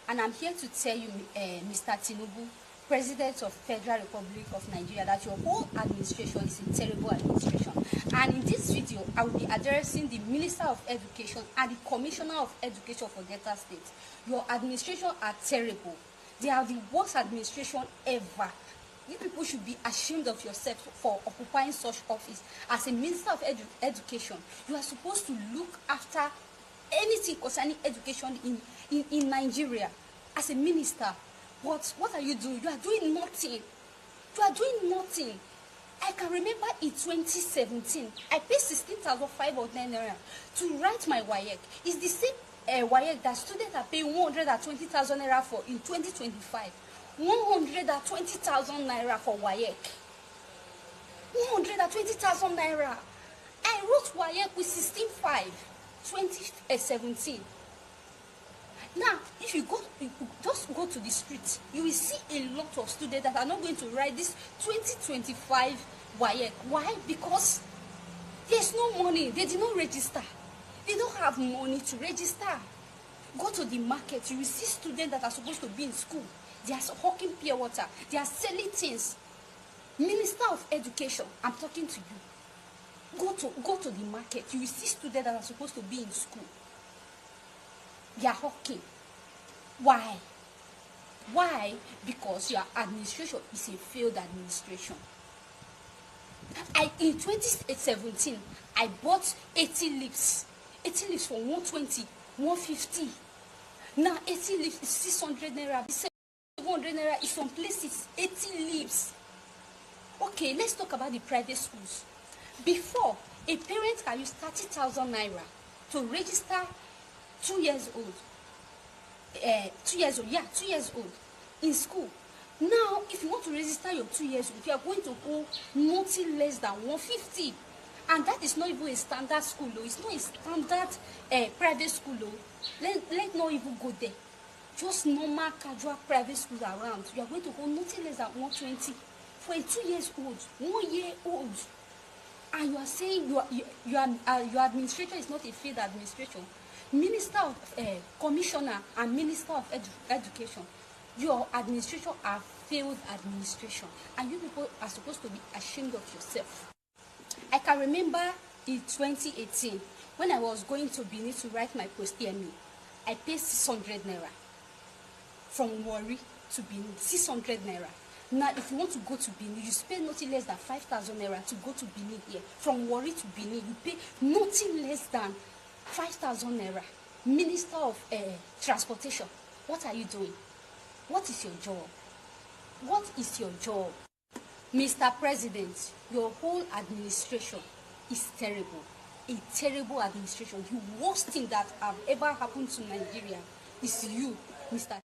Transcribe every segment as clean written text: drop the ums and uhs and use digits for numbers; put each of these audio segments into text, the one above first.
And I'm here to tell you, Mr. Tinubu, President of Federal Republic of Nigeria, that your whole administration is a terrible administration. And in this video, I will be addressing the Minister of Education and the Commissioner of Education for Delta State. Your administration are terrible. They are the worst administration ever. You people should be ashamed of yourself for occupying such office. As a Minister of Education, you are supposed to look after anything concerning education in Nigeria. As a minister, what are you doing? You are doing nothing. You are doing nothing. I can remember in 2017, I paid 16,500 naira to write my WAEC. It's the same WAEC that students are paying 120,000 naira for in 2025. 120,000 naira for WAEC. 120,000 naira. I wrote WAEC with 16,500, 2017. Now, if you just go to the street, you will see a lot of students that are not going to write this 2025 WAEC. Why? Because there's no money. They did not register. They don't have money to register. Go to the market. You will see students that are supposed to be in school. They are hawking pure water. They are selling things. Minister of Education, I'm talking to you. Go to the market. You will see students that are supposed to be in school. They are hawking. Why? Why? Because your administration is a failed administration. In 2017, I bought 80 leaves. 80 leaves for 120, 150. Now 80 leaves is 600 naira. 700 naira in some places. 80 leaves. Okay, let's talk about the private schools. Before, a parent can use 30,000 naira to register 2 years old. 2 years old, yeah, 2 years old in school. Now, if you want to register your 2 years old, you are going to owe nothing less than 150. And that is not even a standard school, though. It's not a standard private school, though. Let not even go there. Just normal, casual private schools around. You are going to owe nothing less than 120 for a 2 years old, 1 year old. And you are saying your administration is not a failed administration. Minister of Commissioner and Minister of Education, your administration are failed administration, and you people are supposed to be ashamed of yourself. I can remember in 2018 when I was going to Benin to write my post-TME, I paid 600 naira from Warri to Benin. 600 naira. Now, if you want to go to Benin, you spend nothing less than 5,000 naira to go to Benin here. From Warri to Benin, you pay nothing less than 5,000 naira. Minister of Transportation, what are you doing? What is your job? What is your job? Mr. President, your whole administration is terrible. A terrible administration. The worst thing that have ever happened to Nigeria is you, Mr.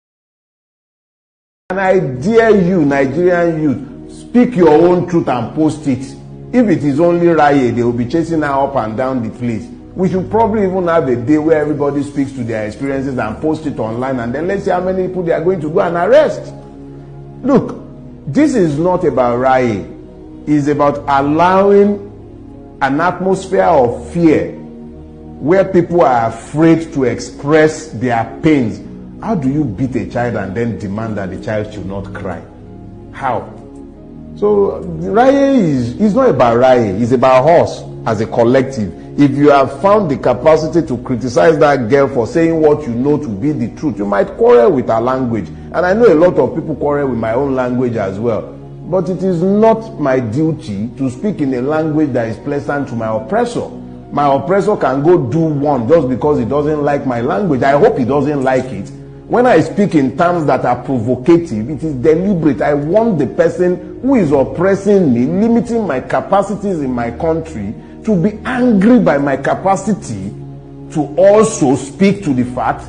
And I dare you, Nigerian youth, speak your own truth and post it. If it is only Raye, they will be chasing her up and down the place. We should probably even have a day where everybody speaks to their experiences and post it online, and then let's see how many people they are going to go and arrest. Look, this is not about Raye. It's about allowing an atmosphere of fear where people are afraid to express their pains. How do you beat a child and then demand that the child should not cry? How? So Raye is not about Raye. It's about us as a collective. If you have found the capacity to criticize that girl for saying what you know to be the truth, you might quarrel with her language. And I know a lot of people quarrel with my own language as well. But it is not my duty to speak in a language that is pleasant to my oppressor. My oppressor can go do one just because he doesn't like my language. I hope he doesn't like it. When I speak in terms that are provocative, it is deliberate. I want the person who is oppressing me, limiting my capacities in my country, to be angry by my capacity to also speak to the fact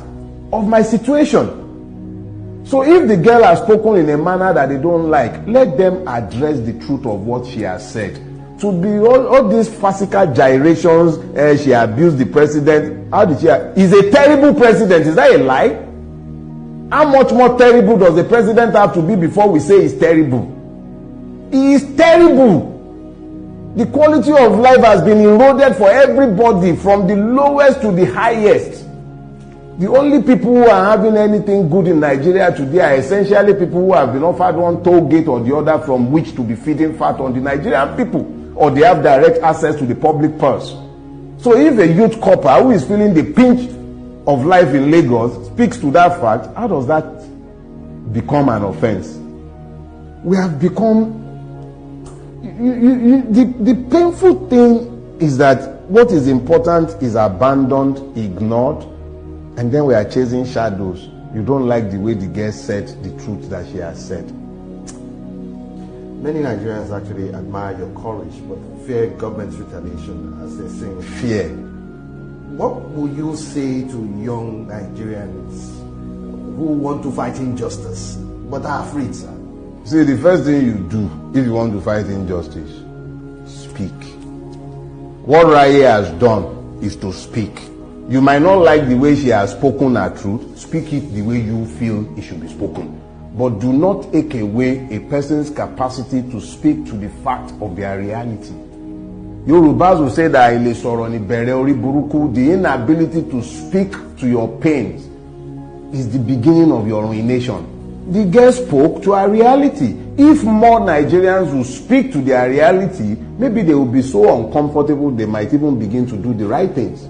of my situation. So if the girl has spoken in a manner that they don't like, let them address the truth of what she has said. To be all these farcical gyrations, she abused the president. How did she? He's a terrible president. Is that a lie? How much more terrible does the president have to be before we say he's terrible? He is terrible. The quality of life has been eroded for everybody, from the lowest to the highest. The only people who are having anything good in Nigeria today are essentially people who have been offered one toll gate or the other from which to be feeding fat on the Nigerian people, or they have direct access to the public purse. So if a youth corper who is feeling the pinch of life in Lagos speaks to that fact, how does that become an offense? We have become... The painful thing is that what is important is abandoned, ignored, and then we are chasing shadows. You don't like the way the girl said the truth that she has said. Many Nigerians actually admire your courage, but fear government's retaliation, as they're saying. Fear. What will you say to young Nigerians who want to fight injustice, but are afraid, sir? See, the first thing you do if you want to fight injustice, speak. What Raye has done is to speak. You might not like the way she has spoken her truth. Speak it the way you feel it should be spoken. But do not take away a person's capacity to speak to the fact of their reality. Yorubas will say that the inability to speak to your pains is the beginning of your ruination. The girl spoke to her reality. If more Nigerians will speak to their reality, maybe they will be so uncomfortable they might even begin to do the right things.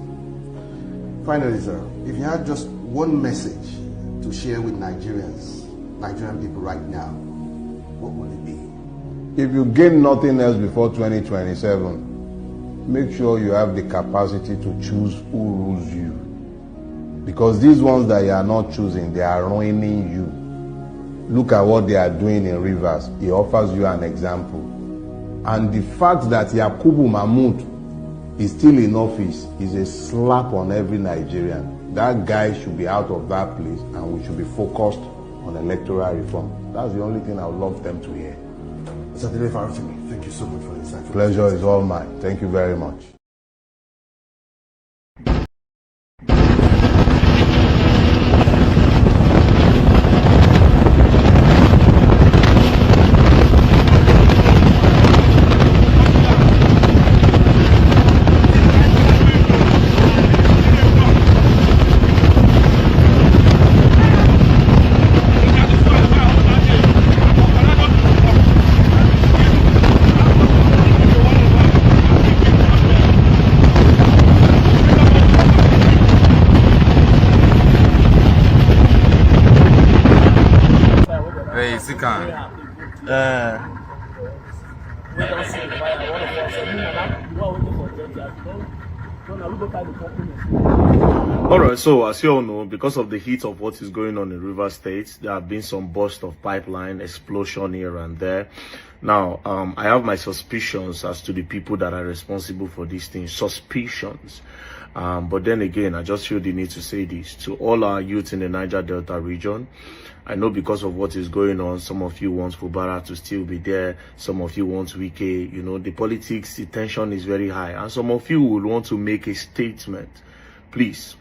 Finally, sir, if you had just one message to share with Nigerian people right now, what would it be? If you gain nothing else before 2027, make sure you have the capacity to choose who rules you. Because these ones that you are not choosing, they are ruining you. Look at what they are doing in Rivers. He offers you an example. And the fact that Yakubu Mahmood is still in office is a slap on every Nigerian. That guy should be out of that place, and we should be focused on electoral reform. That's the only thing I would love them to hear. Mr. Dele Farotimi, thank you so much for the insight. Pleasure is all mine. Thank you very much. Alright, so as you all know, because of the heat of what is going on in River State, there have been some burst of pipeline explosion here and there. Now, I have my suspicions as to the people that are responsible for these things. Suspicions. But then again, I just feel the need to say this to all our youth in the Niger Delta region. I know because of what is going on, some of you want Fubara to still be there. Some of you want Wike. You know, the politics, the tension is very high. And some of you will want to make a statement. Please,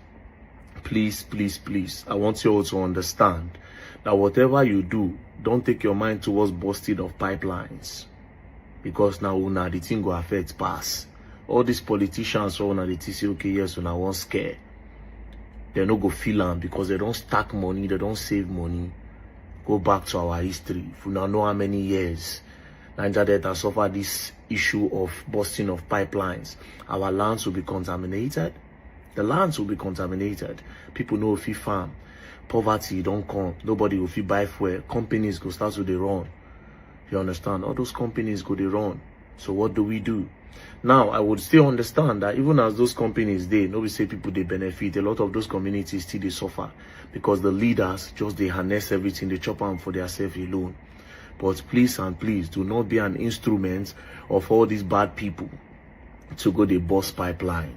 please, please, please. I want you all to understand that whatever you do, don't take your mind towards busting of pipelines. Because now, the thing will affect pass. All these politicians, they say, okay, yes, I won't scare. They no go feel them because they don't stack money, they don't save money. Go back to our history. If you now know how many years Niger Delta suffered this issue of busting of pipelines, our lands will be contaminated. The lands will be contaminated. People know if you farm. Poverty don't come. Nobody will buy fuel. Companies go start to they run. You understand? All those companies go they run. So what do? Now, I would still understand that even as those companies, nobody say people, they benefit. A lot of those communities still, they suffer. Because the leaders, they harness everything. They chop them for themselves alone. But please and please, do not be an instrument of all these bad people to go the bust pipeline.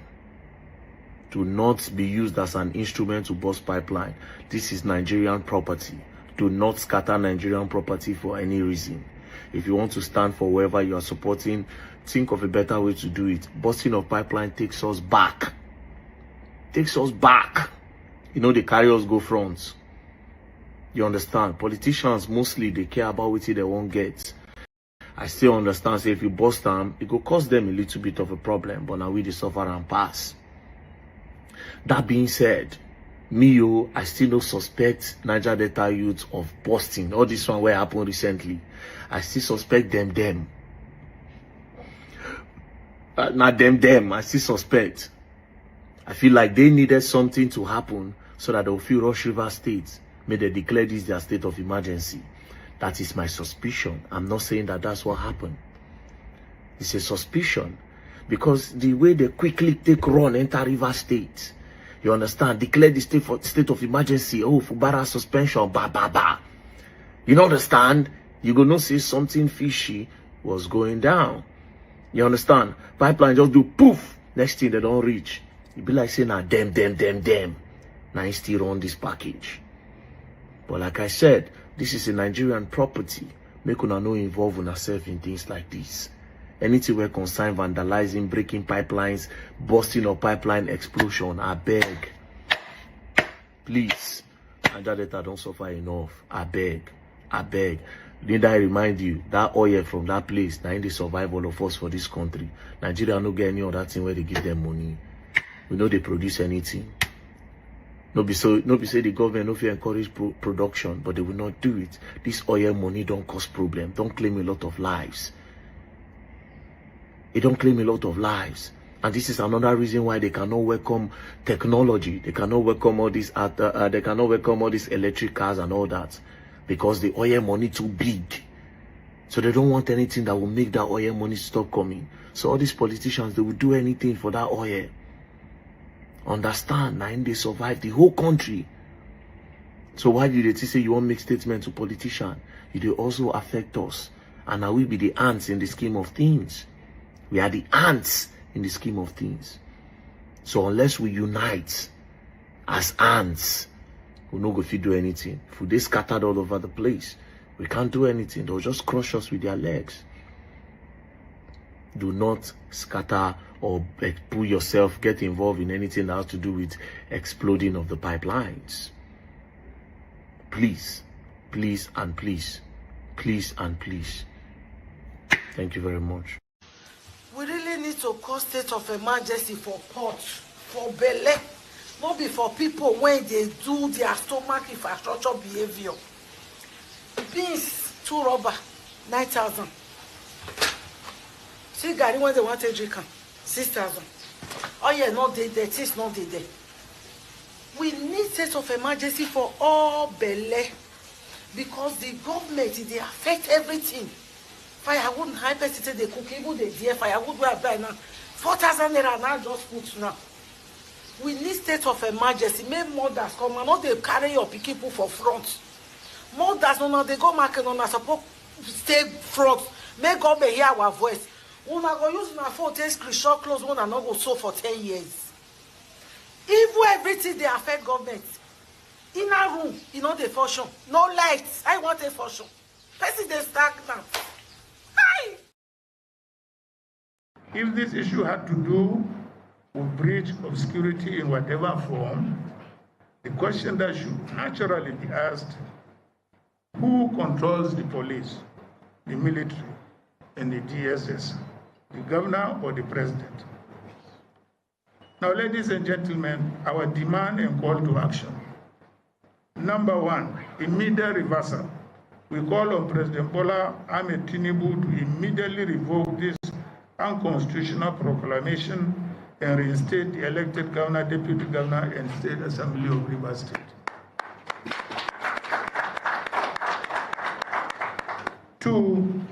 Do not be used as an instrument to bust pipeline. This is Nigerian property. Do not scatter Nigerian property for any reason. If you want to stand for whoever you are supporting, think of a better way to do it. Busting of pipeline takes us back. Takes us back. You know, the carriers go front. You understand? Politicians, mostly, they care about what they won't get. I still understand, say, if you bust them, it will cause them a little bit of a problem. But now we suffer and pass. That being said, I still no suspect Niger Delta youth of busting. All this one where happened recently. I still suspect them. Not them. I still suspect. I feel like they needed something to happen so that they'll feel Rush River State. May they declare this their state of emergency. That is my suspicion. I'm not saying that that's what happened. It's a suspicion. Because the way they quickly take run enter River State. You understand? Declare the state of emergency. Oh, Fubara suspension. Ba. You don't understand? You gonna see something fishy was going down. You understand? Pipeline just do poof. Next thing they don't reach. You be like saying, nah, them. Now you still run this package. But like I said, this is a Nigerian property. Make una no involve yourself in things like this. Anything where concern vandalizing, breaking pipelines, busting of pipeline explosion, I beg. Please. Niger Delta don't suffer enough. I beg. Need I remind you, that oil from that place, now in the survival of us for this country. Nigeria no get any other thing where they give them money. We know they produce anything. No be say the government no fit encourage production, but they will not do it. This oil money don't cause problem. Don't claim a lot of lives. It don't claim a lot of lives. And this is another reason why they cannot welcome technology. They cannot welcome all these they cannot welcome all these electric cars and all that. Because the oil money too big. So they don't want anything that will make that oil money stop coming. So all these politicians, they will do anything for that oil. Understand? Now they survive the whole country. So why did they say you won't make statements to politicians? It will also affect us. And now we be the ants in the scheme of things. We are the ants in the scheme of things. So unless we unite as ants, we'll not go to do anything. If they scattered all over the place, we can't do anything. They'll just crush us with their legs. Do not scatter or pull yourself, get involved in anything that has to do with exploding of the pipelines. Please, and please. Thank you very much. We really need to call state of emergency for port, for belle, not be for people when they do their stomach infrastructure behavior. Beans, 2 rubber, 9,000. See, Gary, when they want to drink, 6,000. Oh yeah, not there, things not there. We need state of emergency for all belle because the government, they affect everything. Firewood, high person they cook, even the dear firewood we are buying now. 4,000 naira now just put now. We need state of emergency. Make mothers come and not they carry your people for front. Mothers, no, they go market on us support stay front. Make government hear our voice. Una go use my phone, take screenshot close one and not go so for 10 years. Even everything they affect government. In a room, you know the function. No lights. I want a function. Person they stagnant. If this issue had to do with breach of security in whatever form, the question that should naturally be asked, who controls the police, the military, and the DSS, the governor or the president? Now, ladies and gentlemen, our demand and call to action. Number 1, immediate reversal. We call on President Bola Ahmed Tinubu to immediately revoke this unconstitutional proclamation and reinstate the elected governor, deputy governor, and state assembly of Rivers State. Two,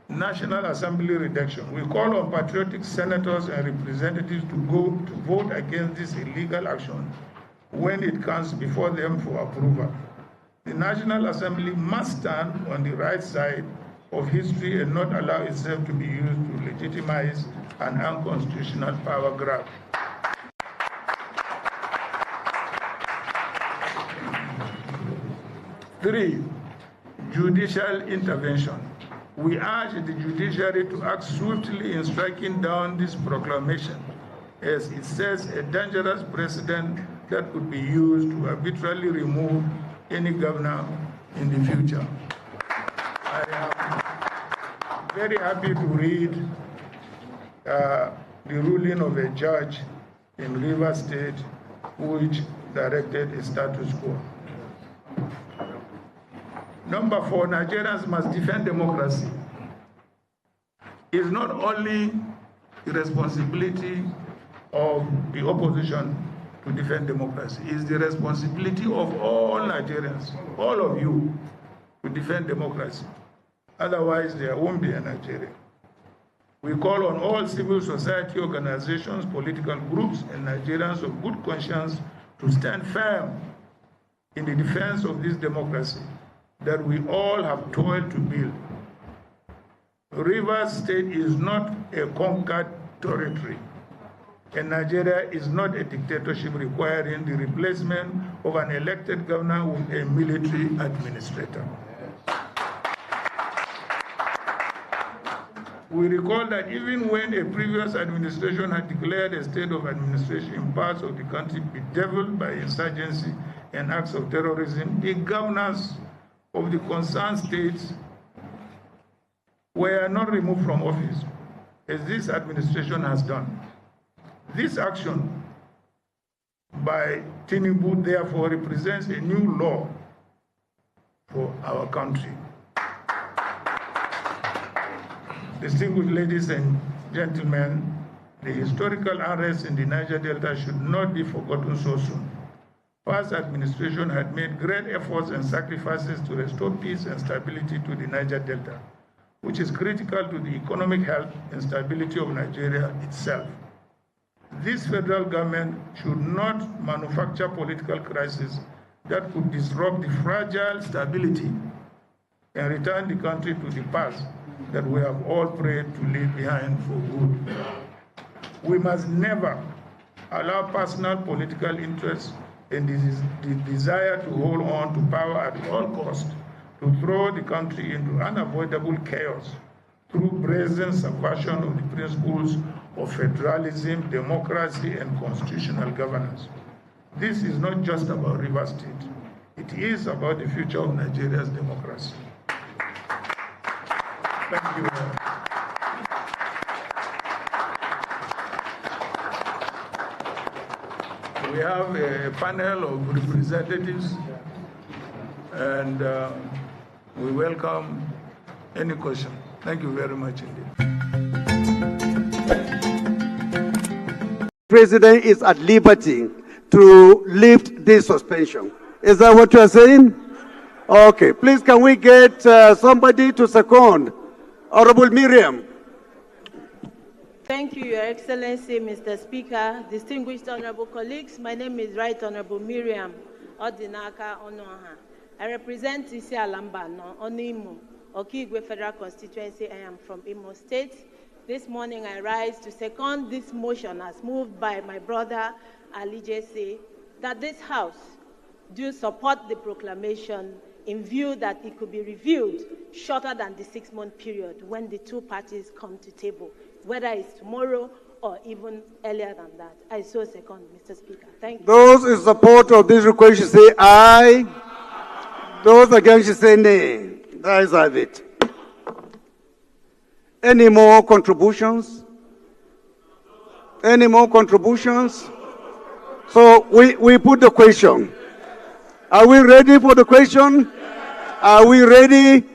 National Assembly reduction. We call on patriotic senators and representatives to vote against this illegal action when it comes before them for approval. The National Assembly must stand on the right side of history and not allow itself to be used to legitimize an unconstitutional power grab. Three, judicial intervention. We urge the judiciary to act swiftly in striking down this proclamation, as it sets a dangerous precedent that could be used to arbitrarily remove any governor in the future. I am very happy to read the ruling of a judge in Rivers State, which directed a status quo. Number 4, Nigerians must defend democracy. It's not only the responsibility of the opposition to defend democracy. It's the responsibility of all Nigerians, all of you, to defend democracy. Otherwise, there won't be a Nigeria. We call on all civil society organizations, political groups, and Nigerians of good conscience to stand firm in the defense of this democracy that we all have toiled to build. Rivers State is not a conquered territory, and Nigeria is not a dictatorship requiring the replacement of an elected governor with a military administrator. We recall that even when a previous administration had declared a state of administration in parts of the country bedeviled by insurgency and acts of terrorism, the governors of the concerned states were not removed from office, as this administration has done. This action by Tinubu, therefore, represents a new law for our country. Distinguished ladies and gentlemen, the historical unrest in the Niger Delta should not be forgotten so soon. Past administration had made great efforts and sacrifices to restore peace and stability to the Niger Delta, which is critical to the economic health and stability of Nigeria itself. This federal government should not manufacture political crises that could disrupt the fragile stability and return the country to the past that we have all prayed to leave behind for good. We must never allow personal political interests and the desire to hold on to power at all costs to throw the country into unavoidable chaos through brazen subversion of the principles of federalism, democracy, and constitutional governance. This is not just about Rivers State. It is about the future of Nigeria's democracy. Thank you. We have a panel of representatives, and we welcome any question. Thank you very much indeed. President is at liberty to lift this suspension. Is that what you are saying? Okay, please can we get somebody to second? Honorable Miriam. Thank you, Your Excellency, Mr. Speaker, distinguished honorable colleagues. My name is Right Honorable Miriam Odinaka Onoha. I represent Isi Alambano, Onimo, Okigwe Federal Constituency. I am from Imo State. This morning I rise to second this motion as moved by my brother Ali Jesse, that this House do support the proclamation in view that it could be reviewed shorter than the 6-month period when the two parties come to table, whether it's tomorrow or even earlier than that. I so second, Mr. Speaker. Thank you. Those in support of this request should say aye. Those against should say nay. That is have it. Any more contributions? Any more contributions? So we put the question. Are we ready for the question? Are we ready?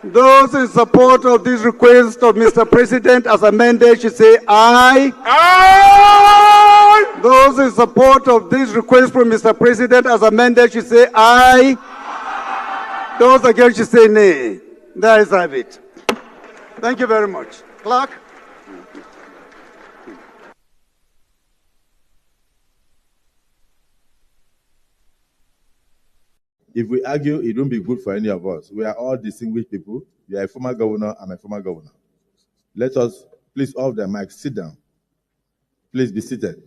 Those in support of this request of Mr. President as amended should say aye. Aye! Those in support of this request from Mr. President as amended should say aye. Those against should say nay. That is have it. Thank you very much. Clerk. If we argue, it won't be good for any of us. We are all distinguished people. You are a former governor, I'm a former governor. Let us, please, off the mic, sit down. Please be seated.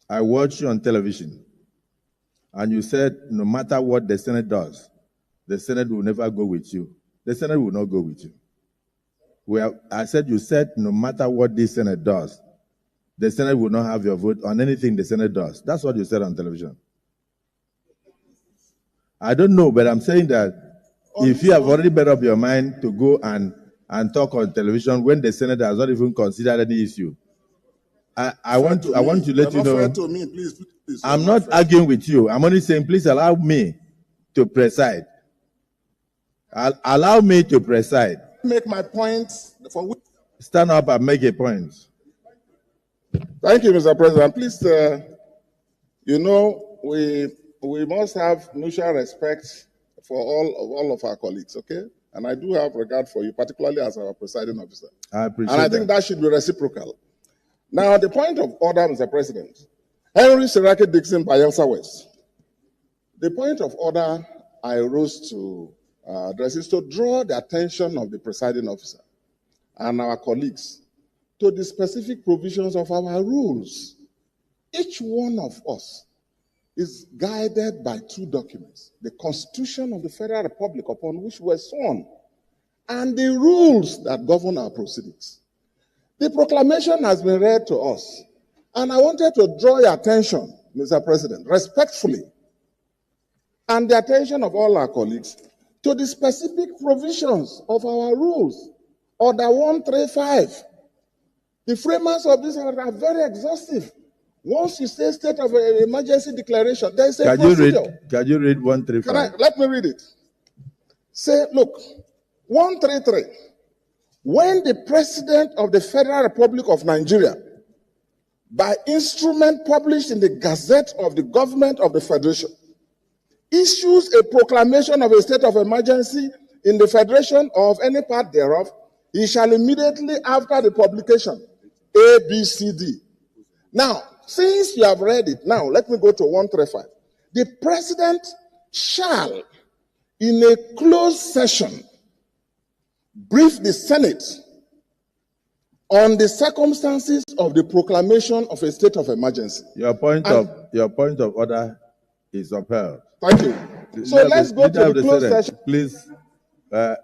I watched you on television, and you said no matter what the Senate does, the Senate will never go with you. The Senate will not go with you. You said no matter what this Senate does, the Senate will not have your vote on anything the Senate does. That's what you said on television. I don't know, but I'm saying that if you have already made up your mind to go and talk on television when the Senate has not even considered any issue, I want to let you know. To me, please. I'm not arguing with you. I'm only saying, please allow me to preside. Allow me to preside. Make my point. Stand up and make a point. Thank you, Mr. President. Please, you know, we must have mutual respect for all of our colleagues, okay? And I do have regard for you, particularly as our presiding officer. I appreciate And I think that should be reciprocal. Now, the point of order, Mr. President, Henry Siraki Dixon by Elsa West. The point of order I rose to address is to draw the attention of the presiding officer and our colleagues to the specific provisions of our rules. Each one of us is guided by two documents: the Constitution of the Federal Republic, upon which we're sworn, and the rules that govern our proceedings. The proclamation has been read to us, and I wanted to draw your attention, Mr. President, respectfully, and the attention of all our colleagues, to the specific provisions of our rules. Order 135. The framers of this are very exhaustive. Once you say state of emergency declaration, there is a procedure. Can you read 135? Let me read it. Say, look, 133. When the President of the Federal Republic of Nigeria, by instrument published in the Gazette of the Government of the Federation, issues a proclamation of a state of emergency in the Federation or of any part thereof, he shall immediately after the publication, A, B, C, D. Now, since you have read it, now let me go to 135. The President shall, in a closed session, brief the Senate on the circumstances of the proclamation of a state of emergency. Your point of order is upheld. Thank you. So let's go to the closed session. Please,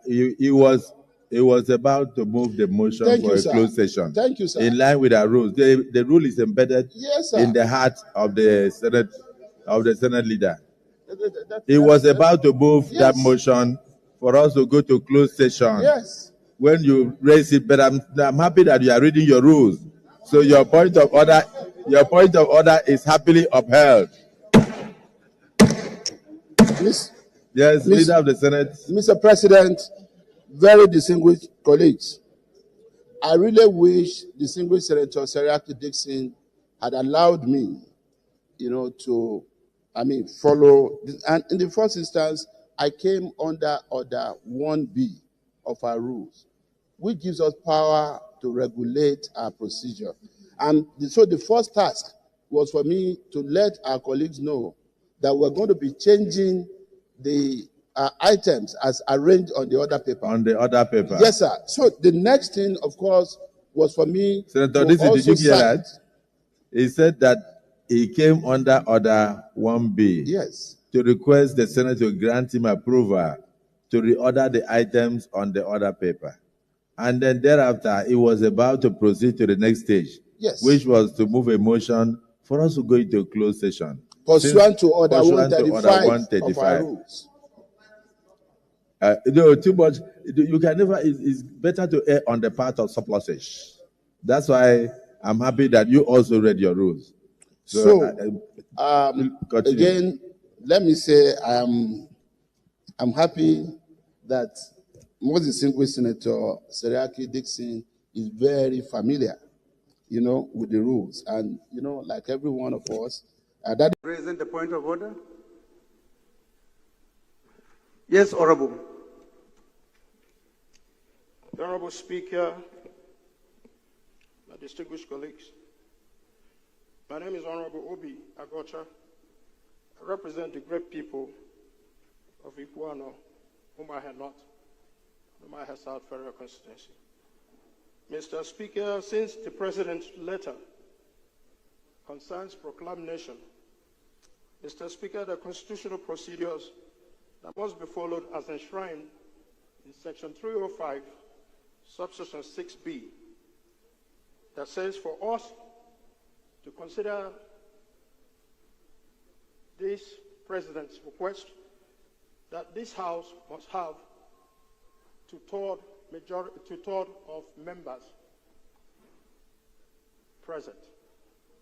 he was about to move the motion for a closed session. Thank you, sir. In line with our rules. The rule is embedded in the heart of the Senate leader. He was about to move that motion for us to go to closed session. Yes. When you raise it, but I'm happy that you are reading your rules. So your point of order is happily upheld. Yes, Leader of the Senate. Mr. President, very distinguished colleagues, I really wish distinguished Senator Siraki Dixon had allowed me, to follow. And in the first instance, I came under Order 1B of our rules, which gives us power to regulate our procedure. And so the first task was for me to let our colleagues know that we're going to be changing the items as arranged on the other paper. On the other paper. Yes, sir. So the next thing, of course, was for me Senator, did you hear that? He said that he came under Order 1B. Yes. To request the Senate to grant him approval to reorder the items on the other paper. And then thereafter, he was about to proceed to the next stage, which was to move a motion for us to go into a closed session. Pursuant to Order 135 of our rules. Too much. You can never. It's better to err on the part of surplusage. That's why I'm happy that you also read your rules. So again, let me say I'm happy that most distinguished Senator Siraki Dixon is very familiar, with the rules, and like every one of us. That Raising the point of order. Yes, Honorable. The Honorable Speaker, my distinguished colleagues, my name is Honorable Obi Agocha. I represent the great people of Iguano, whom I had South Federal Constituency. Mr. Speaker, since the President's letter concerns proclamation, Mr. Speaker, the constitutional procedures that must be followed as enshrined in Section 305, subsection 6B, that says for us to consider this President's request that this House must have two-thirds of members present.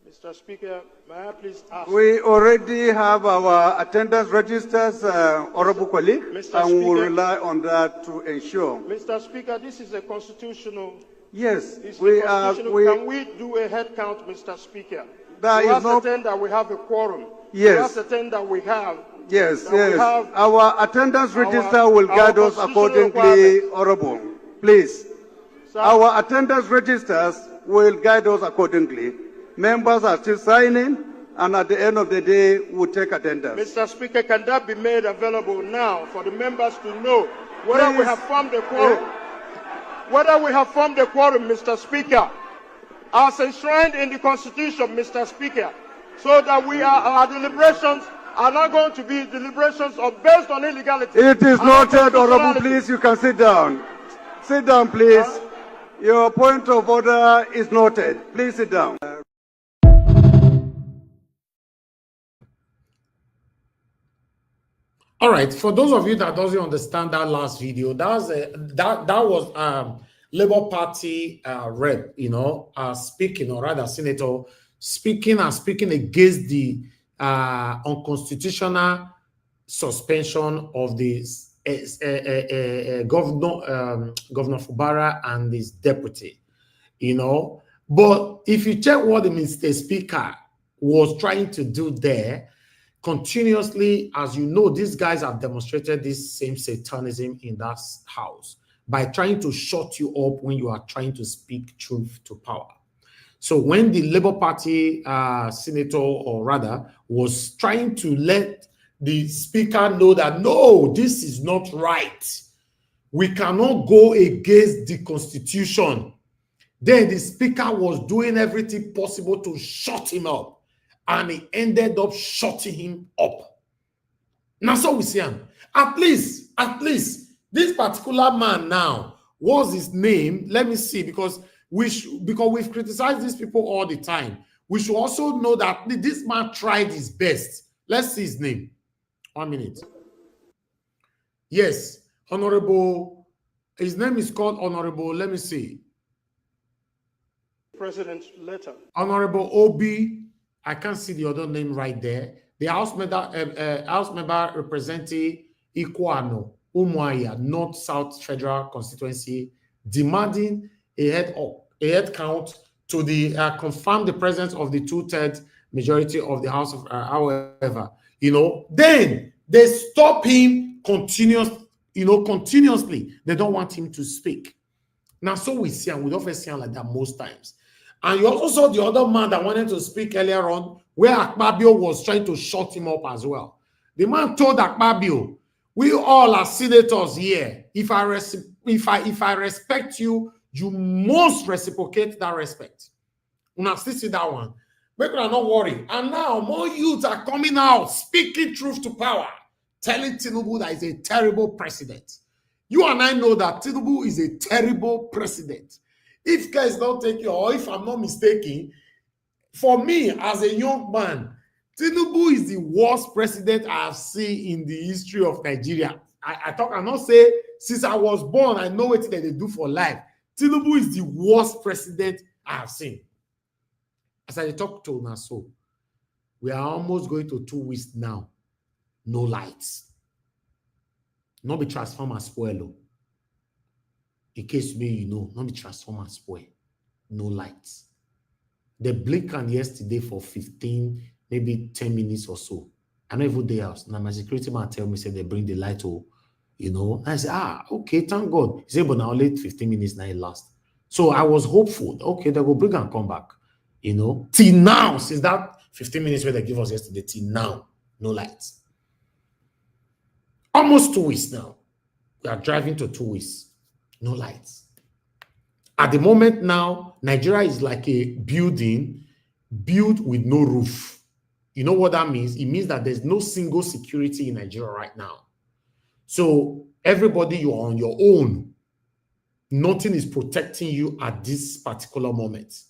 Mr. Speaker, may I please ask? We already have our attendance registers, honorable colleague, and we will rely on that to ensure. Mr. Speaker, this is a constitutional. Yes, we are. Can we do a head count, Mr. Speaker? That we is not. Ascertain that we have a quorum. Yes. We ascertain that we have. Yes, yes. Our attendance register will guide us accordingly, honorable. Please. Sir? Our attendance registers will guide us accordingly. Members are still signing, and at the end of the day, we'll take attendance. Mr. Speaker, can that be made available now for the members to know whether we have formed a quorum? Whether we have formed a quorum, Mr. Speaker, as enshrined in the Constitution, Mr. Speaker, so that our deliberations are not going to be deliberations based on illegality. It is noted, honorable. Please, you can sit down. Sit down, please. Your point of order is noted. Please sit down. All right, for those of you that doesn't understand that last video, that was Labour Party rep, speaking, or rather senator speaking against the unconstitutional suspension of this Governor Fubara and his deputy, But if you check what the Speaker was trying to do there, continuously, as you know, these guys have demonstrated this same satanism in that house by trying to shut you up when you are trying to speak truth to power. So when the Labour Party senator, or rather, was trying to let the Speaker know that, no, this is not right. We cannot go against the Constitution. Then the Speaker was doing everything possible to shut him up. And he ended up shutting him up. Now, so we see him. At least, this particular man now, what's his name? Let me see, because we've criticized these people all the time. We should also know that this man tried his best. Let's see his name. 1 minute. Yes, Honorable. His name is called Honorable. Let me see. President's letter. Honorable Obi. I can't see the other name right there. The House member representing Ikuano, Umuahia, North South Federal Constituency, demanding a head count to confirm the presence of the 2/3 majority of the House of. However, then they stop him continuously. They don't want him to speak. Now, so we see, and we don't see him like that most times. And you also saw the other man that wanted to speak earlier on, where Akpabio was trying to shut him up as well. The man told Akpabio, we all are senators here. If I respect you, you must reciprocate that respect. Una still see that one. Make una not worry. And now more youths are coming out, speaking truth to power, telling Tinubu that he's a terrible president. You and I know that Tinubu is a terrible president. If guys don't take you, or if I'm not mistaken, for me as a young man, Tinubu is the worst president I have seen in the history of Nigeria. I not say since I was born, I know what they do for life. Tinubu is the worst president I have seen. As I talk to Naso, we are almost going to 2 weeks now. No lights. Not be transformer spoil. In case you know, not be transformer spoil. No lights. They blink on yesterday for 15, maybe 10 minutes or so. I know every day else. Now my security man tell me, say they bring the light to, I said, okay, thank God. He said, but now late 15 minutes now it last. So I was hopeful. Okay, they will bring and come back. Till now, since that 15 minutes where they give us yesterday, till now, no lights. Almost 2 weeks now. We are driving to 2 weeks. No lights. At the moment now, Nigeria is like a building built with no roof. You know what that means? It means that there's no single security in Nigeria right now. So everybody, you're on your own. Nothing is protecting you at this particular moment.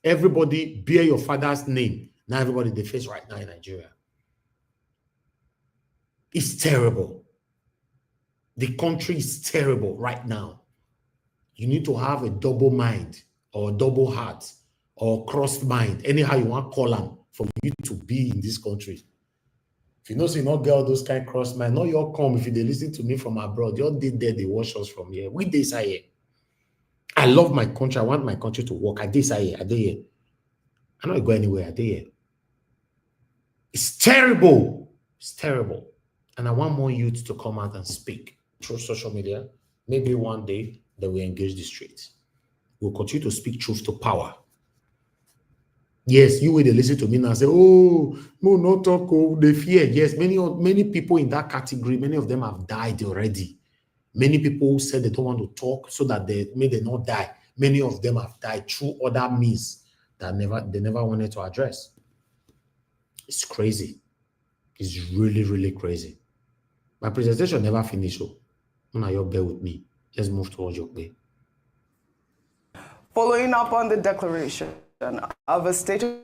Everybody bear your father's name. Now everybody they face right now in Nigeria. It's terrible. The country is terrible right now. You need to have a double mind or a double heart or crossed mind, anyhow you want to call them, for you to be in this country. If you know, so you not get all those kind of crossed mind, no, you'll come if they listen to me from abroad. You're dead there, they watch us from here. We decide here. I love my country. I want my country to work. I decide here. I did here. I'm not going anywhere. I did here. It's terrible. It's terrible. And I want more youth to come out and speak through social media. Maybe one day they will engage the streets. We'll continue to speak truth to power. Yes, you will listen to me now and say, oh, no, not talk, oh, they fear. Yes, many people in that category, many of them have died already. Many people said they don't want to talk so that they not die. Many of them have died through other means that they never wanted to address. It's crazy. It's really, really crazy. My presentation never finished. So now you bear with me. Let's move towards your way. Following up on the declaration of a state of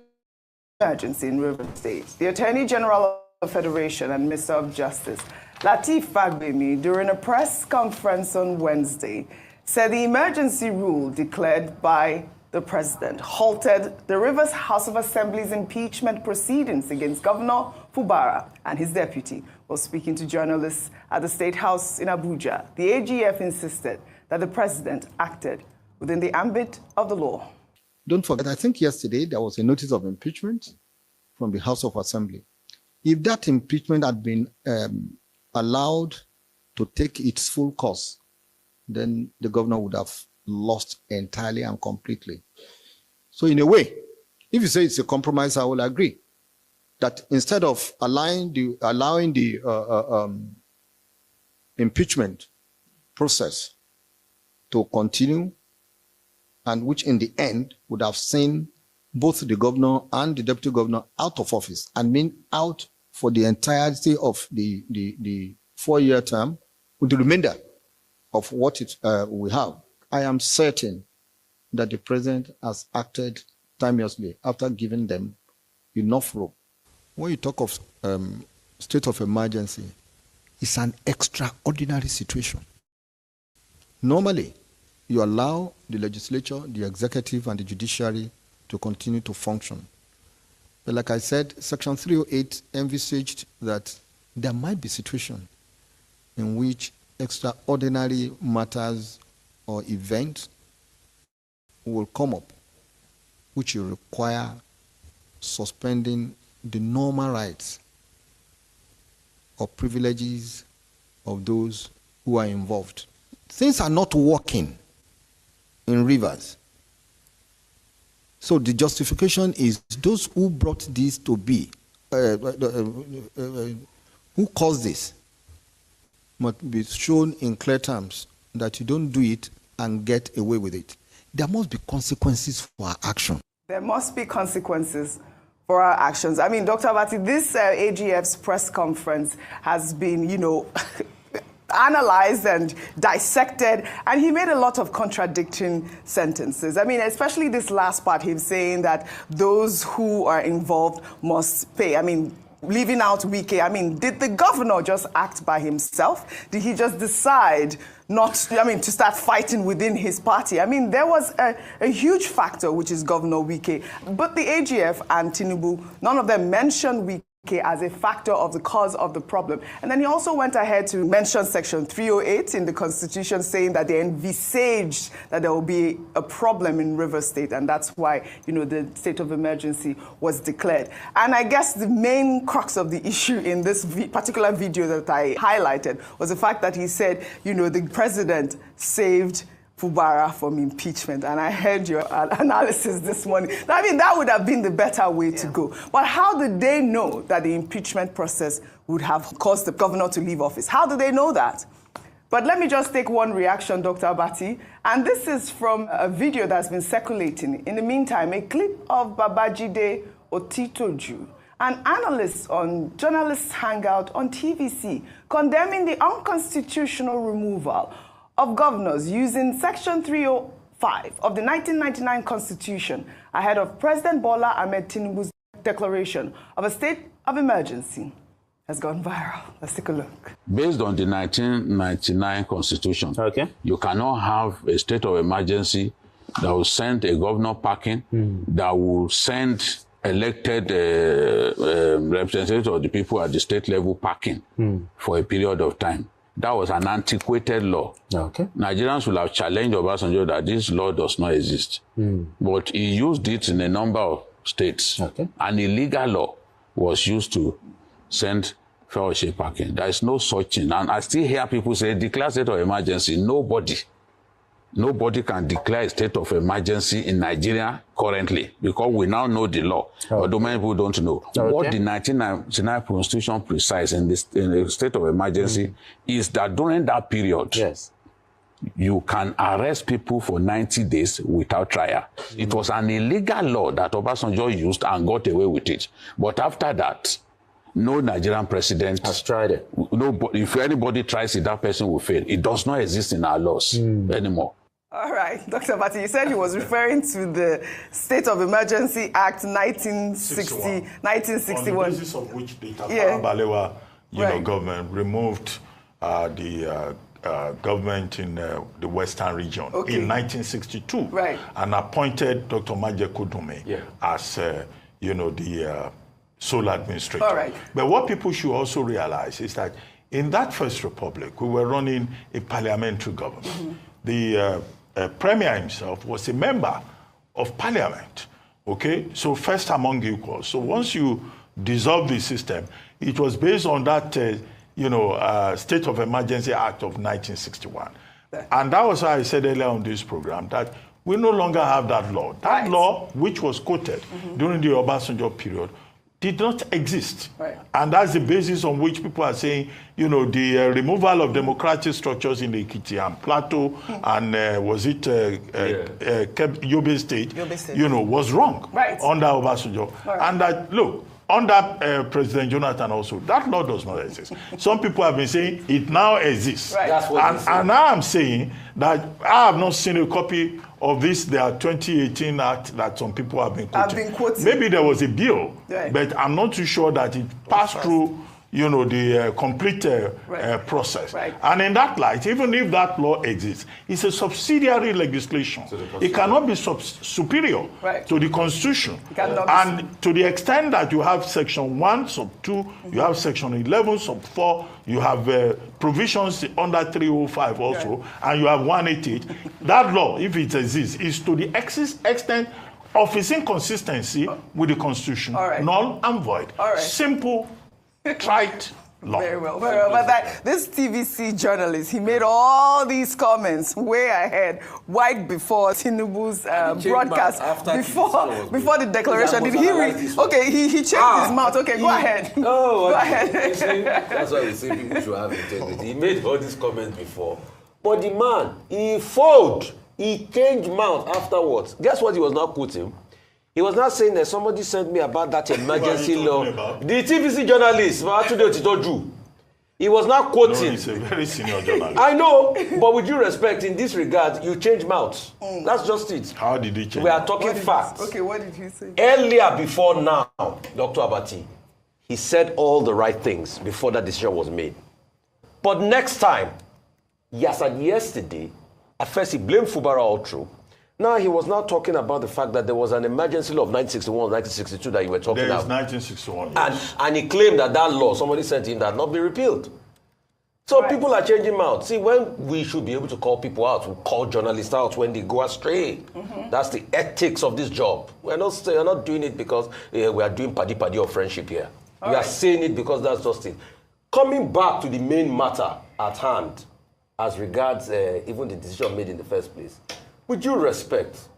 emergency in Rivers State, the Attorney General of the Federation and Minister of Justice, Lateef Fagbemi, during a press conference on Wednesday, said the emergency rule declared by the president halted the Rivers House of Assembly's impeachment proceedings against Governor Fubara and his deputy. While speaking to journalists at the State House in Abuja, the AGF insisted that the president acted within the ambit of the law. Don't forget, I think yesterday there was a notice of impeachment from the House of Assembly. If that impeachment had been allowed to take its full course, then the governor would have lost entirely and completely. So in a way, if you say it's a compromise, I will agree that instead of allowing the impeachment process to continue, and which in the end would have seen both the governor and the deputy governor out of office and mean out for the entirety of the 4-year term, with the remainder of what we have, I am certain that the president has acted timeously after giving them enough rope. When you talk of state of emergency, it's an extraordinary situation. Normally, you allow the legislature, the executive, and the judiciary to continue to function. But like I said, Section 308 envisaged that there might be situations in which extraordinary matters or events will come up, which will require suspending the normal rights or privileges of those who are involved. Things are not working in Rivers. So the justification is those who brought this to be, who caused this, must be shown in clear terms that you don't do it and get away with it. There must be consequences for our action. There must be consequences for our actions. I mean, Dr. Abati, this AGF's press conference has been, analyzed and dissected, and he made a lot of contradicting sentences. I mean, especially this last part, him saying that those who are involved must pay. I mean, leaving out Wike, I mean, did the governor just act by himself? Did he just decide not, to start fighting within his party? I mean, there was a huge factor, which is Governor Wike. But the AGF and Tinubu, none of them mentioned Wike as a factor of the cause of the problem. And then he also went ahead to mention Section 308 in the Constitution, saying that they envisaged that there will be a problem in Rivers State, and that's why, the state of emergency was declared. And I guess the main crux of the issue in this particular video that I highlighted was the fact that he said, the president saved Fubara from impeachment. And I heard your analysis this morning. I mean, that would have been the better way to go. But how did they know that the impeachment process would have caused the governor to leave office? How do they know that? But let me just take one reaction, Dr. Abati. And this is from a video that's been circulating. In the meantime, a clip of Babajide Otitoju, an analyst on Journalists Hangout on TVC, condemning the unconstitutional removal of governors using Section 305 of the 1999 Constitution ahead of President Bola Ahmed Tinubu's declaration of a state of emergency has gone viral. Let's take a look. Based on the 1999 Constitution, you cannot have a state of emergency that will send a governor packing, that will send elected representatives of the people at the state level packing for a period of time. That was an antiquated law. Okay. Nigerians will have challenged Obasanjo that this law does not exist. But he used it in a number of states. Okay. An illegal law was used to send fellowship packing. There is no such thing. And I still hear people say, declare state of emergency. Nobody can declare a state of emergency in Nigeria currently because we now know the law. Although many people don't know. Okay. What the 1999 Constitution precises in the state of emergency is that during that period, you can arrest people for 90 days without trial. It was an illegal law that Obasanjo used and got away with it. But after that, no Nigerian president has tried it. If anybody tries it, that person will fail. It does not exist in our laws anymore. All right, Dr. Bati, you said he was referring to the State of Emergency Act 1961. On the basis of which the Balewa government removed the government in the Western region in 1962 and appointed Dr. Maje Kudume as the sole administrator. All right. But what people should also realize is that in that First Republic, we were running a parliamentary government. The premier himself was a member of parliament, okay? So first among equals. So once you dissolve the system, it was based on that, State of Emergency Act of 1961. And that was why I said earlier on this program that we no longer have that law. That law, which was quoted during the Obasanjo period, did not exist. And that's the basis on which people are saying, the removal of democratic structures in the Ekiti and Plateau and Yobe State, was wrong under Obasanjo. And that, look, under President Jonathan also, that law does not exist. Some people have been saying it now exists. That's what and now I'm saying that I have not seen a copy of this, their 2018 act that some people have been quoting. Maybe there was a bill, but I'm not too sure that it passed through, the complete process. And in that light, even if that law exists, it's a subsidiary legislation. It cannot be superior to the Constitution. And to the extent that you have Section 1, Sub 2, you have Section 11, Sub 4, you have provisions under 305 also, and you have 188. That law, if it exists, is to the extent of its inconsistency with the Constitution, null and void. Simple, trite law. Very well. But this TVC journalist, he made all these comments way ahead, right before Tinubu's broadcast, before the declaration. Did he read? Okay, he checked his mouth. Okay, go ahead. Oh, go ahead. That's why we say people should have integrity. He made all these comments before. But the man, he folded. He changed mouth afterwards. Guess what he was not quoting? He was not saying that somebody sent me about that emergency law. The TVC journalist, he was not quoting. No, he's a very senior journalist. I know, but with due respect, in this regard, you change mouths. That's just it. How did he change? We are talking facts. Okay, what did he say? Earlier, before now, Dr. Abati, he said all the right things before that decision was made. But next time, yes, and yesterday, at first he blamed Fubara all through. Now he was now talking about the fact that there was an emergency law of 1961, 1962 that you were talking about. There is 1961, yes. And he claimed that law, somebody sent him, that had not been repealed. So people are changing mouths. See, when we should be able to call people out, we call journalists out when they go astray. That's the ethics of this job. We're not doing it because we are doing paddy or friendship here. We are saying it because that's just it. Coming back to the main matter at hand, as regards even the decision made in the first place, with due respect,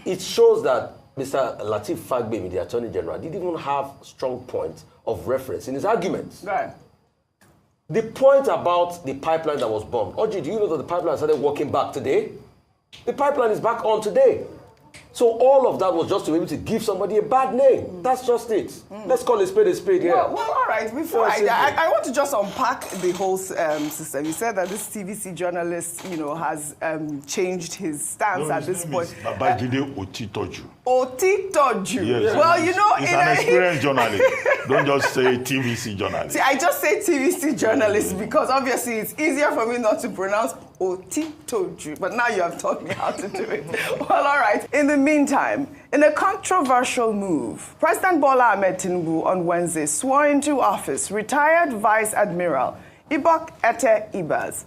it shows that Mr. Lateef Fagbemi, the Attorney General, didn't even have strong points of reference in his arguments. Right. The point about the pipeline that was bombed. Oji, do you know that the pipeline started working back today? The pipeline is back on today. So all of that was just to be able to give somebody a bad name. That's just it. Let's call a spade here. Well, all right. Before I want to just unpack the whole system. You said that this TVC journalist, has changed his stance at this point. Babajide Otitoju. Otitoju. Yes. Well, he's an experienced journalist. Don't just say TVC journalist. See, I just say TVC journalist because obviously it's easier for me not to pronounce Oti told you, but now you have taught me how to do it. Well, all right. In the meantime, in a controversial move, President Bola Ahmed Tinubu on Wednesday swore into office retired Vice Admiral Ibok Ete Ibas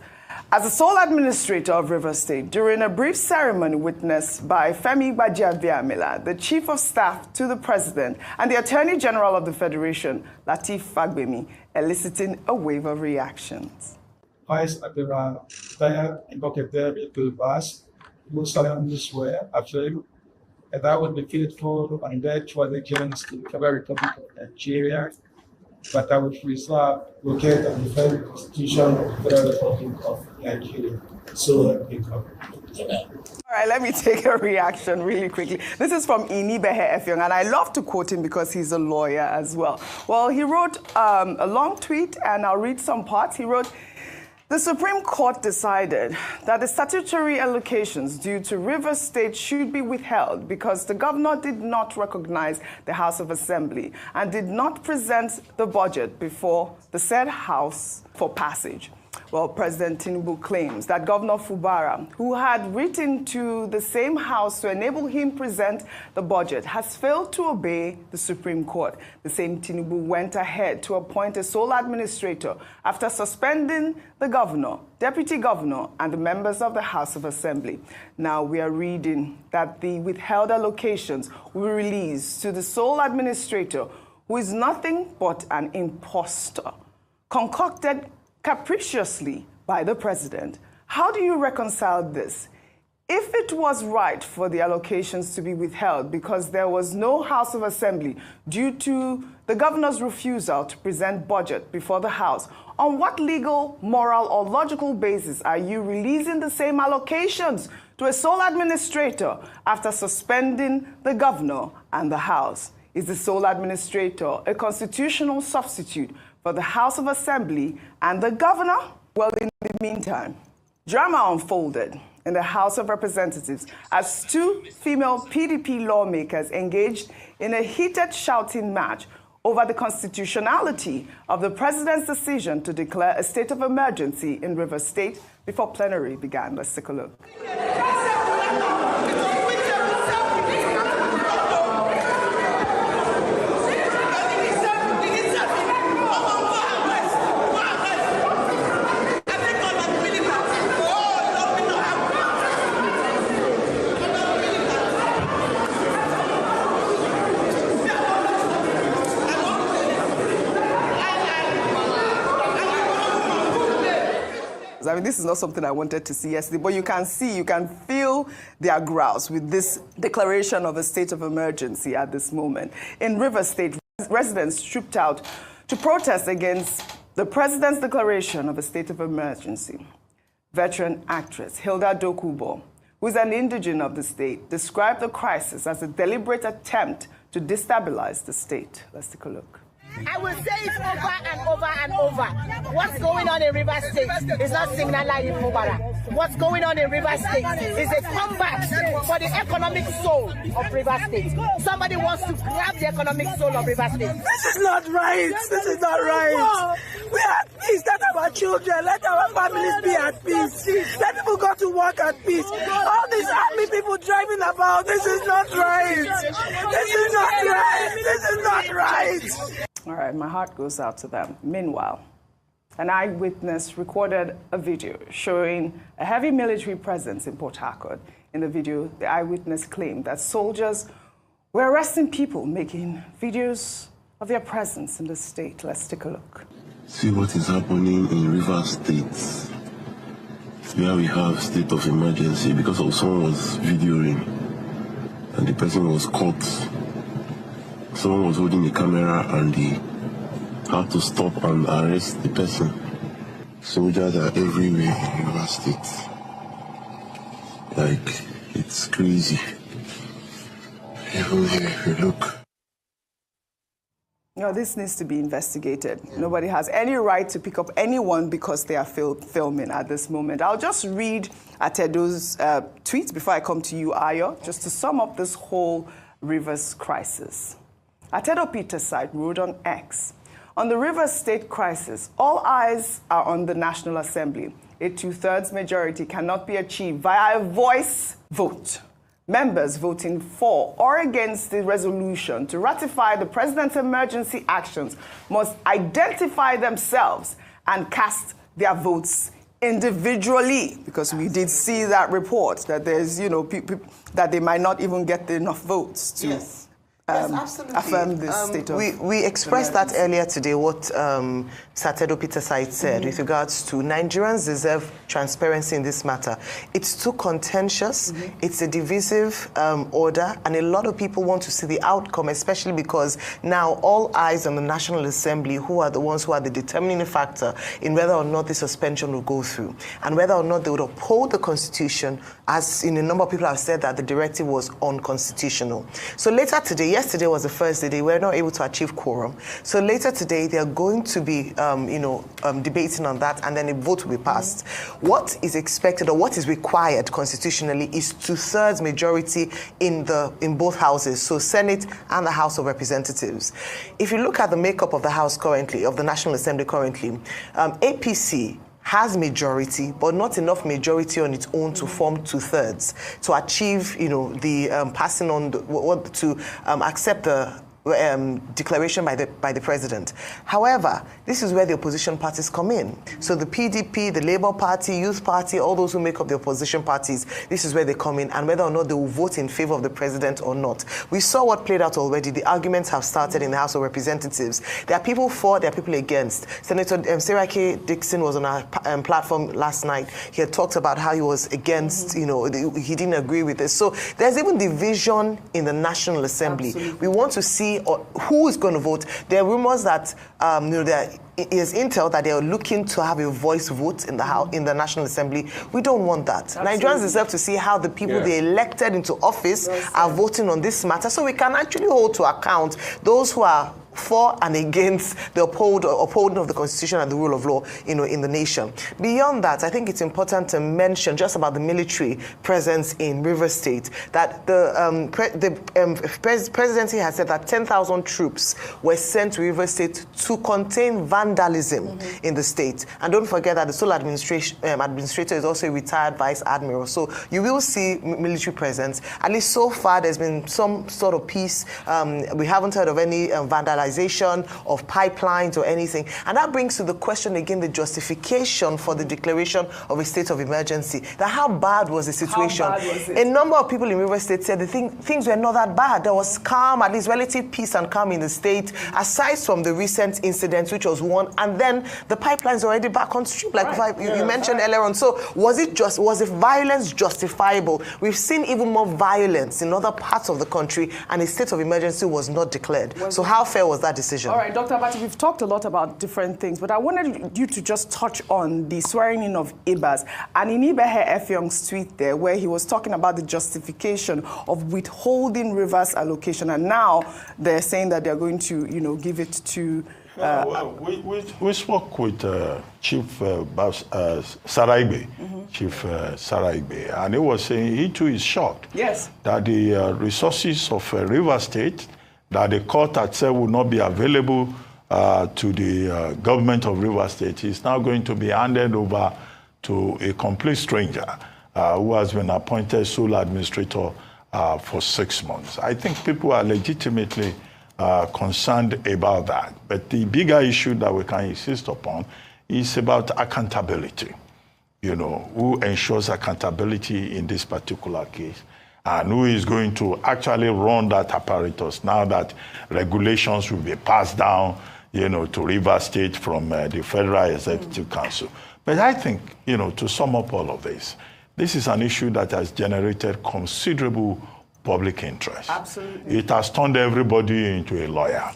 as the sole administrator of Rivers State during a brief ceremony witnessed by Femi Gbajabiamila, the Chief of Staff to the President, and the Attorney General of the Federation, Lateef Fagbemi, eliciting a wave of reactions. Vice Admiral Ibok Ete Ibas, who solemnly swear, affirm that I will be faithful and bear towards the General State of the Republic of Nigeria, but I will preserve, locate, and defend the Constitution of the Federal Republic of Nigeria. So help me God. All right, let me take a reaction really quickly. This is from Inibehe Effiong, and I love to quote him because he's a lawyer as well. Well, he wrote a long tweet, and I'll read some parts. He wrote, "The Supreme Court decided that the statutory allocations due to Rivers State should be withheld because the governor did not recognize the House of Assembly and did not present the budget before the said House for passage." Well, President Tinubu claims that Governor Fubara, who had written to the same House to enable him present the budget, has failed to obey the Supreme Court. The same Tinubu went ahead to appoint a sole administrator after suspending the governor, deputy governor, and the members of the House of Assembly. Now we are reading that the withheld allocations will release to the sole administrator, who is nothing but an impostor, concocted capriciously by the president. How do you reconcile this? If it was right for the allocations to be withheld because there was no House of Assembly due to the governor's refusal to present budget before the House, on what legal, moral, or logical basis are you releasing the same allocations to a sole administrator after suspending the governor and the House? Is the sole administrator a constitutional substitute for the House of Assembly and the governor? Well, in the meantime, drama unfolded in the House of Representatives as two female PDP lawmakers engaged in a heated shouting match over the constitutionality of the president's decision to declare a state of emergency in Rivers State before plenary began. Let's take a look. I mean, this is not something I wanted to see yesterday, but you can feel their growls with this declaration of a state of emergency at this moment. In Rivers State, residents trooped out to protest against the president's declaration of a state of emergency. Veteran actress Hilda Dokubo, who is an indigene of the state, described the crisis as a deliberate attempt to destabilize the state. Let's take a look. I will say it over and over and over. What's going on in Rivers State is not Signala in Fubara. What's going on in Rivers State is a comeback for the economic soul of Rivers State. Somebody wants to grab the economic soul of Rivers State. This is not right. This is not right. We are at peace. Let our children, let our families be at peace. Let people go to work at peace. All these army people driving about, this is not right. This is not right. This is not right. All right, my heart goes out to them. Meanwhile, an eyewitness recorded a video showing a heavy military presence in Port Harcourt. In the video, the eyewitness claimed that soldiers were arresting people making videos of their presence in the state. Let's take a look. See what is happening in Rivers State, where we have state of emergency because of someone was videoing and the person was caught. Someone was holding the camera and they had to stop and arrest the person. Soldiers are everywhere in River State. Like, it's crazy. Even here, if you look. No, this needs to be investigated. Nobody has any right to pick up anyone because they are filming at this moment. I'll just read Atedo's tweet before I come to you, Ayo, just to sum up this whole Rivers crisis. Atedo Peterside wrote on X, On the Rivers State crisis, all eyes are on the National Assembly. A 2/3 majority cannot be achieved via a voice vote. Members voting for or against the resolution to ratify the president's emergency actions must identify themselves and cast their votes individually, because we did see that report that there's, people that they might not even get enough votes to. Yes. Yes, absolutely. Affirm this state of we expressed that earlier today, what Satedo Peter Said said with regards to Nigerians deserve transparency in this matter. It's too contentious, it's a divisive order, and a lot of people want to see the outcome, especially because now all eyes on the National Assembly, who are the ones who are the determining factor in whether or not the suspension will go through, and whether or not they would uphold the Constitution, as in a number of people have said that the directive was unconstitutional. So later today, yesterday was the first day, they were not able to achieve quorum. So later today, they are going to be, debating on that, and then a vote will be passed. What is expected, or what is required constitutionally, is 2/3 majority in both houses, so Senate and the House of Representatives. If you look at the makeup of the House currently, of the National Assembly currently, APC has majority, but not enough majority on its own to form 2/3 to achieve, the passing on to accept the declaration by the president. However, this is where the opposition parties come in. So the PDP, the Labour Party, Youth Party, all those who make up the opposition parties, this is where they come in, and whether or not they will vote in favor of the president or not. We saw what played out already. The arguments have started in the House of Representatives. There are people for, there are people against. Senator Seraki Dixon was on our platform last night. He had talked about how he was against, he didn't agree with this. So there's even division in the National Assembly. Absolutely. We want to see who is going to vote. There are rumors that there is intel that they are looking to have a voice vote in the National Assembly. We don't want that. Absolutely. Nigerians deserve to see how the people they elected into office are voting on this matter, so we can actually hold to account those who are for and against the upholding of the Constitution and the rule of law, in the nation. Beyond that, I think it's important to mention just about the military presence in Rivers State, that the presidency has said that 10,000 troops were sent to Rivers State to contain vandalism in the state. And don't forget that the sole administrator is also a retired vice admiral. So you will see military presence. At least so far, there's been some sort of peace. We haven't heard of any vandalization of pipelines or anything. And that brings to the question again, the justification for the declaration of a state of emergency. That how bad was the situation? How bad was it? A number of people in Rivers State said things were not that bad. There was calm, at least relative peace and calm in the state, aside from the recent incident, which was one, and then the pipeline's already back on stream, like you mentioned earlier on. So was the violence justifiable? We've seen even more violence in other parts of the country, and a state of emergency was not declared. So how fair was that decision? All right, Dr. Abati, we've talked a lot about different things, but I wanted you to just touch on the swearing in of Ibas. And in Ibehe Efyong's tweet there, where he was talking about the justification of withholding Rivers allocation, and now they're saying that they're going to, give it to... we spoke with Chief Saraibe, Chief Saraibe, and he was saying he too is shocked that the resources of Rivers State that the court had said will not be available to the government of Rivers State is now going to be handed over to a complete stranger who has been appointed sole administrator for 6 months. I think people are legitimately concerned about that. But the bigger issue that we can insist upon is about accountability. Who ensures accountability in this particular case? And who is going to actually run that apparatus now that regulations will be passed down, to Rivers State from the Federal Executive Council. But I think, to sum up all of this is an issue that has generated considerable public interest. Absolutely. It has turned everybody into a lawyer,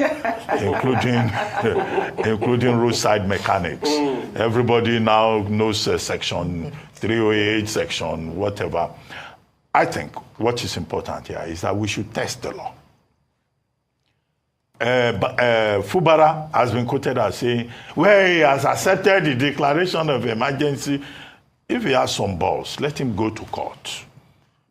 including roadside mechanics. Everybody now knows Section 308, Section whatever. I think what is important here is that we should test the law. Fubara has been quoted as saying, well, he has accepted the declaration of emergency. If he has some balls, let him go to court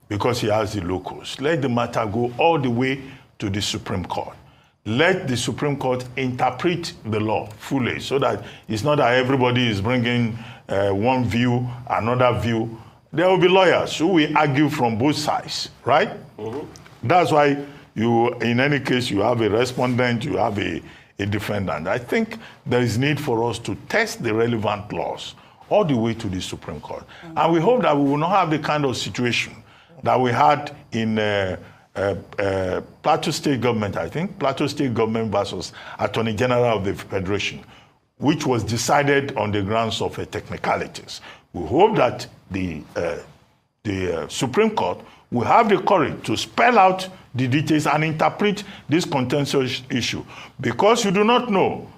because he has the locus. Let the matter go all the way to the Supreme Court. let the Supreme Court interpret the law fully so that it's not that everybody is bringing one view, another view. There will be lawyers who will argue from both sides, right? That's why in any case, you have a respondent, you have a defendant. I think there is need for us to test the relevant laws all the way to the Supreme Court. And we hope that we will not have the kind of situation that we had in Plateau State government, I think, Plateau State government versus Attorney General of the Federation, which was decided on the grounds of technicalities. We hope that the Supreme Court will have the courage to spell out the details and interpret this contentious issue. Because you do not know,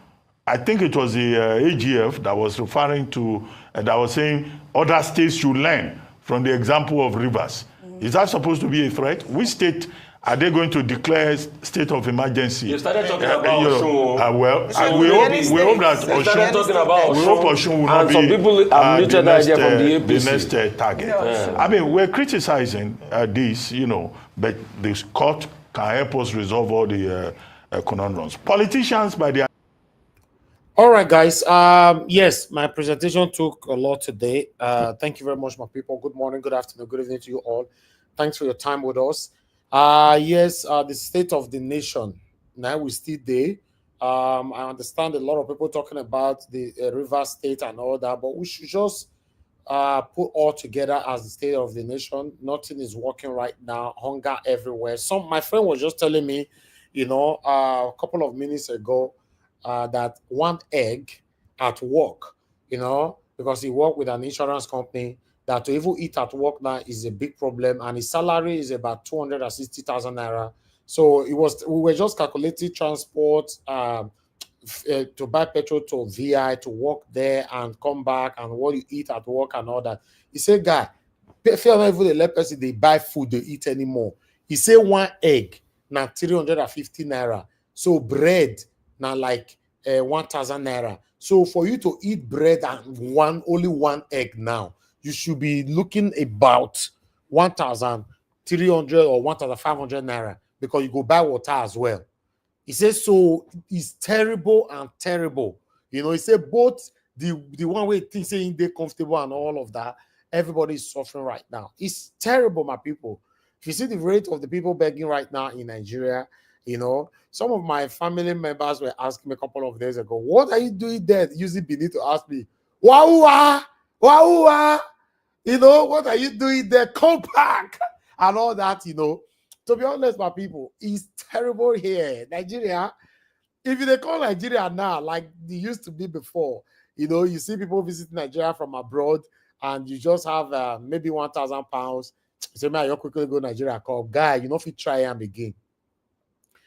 I think it was the AGF that was referring to, that was saying other states should learn from the example of Rivers. Is that supposed to be a threat? Which state are they going to declare state of emergency? You started talking about Osun. We hope that Osun will not be some people have muted that idea from the APC. The next target. No, I mean, we're criticizing this, but this court can help us resolve all the conundrums. Politicians, by their... All right, guys. Yes, my presentation took a lot today. Thank you very much, my people. Good morning, good afternoon, good evening to you all. Thanks for your time with us. Yes, the state of the nation. Now we still there. I understand a lot of people talking about the River State and all that, but we should just put all together as the state of the nation. Nothing is working right now. Hunger everywhere. My friend was just telling me, a couple of minutes ago, that one egg at work, because he worked with an insurance company, that to even eat at work now is a big problem, and his salary is about 260,000 naira. So we were just calculating transport to buy petrol to VI to work there and come back, and what you eat at work and all that. He said, guy, if you're not even a left person, they buy food to eat anymore. He said one egg now 350 naira. So bread now like 1,000 naira. So for you to eat bread and only one egg now, you should be looking about 1,300 or 1,500 naira, because you go buy water as well. He says, so it's terrible and terrible. He said both the one way things saying they're comfortable and all of that, everybody is suffering right now. It's terrible, my people. If you see the rate of the people begging right now in Nigeria, some of my family members were asking me a couple of days ago, what are you doing there? Using Benin to ask me, what are you doing there? Come back and all that, To be honest, my people, it's terrible here. Nigeria, if they call Nigeria now, like they used to be before, you see people visit Nigeria from abroad, and you just have maybe 1,000 pounds. You say, man, you quickly go to Nigeria. Call guy, if you try him again.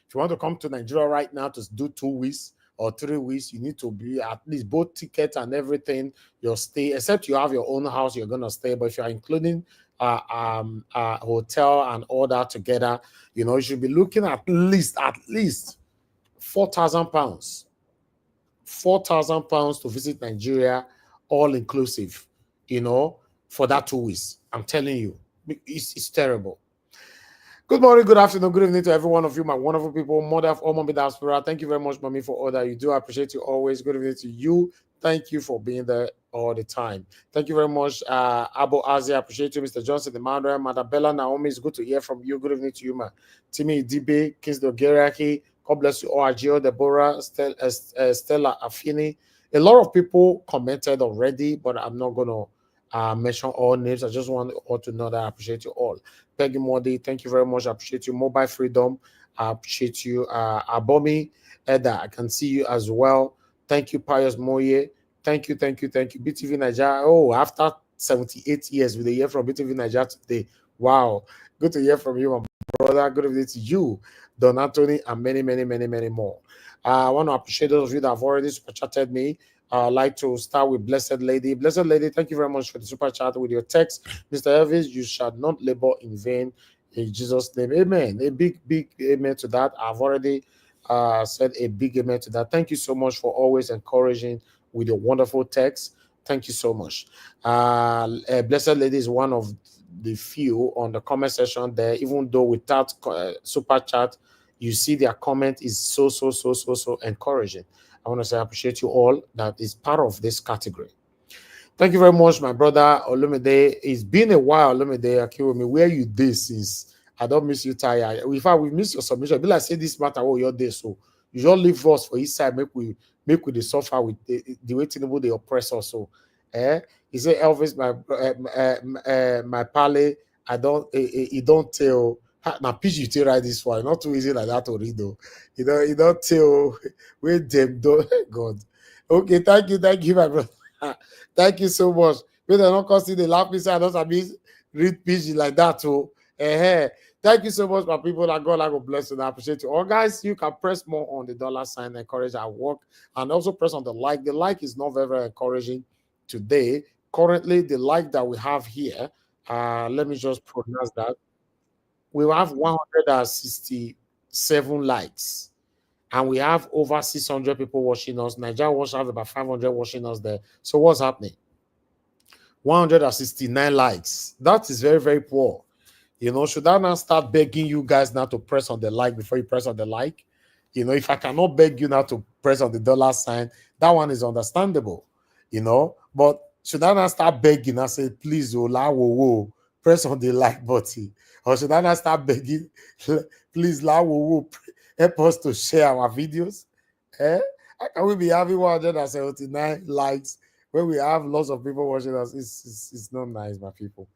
If you want to come to Nigeria right now to do 2 weeks or 3 weeks, you need to be at least both tickets and everything, your stay, except you have your own house, you're going to stay. But if you're including hotel and all that together, you should be looking at least 4,000 pounds. 4,000 pounds to visit Nigeria, all inclusive, for that 2 weeks. I'm telling you, it's terrible. Good morning, good afternoon, good evening to every one of you, my wonderful people, mother of all mommy diaspora. Thank you very much, mommy, for all that you do. I appreciate you always. Good evening to you. Thank you for being there all the time. Thank you very much, Abo Azi. I appreciate you, Mr. Johnson, the Mandra, Madam Bella, Naomi. It's good to hear from you. Good evening to you, ma. Timmy Dibe, Kingston Geraki. God bless you all. Agio, Deborah, Stella Afini. A lot of people commented already, but I'm not going to mention all names. I just want all to know that I appreciate you all. Peggy Modi, thank you very much. I appreciate you. Mobile Freedom, I appreciate you. Abomi Eda, I can see you as well. Thank you, Pius Moye. Thank you. BTV Nigeria. Oh, after 78 years, with a year from BTV Nigeria today. Wow. Good to hear from you, my brother. Good evening to you, Don Anthony, and many more. I want to appreciate those of you that have already super chatted me. I'd like to start with Blessed Lady. Blessed Lady, thank you very much for the super chat with your text. Mr. Elvis, you shall not labor in vain in Jesus' name. Amen. A big amen to that. I've already said a big amen to that. Thank you so much for always encouraging with your wonderful text. Thank you so much. Blessed Lady is one of the few on the comment section there, even though without super chat, you see their comment is so encouraging. I want to say I appreciate you all that is part of this category. Thank you very much, my brother Olumide. It's been a while, Olumide Akiwumi. Where you did since? I don't miss you, Taya. In fact, we miss your submission. Be like say this matter what you're there, so you just leave us for his side. Make we the suffer with the way Tinubu they oppress us. So, he said Elvis, my pale. I don't. He don't tell. Now, pitch you write this one. Not too easy like that to read though. You don't tell. Wait them don't. God. Okay, thank you, my brother. Thank you so much. But they're not costing the laugh inside. I don't read pitch like that too. Thank you so much, my people. And God, I will bless you. I appreciate you all, guys. You can press more on the $ encourage our work, and also press on the like. The like is not very encouraging today. Currently, the like that we have here, let me just pronounce that. We have 167 likes, and we have over 600 people watching us. Nigeria Watch have about 500 watching us there. So what's happening? 169 likes. That is very poor. Should I now start begging you guys now to press on the like before you press on the like? If I cannot beg you now to press on the $, that one is understandable. But should I now start begging and say, please, press on the like button? Or should I now start begging, please, help us to share our videos? How can we be having 179 likes when we have lots of people watching us? It's not nice, my people.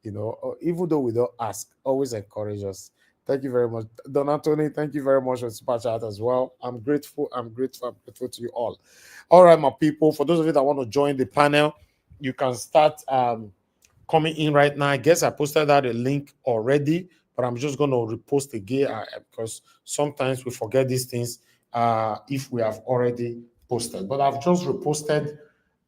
Even though we don't ask, always encourage us. Thank you very much. Don Anthony, thank you very much for Super Chat as well. I'm grateful to you all. All right, my people, for those of you that want to join the panel, you can start coming in right now. I guess I posted out a link already, but I'm just going to repost again because sometimes we forget these things if we have already posted. But I've just reposted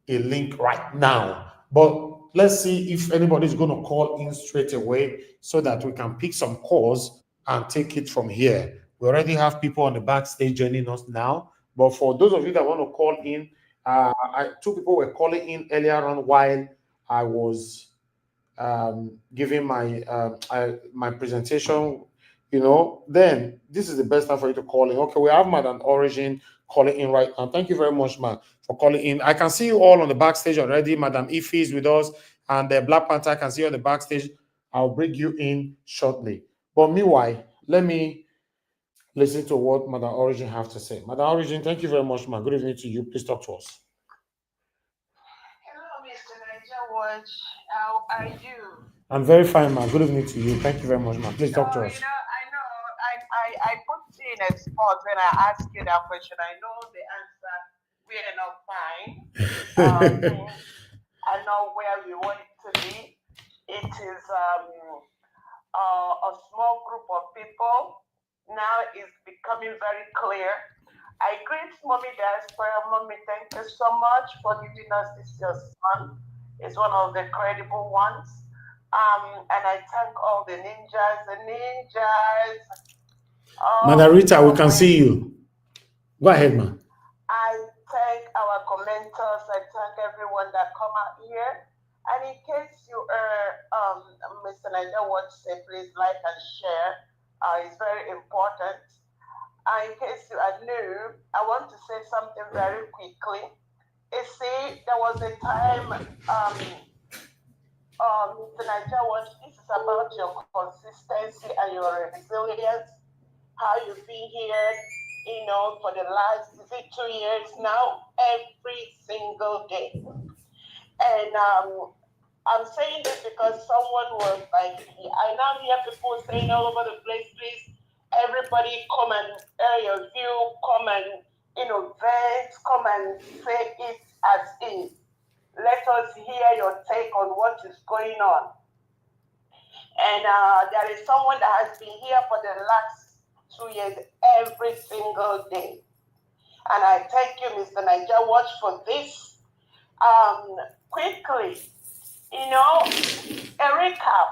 a link right now. But let's see if anybody's going to call in straight away so that we can pick some calls and take it from here. We already have people on the backstage joining us now. But for those of you that want to call in, two people were calling in earlier on while I was giving my presentation. Then this is the best time for you to call in. Okay, we have Madam Origin calling in right now. Thank you very much, man, for calling in. I can see you all on the backstage already. Madam Ife is with us, and the Black Panther, I can see you on the backstage. I'll bring you in shortly. But meanwhile, let me listen to what Madam Origin have to say. Madam Origin, thank you very much, man. Good evening to you. Please talk to us. Hello, Mr. Niger Watch. How are you? I'm very fine, man. Good evening to you. Thank you very much, man. Please talk to us. I put you in a spot when I asked you that question. I know the answer. We are not fine. I know where we want it to be. It is a small group of people. Now it's becoming very clear. I greet Mommy Diaspora. Mommy, thank you so much for giving us this your son. It's one of the credible ones. And I thank all the ninjas. Madam Rita, we can see you. Go ahead, man. I thank our commenters. I thank everyone that come out here. And in case you are Mr. Niger Watch, say please like and share. It's very important. In case you are new, I want to say something very quickly. You see, there was a time, Mr. Niger Watch, this is about your consistency and your resilience, how you've been here, for the last 2 years now, every single day. And I'm saying this because someone was like, I now hear people saying all over the place, please, everybody come and air your view, come and, vent, come and say it as is. Let us hear your take on what is going on. And there is someone that has been here for the last 2 years, every single day. And I thank you, Mr. Niger Watch, for this. Quickly, a recap.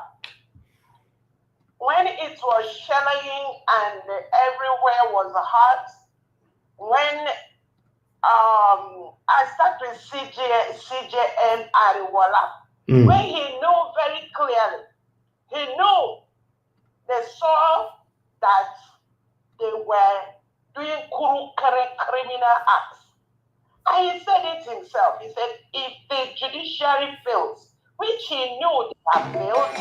When it was shelling and everywhere was hot, when I started with CJN Ariwala, when he knew very clearly, he knew they saw that they were doing criminal acts. And he said it himself. He said, if the judiciary fails, which he knew they have failed,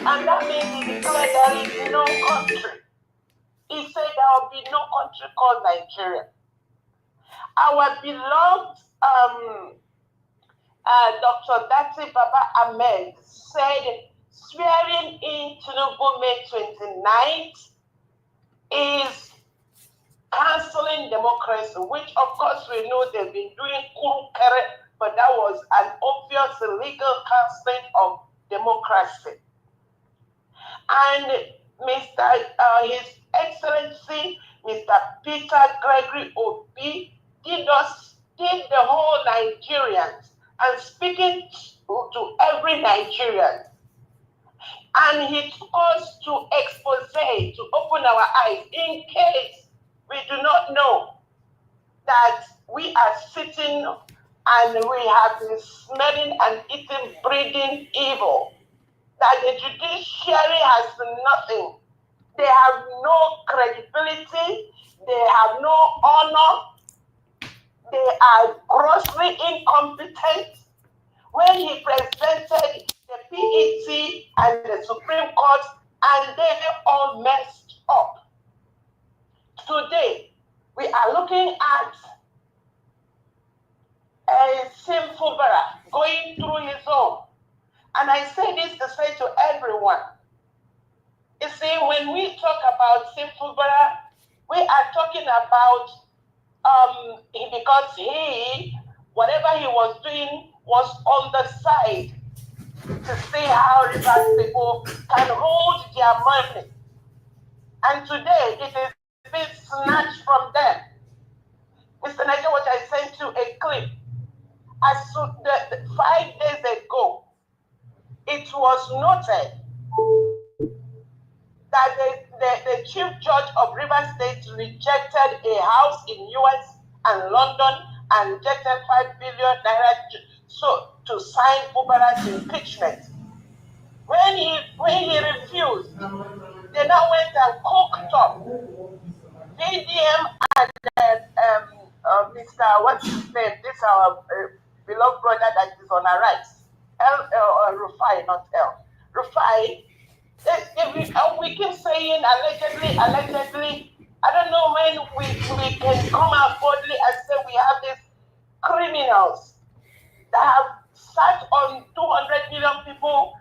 and that means he declared there is no country. He said there will be no country called Nigeria. Our beloved Dr. Dati Baba Ahmed said, swearing in Tinubu May 29th is cancelling democracy, which of course we know they've been doing kuru-kere, but that was an obvious illegal cancelling of democracy. And His Excellency, Mr. Peter Gregory Obi did the whole Nigerians and speaking to every Nigerian. And he took us to expose, to open our eyes in case we do not know that we are sitting and we have been smelling and eating, breathing evil. That the judiciary has nothing. They have no credibility. They have no honor. They are grossly incompetent. When he presented the PET and the Supreme Court, and they all messed up. Today, we are looking at a Fubara going through his own. And I say this to say to everyone, you see, when we talk about Fubara, we are talking about because whatever he was doing was on the side to see how Rivers people can hold their money. And today it is being snatched from them. Mr. Niger, what I sent you a clip. As soon, 5 days ago, it was noted that the chief judge of Rivers State rejected a house in US and London and rejected 5 billion naira to sign Fubara's impeachment. When he refused, they now went and cooked up VDM and Mr. What's his name? This is our beloved brother that is on our right. Rufai, not L. Rufai. We keep saying allegedly. I don't know when we can come out boldly and say we have these criminals that have sat on 200 million people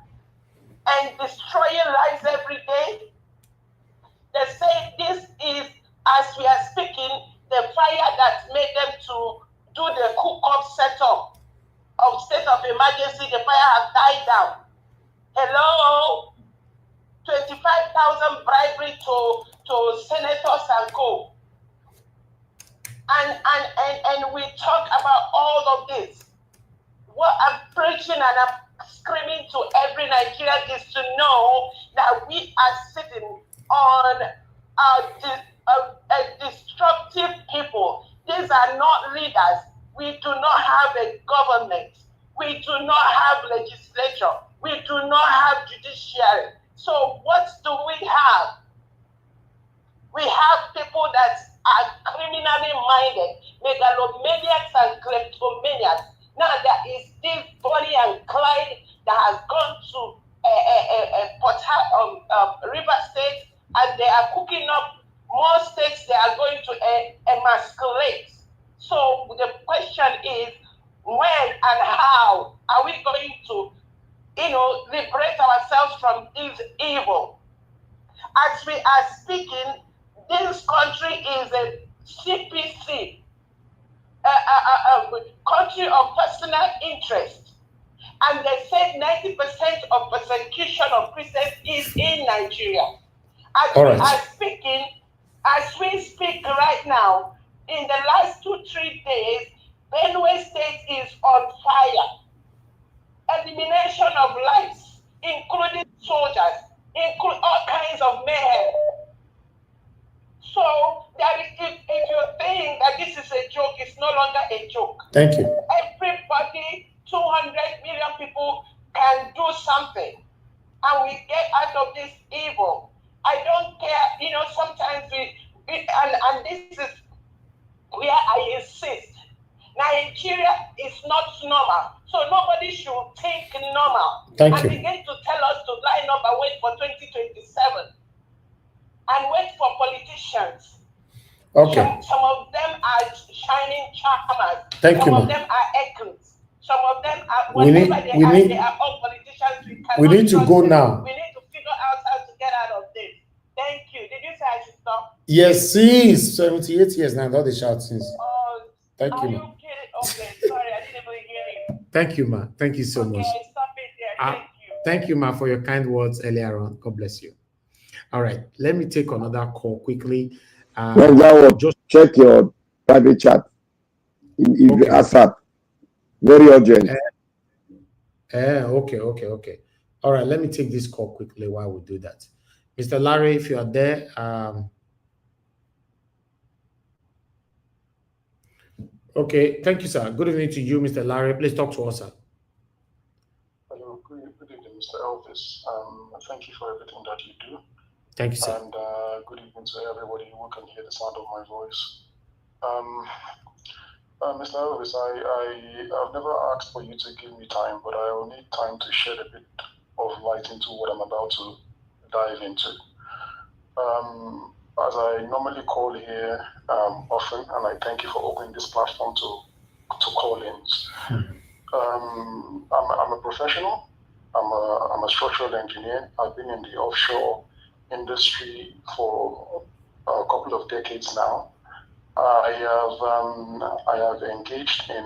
and destroying lives every day. They say this is, as we are speaking, the fire that made them to do the cook-up setup of state of emergency. The fire has died down. Hello? 25,000 bribery to senators and co. And we talk about all of this. What I'm preaching and I'm screaming to every Nigerian is to know that we are sitting on a destructive people. These are not leaders. We do not have a government. We do not have legislature. We do not have judiciary. So what do we have? We have people that are criminally minded, megalomaniacs and kleptomaniacs. Now there is this Bonnie and Clyde that has gone to River State, and they are cooking up more states. They are going to emasculate. So the question is, when and how are we going to, liberate ourselves from this evil? As we are speaking, this country is a CPC, country of personal interest. And they said 90% of persecution of Christians is in Nigeria. As we speak right now, in the last 2-3 days, Benue State is on fire. Elimination of lives, including soldiers, include all kinds of mayhem. So if you think that this is a joke, it's no longer a joke. Thank you. Everybody, 200 million people can do something, and we get out of this evil. I don't care. You know, sometimes and this is where I insist. Nigeria is not normal. So nobody should think normal. Thank and you. Begin to tell us to line up and wait for 2027. And wait for politicians. Okay. Some of them are shining charmers. Thank you, Some ma'am. of them are echoes. Some of them are We need- whatever we need- they are all politicians. we need to cannot go trust them. now. We need to figure out how to get out of this. Thank you. Did you say I should stop? Yes, since 78 years now, not the shout since. Thank you, Are ma'am. you kidding? Okay, sorry, I didn't even hear you. Thank you, ma. Thank you so much. Okay, stop it there. Thank you. Thank you, ma, for your kind words earlier on. God bless you. All right, let me take another call quickly. Just check your private chat. If Okay. ASAP, very urgent. Okay. All right, let me take this call quickly while we do that. Mr. Larry, if you are there, okay, thank you, sir. Good evening to you, Mr. Larry. Please talk to us, sir. Hello, good evening, Mr. Elvis. Thank you for everything that you do. Thank you, sir. And good evening to everybody who can hear the sound of my voice. Mr. Elvis, I've never asked for you to give me time, but I will need time to shed a bit of light into what I'm about to dive into. As I normally call here often, and I thank you for opening this platform to call-ins. I'm a professional. I'm a structural engineer. I've been in the offshore industry for a couple of decades now. I have engaged in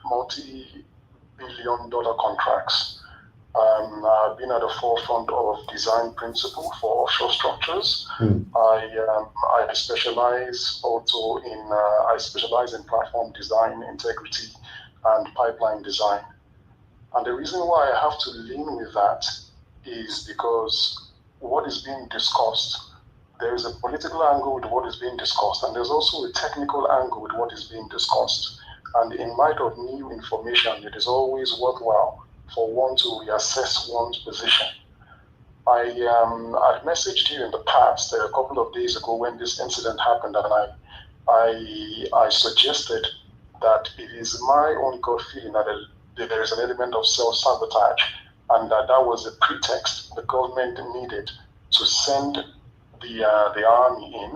multi-billion-dollar contracts. I've been at the forefront of design principle for offshore structures. I specialize also in platform design, integrity, and pipeline design. And the reason why I have to lean with that is because what is being discussed, there is a political angle with what is being discussed, and there's also a technical angle with what is being discussed. And in light of new information, it is always worthwhile for one to reassess one's position. I messaged you in the past a couple of days ago when this incident happened, and I suggested that it is my own gut feeling that there is an element of self-sabotage, and that was a pretext the government needed to send the army in.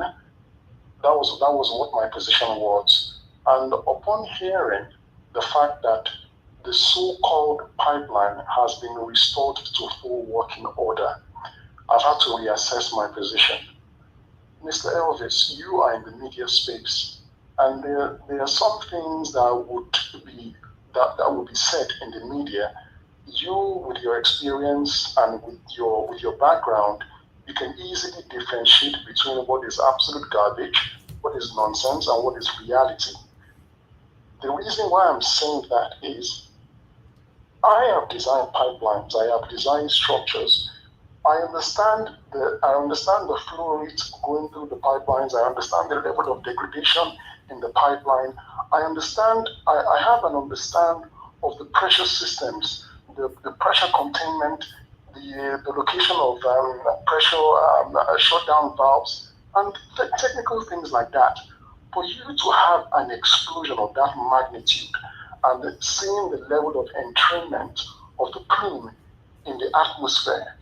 That was what my position was. And upon hearing the fact that the so-called pipeline has been restored to full working order, I've had to reassess my position. Mr. Elvis, you are in the media space, and there are some things that would be said in the media. You, with your experience and with your background, you can easily differentiate between what is absolute garbage, what is nonsense, and what is reality. The reason why I'm saying that is I have designed pipelines, I have designed structures. I understand the flow rate going through the pipelines. I understand the level of degradation in the pipeline. I have an understanding of the pressure systems, the pressure containment, the location of pressure shutdown valves, and technical things like that. For you to have an explosion of that magnitude and seeing the level of entrainment of the plume in the atmosphere,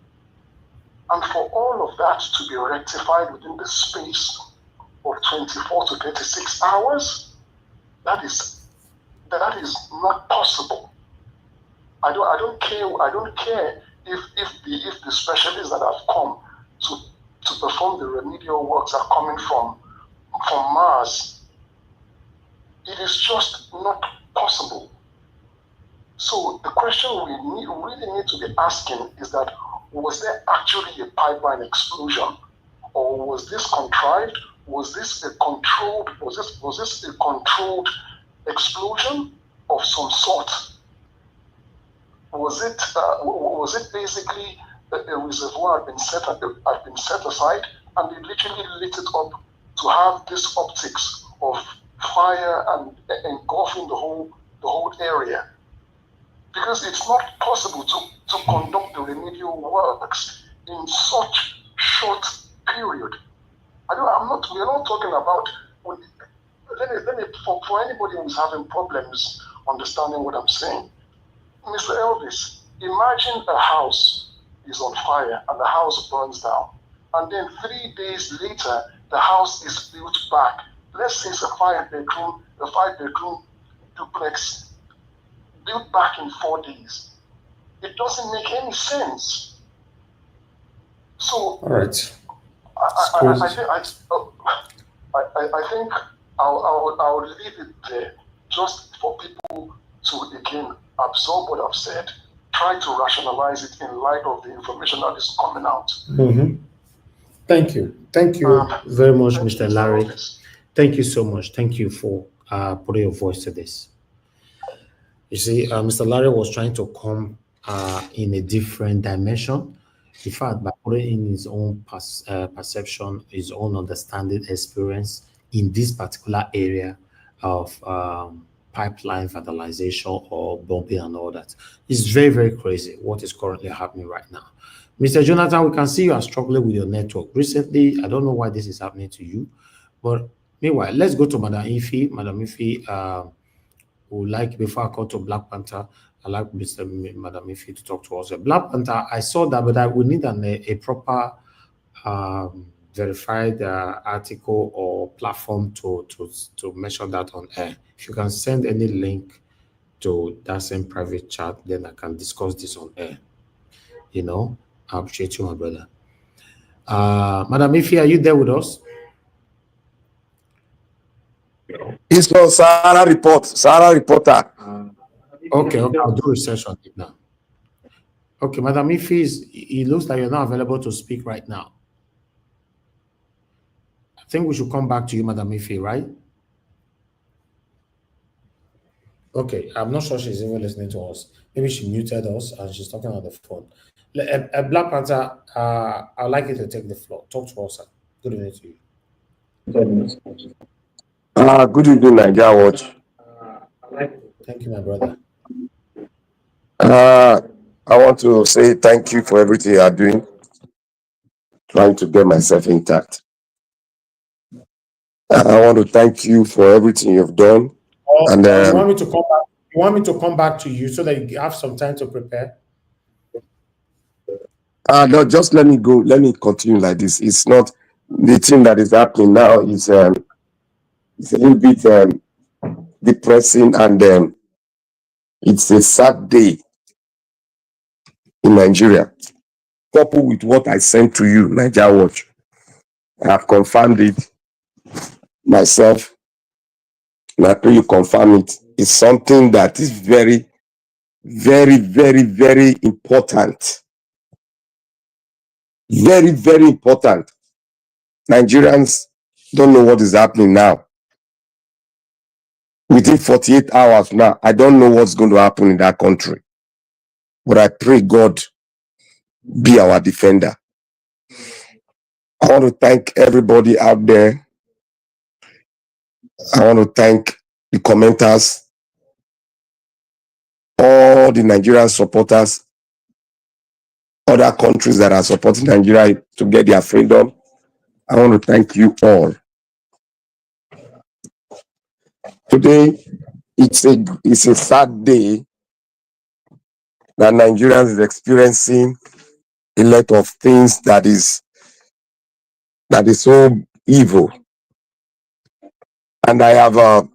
and for all of that to be rectified within the space of 24 to 36 hours, that is not possible. I don't care if the specialists that have come to perform the remedial works are coming from Mars. It is just not possible. So the question we really need to be asking is that, was there actually a pipeline explosion, or was this contrived? Was this a controlled explosion of some sort? Was it basically a reservoir had been set aside, and they literally lit it up to have this optics of fire and engulfing the whole area? Because it's not possible to conduct the remedial works in such short period. We are not talking about, for anybody who's having problems understanding what I'm saying, Mr. Elvis, imagine a house is on fire and the house burns down. And then 3 days later, the house is built back. Let's say it's a five-bedroom duplex built back in 4 days. It doesn't make any sense. So, all right. I think I'll leave it there just for people to again absorb what I've said, try to rationalize it in light of the information that is coming out. Mm-hmm. Thank you very much, Mr. Larry. Thank you so much. Thank you for putting your voice to this. You see, Mr. Larry was trying to come in a different dimension. In fact, by putting in his own perception, his own understanding, experience in this particular area of pipeline vandalization or bombing and all that. It's very, very crazy what is currently happening right now. Mr. Jonathan, we can see you are struggling with your network. Recently, I don't know why this is happening to you, but meanwhile, let's go to Madam Ife. Madam Ife would like, before I come to Black Panther, I'd like Madam Ife to talk to us. Black Panther, I saw that, but I would need a proper verified article or platform to mention that on air. If you can send any link to that same private chat, then I can discuss this on air. You know, I appreciate you, my brother. Madam Ife, are you there with us? It's from Sahara Reporter. Okay, I'll do research on it now. Okay, Madam Ife, it looks like you're not available to speak right now. I think we should come back to you, Madam Ife, right? Okay, I'm not sure she's even listening to us. Maybe she muted us and she's talking on the phone. Black Panther, I'd like you to take the floor. Talk to us, sir. Good evening to you. Good evening, Nigeria Watch. Thank you, my brother. I want to say thank you for everything you are doing, trying to get myself intact. I want to thank you for everything you've done. And you want me to come back? You want me to come back to you so that you have some time to prepare? No, just let me go. Let me continue like this. It's not the thing that is happening now. It's a little bit depressing, and it's a sad day in Nigeria. Coupled with what I sent to you, Nigeria Watch, I have confirmed it myself, and I pray you confirm it. It's something that is very, very, very, very important. Very, very important. Nigerians don't know what is happening now. Within 48 hours now, I don't know what's going to happen in that country. But I pray God be our defender. I want to thank everybody out there. I want to thank the commenters, all the Nigerian supporters, other countries that are supporting Nigeria to get their freedom. I want to thank you all. Today, it's a sad day that Nigerians is experiencing a lot of things that is so evil. And I have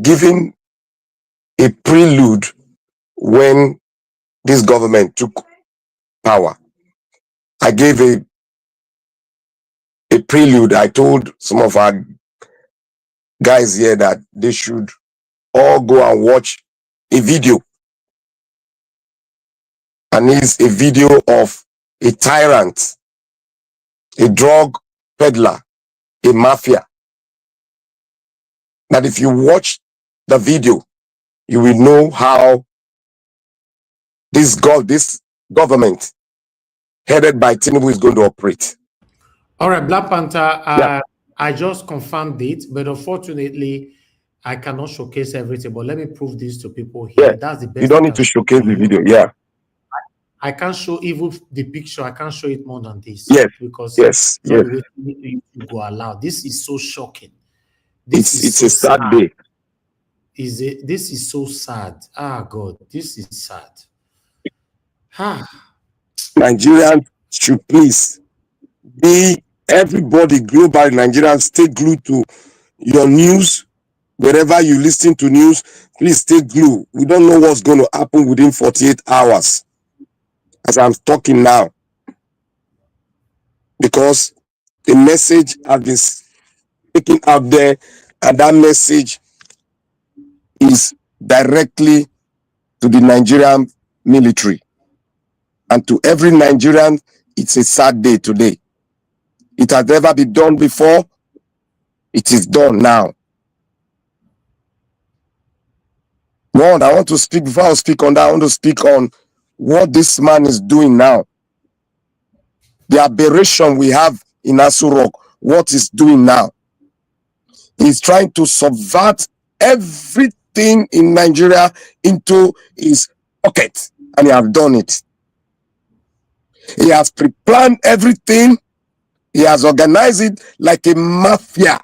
given a prelude when this government took power. I gave a prelude. I told some of our guys here that they should all go and watch a video. And it's a video of a tyrant, a drug peddler, a mafia. That if you watch the video, you will know how this government headed by Tinubu is going to operate. All right, Black Panther, I just confirmed it, but unfortunately, I cannot showcase everything. But let me prove this to people here. Yeah. That's the best. You don't need to showcase the video. Yeah. I can't show even the picture. I can't show it more than this. Yes. Because Yes. not Yes. the way you go allow. This is so shocking. It's so a sad day. This is so sad. Ah, God, this is sad. Nigerians should please be, everybody global Nigerians, stay glued to your news. Wherever you listen to news, please stay glued. We don't know what's going to happen within 48 hours as I'm talking now, because the message has been taken out there, and that message is directly to the Nigerian military. And to every Nigerian, it's a sad day today. It has never been done before. It is done now. Lord, I want to speak, before I speak on that, I want to speak on what this man is doing now. The aberration we have in Aso Rock, what he's doing now. He's trying to subvert everything in Nigeria into his pocket, and he has done it. He has pre-planned everything. He has organized it like a mafia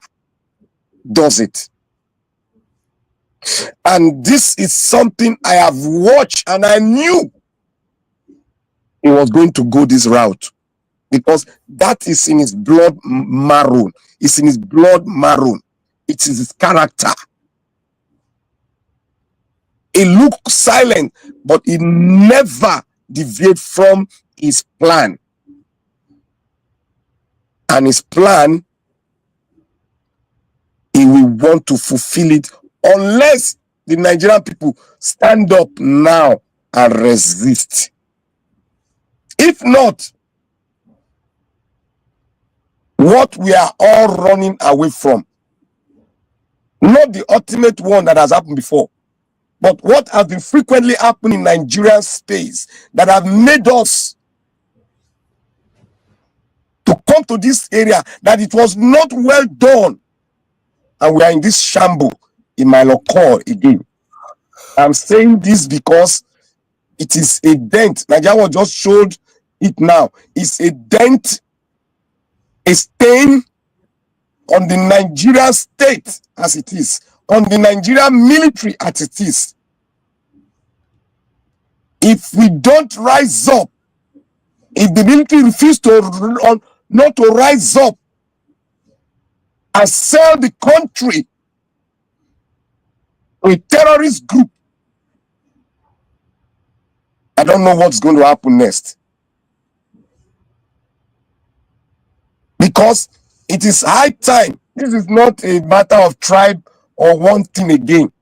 does it. And this is something I have watched, and I knew he was going to go this route, because that is in his blood marrow. It's in his blood marrow. It is his character. He looked silent, but he never deviated from his plan. And his plan, he will want to fulfill it unless the Nigerian people stand up now and resist. If not, what we are all running away from, not the ultimate one that has happened before, but what has been frequently happening in Nigerian space that have made us to come to this area, that it was not well done, and we are in this shamble in my local again. I'm saying this because it is a dent. Nigeria just showed it now. It's a dent, a stain on the Nigerian state as it is, on the Nigerian military as it is. If we don't rise up, if the military refuses to not to rise up and sell the country to a terrorist group, I don't know what's going to happen next. Because it is high time. This is not a matter of tribe or one thing again.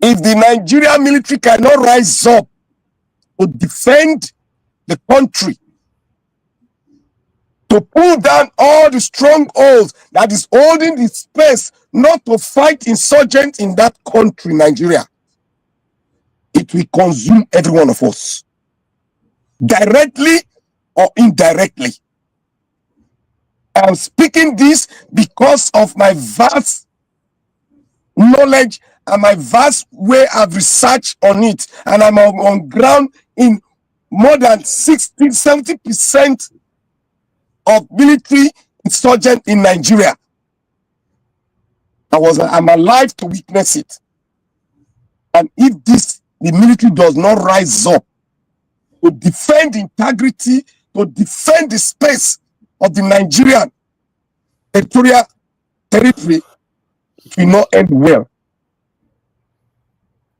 If the Nigerian military cannot rise up to defend the country, to pull down all the strongholds that is holding the space not to fight insurgents in that country, Nigeria, it will consume every one of us, directly or indirectly. I'm speaking this because of my vast knowledge and my vast way of research on it, and I'm on ground in more than 60-70% of military insurgents in Nigeria. I'm alive to witness it. And if the military does not rise up to defend integrity, to defend the space of the Nigerian territory, it will not end well.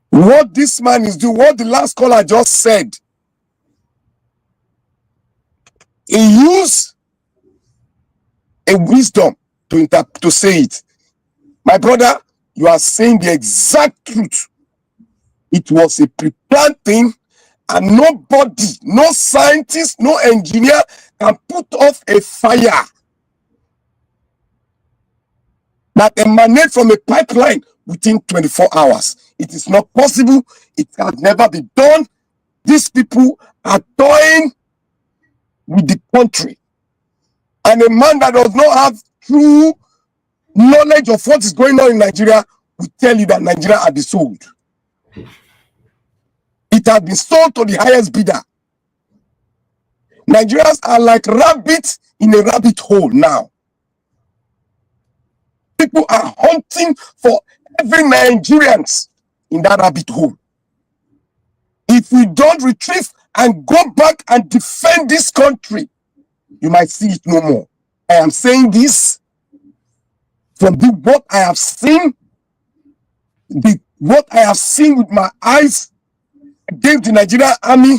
What this man is doing, what the last caller just said, he used a wisdom to say it. My brother, you are saying the exact truth. It was a pre-planned thing, and nobody, no scientist, no engineer can put off a fire that emanates from a pipeline within 24 hours. It is not possible. It has never been done. These people are toying with the country. And a man that does not have true knowledge of what is going on in Nigeria will tell you that Nigeria has been sold. It has been sold to the highest bidder. Nigerians are like rabbits in a rabbit hole now. People are hunting for every Nigerians in that rabbit hole. If we don't retrieve and go back and defend this country, you might see it no more. I am saying this from what I have seen, what I have seen with my eyes against the Nigerian army.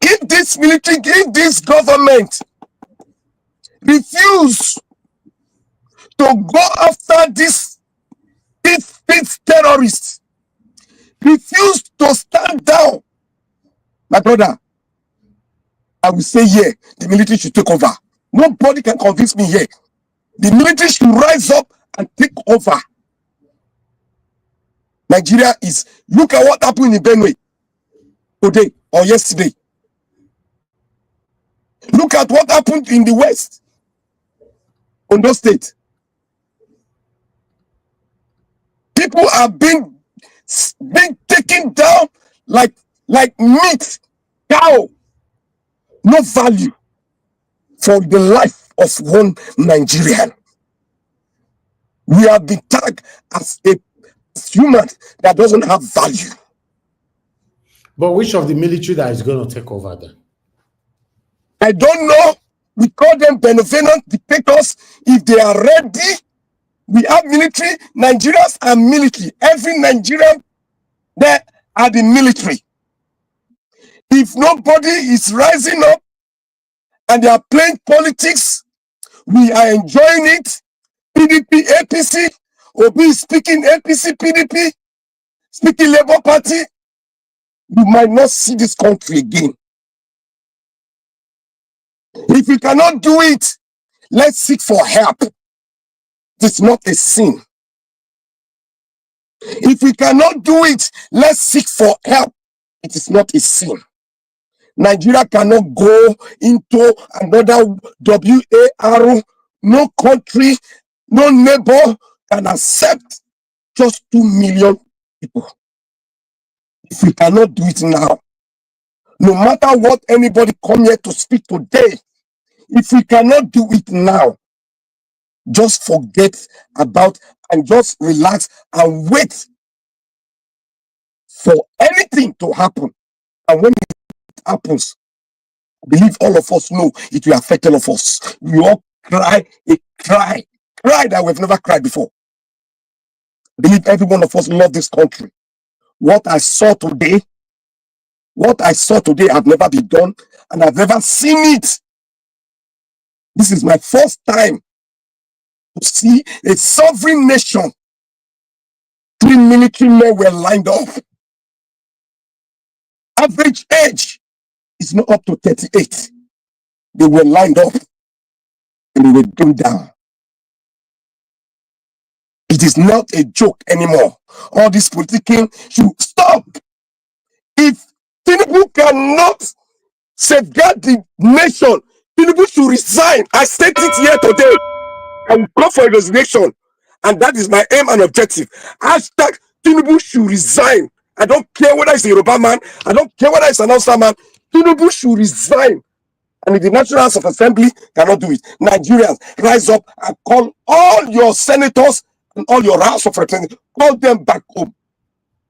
If this military, if this government refuse to go after this terrorists, refuse to stand down, my brother, I will say here, the military should take over. Nobody can convince me here. The military should rise up and take over. Nigeria is, look at what happened in Benue today or yesterday. Look at what happened in the West, Ondo State. People are being taken down like meat, cow. No value for the life of one Nigerian. We have been tagged as a human that doesn't have value. But which of the military that is going to take over then? I don't know. We call them benevolent dictators. If they are ready, we have military. Nigerians are military. Every Nigerian there are the military. If nobody is rising up and they are playing politics, we are enjoying it. PDP, APC, Obi is speaking APC, PDP, speaking Labour Party. You might not see this country again. If you cannot do it, let's seek for help. It's not a sin. If we cannot do it, let's seek for help. It is not a sin. Nigeria cannot go into another WAR. No country, no neighbor can accept just 2 million people. If we cannot do it now, no matter what anybody come here to speak today, if we cannot do it now, just forget about and just relax and wait for anything to happen. And when it happens, I believe all of us know it will affect all of us. We all cry that we've never cried before. I believe every one of us love this country. What I saw today, I've never been done, and I've never seen it. This is my first time to see a sovereign nation. 3 military men were lined up. Average age is not up to 38. They were lined up and they were going down. It is not a joke anymore. All this politicking should stop. If Tinubu cannot safeguard the nation, Tinubu should resign. I said it here today. I will call for a resignation. And that is my aim and objective. Hashtag Tinubu should resign. I don't care whether it's a Yoruba man. I don't care whether it's an Hausa man. Tinubu should resign. And if the National House of Assembly cannot do it, Nigerians, rise up and call all your senators and all your House of Representatives. Call them back home.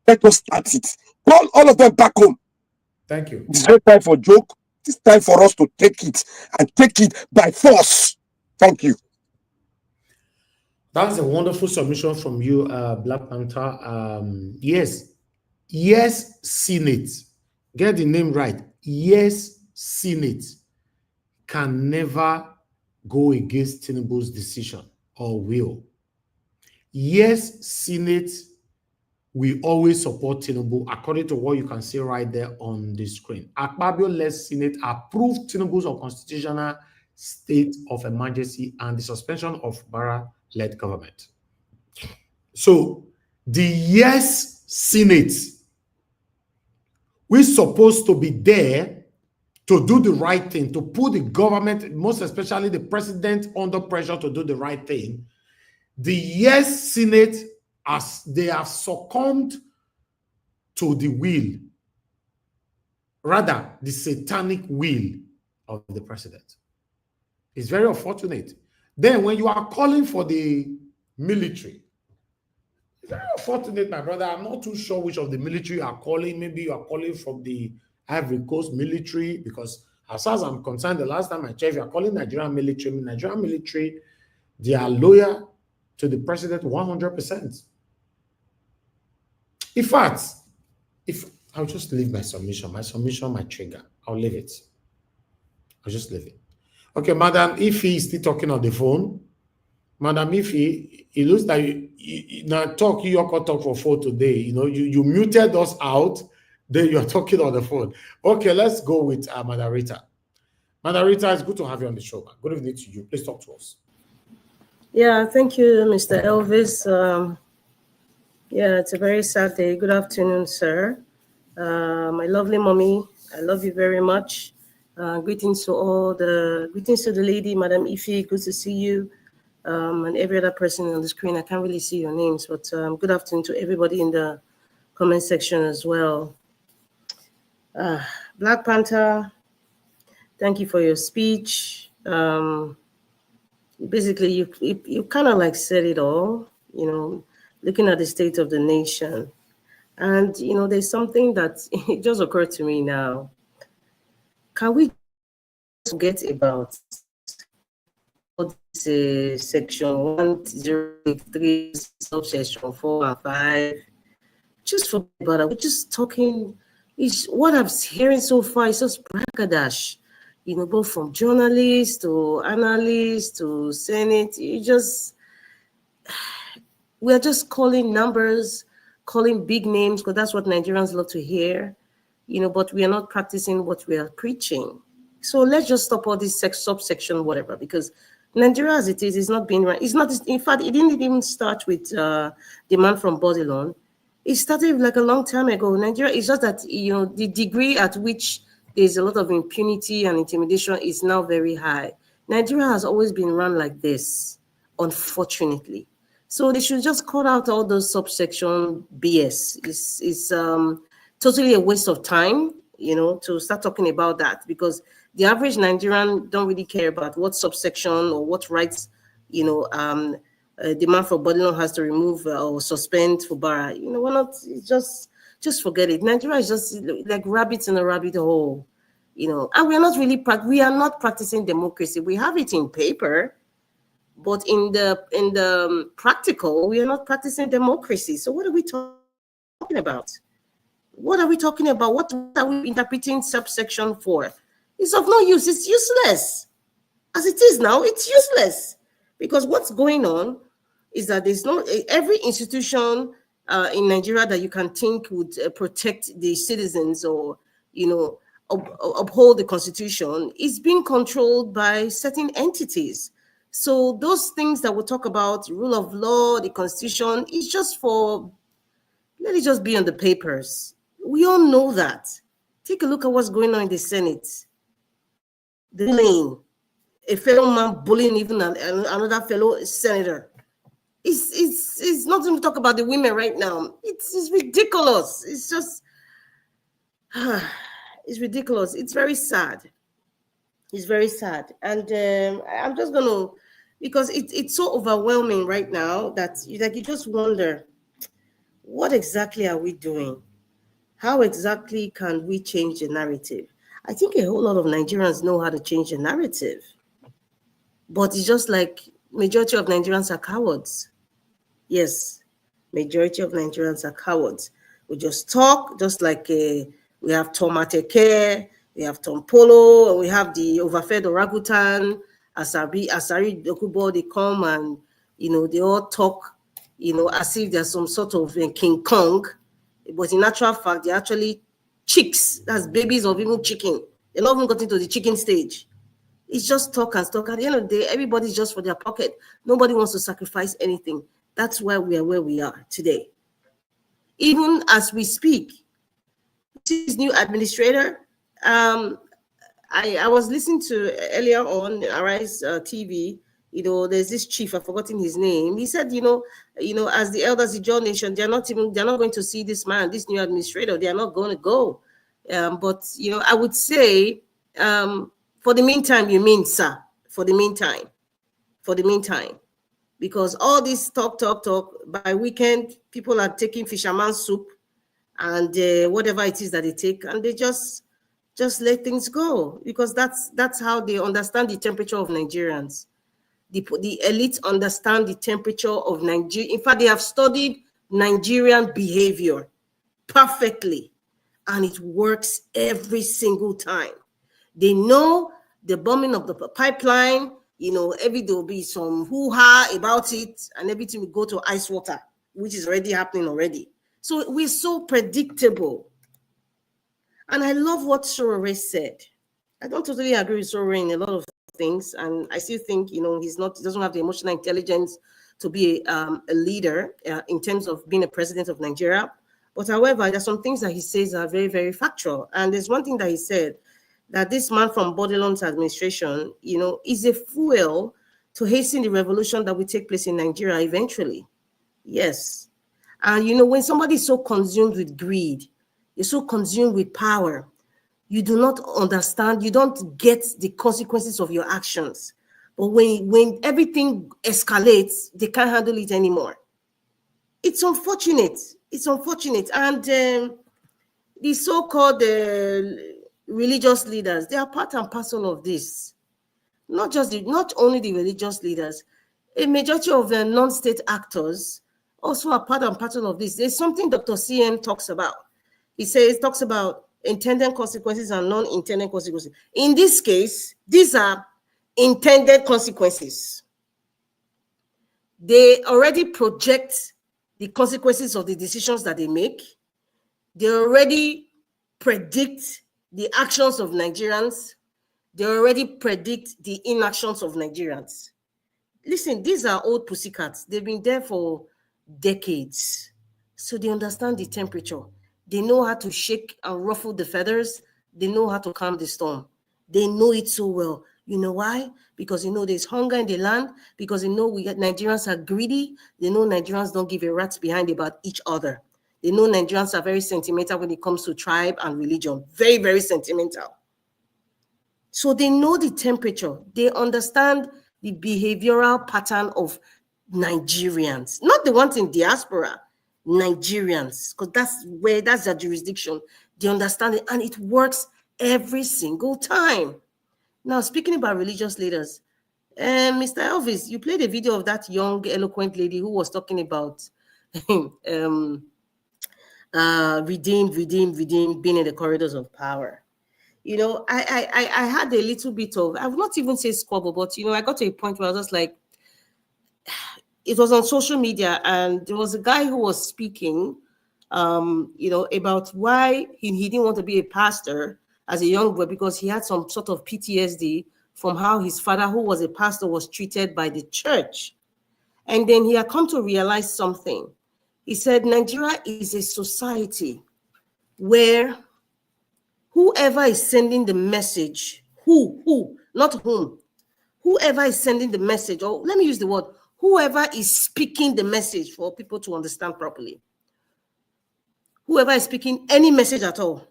Let us start it. Call all of them back home. Thank you. It's not time for joke. It's time for us to take it and take it by force. Thank you. That's a wonderful submission from you, Black Panther. Yes, Senate. Get the name right. Yes, Senate can never go against Tinubu's decision or will. Yes, Senate will always support Tinubu, according to what you can see right there on the screen. Akpabio-Led Senate approved Tinubu's unconstitutional state of emergency and the suspension of Fubara-Led government. So the yes Senate, we're supposed to be there to do the right thing, to put the government, most especially the president, under pressure to do the right thing. The yes Senate, as they have succumbed to the will, rather the satanic will of the president. It's very unfortunate. Then when you are calling for the military, it's very unfortunate, my brother. I'm not too sure which of the military you are calling. Maybe you are calling from the Ivory Coast military, because as far as I'm concerned, the last time I checked, you are calling Nigerian military, they are loyal to the president 100%. In fact, if I'll just leave my submission, my trigger, I'll leave it. I'll just leave it. Okay, Madam Ife is still talking on the phone. Madam Ife, it looks like you now talk for phone today. You know, you muted us out, then you're talking on the phone. Okay, let's go with Madam Rita. Madam Rita, it's good to have you on the show. Good evening to you. Please talk to us. Yeah, thank you, Mr. Elvis. Yeah, it's a very sad day. Good afternoon, sir. My lovely mommy, I love you very much. Greetings to the lady, Madam Ife. Good to see you. And every other person on the screen. I can't really see your names, but good afternoon to everybody in the comment section as well. Black Panther, thank you for your speech. Basically, you kind of like said it all, you know, looking at the state of the nation. And, you know, there's something that it just occurred to me now. Can we forget about section 1083, subsection 4 and 5? Just forget about it. We're just talking, what I'm hearing so far is just bragadash. You know, both from journalists to analysts to Senate. We're just calling numbers, calling big names, because that's what Nigerians love to hear, you know, but we are not practicing what we are preaching. So let's just stop all this subsection, whatever, because Nigeria as it is not being right. It's not, in fact, it didn't even start with the man from Bodilon. It started like a long time ago. Nigeria is just that, you know, the degree at which there's a lot of impunity and intimidation is now very high. Nigeria has always been run like this, unfortunately. So they should just cut out all those subsection BS. It's totally a waste of time, you know, to start talking about that, because the average Nigerian don't really care about what subsection or what rights, you know, the man for Bodilon has to remove or suspend Fubara. You know, we're not, just forget it. Nigeria is just like rabbits in a rabbit hole, you know, and we are not practicing democracy. We have it in paper, but in the practical, we are not practicing democracy. So what are we talking about? What are we talking about? What are we interpreting subsection for? It's of no use. It's useless. As it is now, it's useless. Because what's going on is that there's no, every institution in Nigeria that you can think would protect the citizens or, you know, uphold the constitution is being controlled by certain entities. So those things that we talk about, the rule of law, the constitution, is just for, let it just be on the papers. We all know that. Take a look at what's going on in the Senate. The bullying, a fellow man bullying even another fellow senator. It's not even talk about the women right now. It's ridiculous. It's just, it's ridiculous. It's very sad. It's very sad. And I'm just going to, because it's so overwhelming right now that you just wonder, what exactly are we doing? How exactly can we change the narrative? I think a whole lot of Nigerians know how to change the narrative. But it's just like majority of Nigerians are cowards. Yes, majority of Nigerians are cowards. We just talk, just like we have Tom Ateke, we have Tom Polo, and we have the overfed orangutan, Asari Dokubo. They come and, you know, they all talk, you know, as if there's some sort of King Kong. But in actual fact, they're actually chicks. That's babies of even chicken. They not even got into the chicken stage. It's just talk and talk. At the end of the day, everybody's just for their pocket. Nobody wants to sacrifice anything. That's why we are where we are today. Even as we speak, this new administrator, I was listening to earlier on Arise TV, there's this chief, I've forgotten his name. He said, as the elders, the John Nation, they're not going to see this man, this new administrator. They are not going to go. But I would say, for the meantime, you mean, sir, for the meantime, because all this talk, by weekend, people are taking fisherman's soup and whatever it is that they take, and they just let things go, because that's how they understand the temperature of Nigerians. The elite understand the temperature of Nigeria. In fact, they have studied Nigerian behavior perfectly, and it works every single time. They know the bombing of the pipeline, every there will be some hoo-ha about it, and everything will go to ice water, which is already happening already. So we're so predictable. And I love what Sorore said. I don't totally agree with Sorore in a lot of things, and I still think, he doesn't have the emotional intelligence to be a leader in terms of being a president of Nigeria. But however, there's some things that he says are very, very factual. And there's one thing that he said, that this man from Bordelon's administration, is a fuel to hasten the revolution that will take place in Nigeria eventually. Yes. And when somebody is so consumed with greed, you're so consumed with power, you do not understand, you don't get the consequences of your actions. But when everything escalates, they can't handle it anymore. It's unfortunate. It's unfortunate. And the so-called religious leaders, they are part and parcel of this. Not only the religious leaders, a majority of the non-state actors also are part and parcel of this. There's something Dr. CM talks about. He talks about intended consequences and non-intended consequences. In this case, these are intended consequences. They already project the consequences of the decisions that they make. They already predict the actions of Nigerians. They already predict the inactions of Nigerians. Listen, these are old pussycats. They've been there for decades. So they understand the temperature. They know how to shake and ruffle the feathers. They know how to calm the storm. They know it so well. You know why? Because there's hunger in the land. Because Nigerians are greedy. They know Nigerians don't give a rat's behind about each other. They know Nigerians are very sentimental when it comes to tribe and religion. Very, very sentimental. So they know the temperature. They understand the behavioral pattern of Nigerians. Not the ones in diaspora. Nigerians. Because that's their jurisdiction. They understand it. And it works every single time. Now, speaking about religious leaders, Mr. Elvis, you played a video of that young, eloquent lady who was talking about redeemed, being in the corridors of power. I had a little bit of, I would not even say squabble, but, I got to a point where I was just like, it was on social media, and there was a guy who was speaking, about why he didn't want to be a pastor as a young boy, because he had some sort of PTSD from how his father, who was a pastor, was treated by the church. And then he had come to realize something. He said, Nigeria is a society where whoever is sending the message, not whom, whoever is sending the message, or let me use the word, whoever is speaking the message for people to understand properly, whoever is speaking any message at all,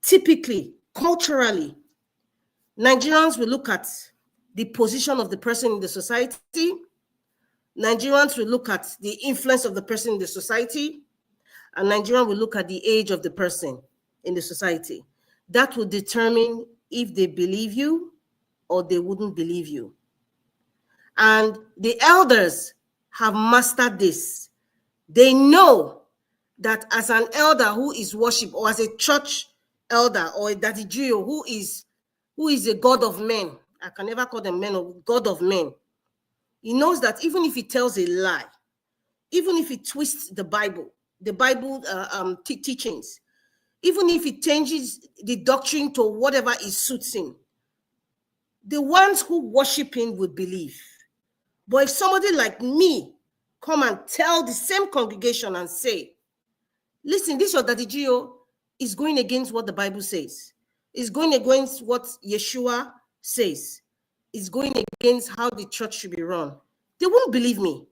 typically, culturally, Nigerians will look at the position of the person in the society. Nigerians will look at the influence of the person in the society. And Nigerians will look at the age of the person in the society. That will determine if they believe you or they wouldn't believe you. And the elders have mastered this. They know that as an elder who is worshipped, or as a church elder or a daddy Gio who is a god of men, I can never call them men, or god of men, he knows that even if he tells a lie, even if he twists the Bible teachings, even if he changes the doctrine to whatever it suits him, the ones who worship him would believe. But if somebody like me come and tell the same congregation and say, listen, this your daddy Gio is going against what the Bible says, is going against what Yeshua says, is going against how the church should be run, they won't believe me.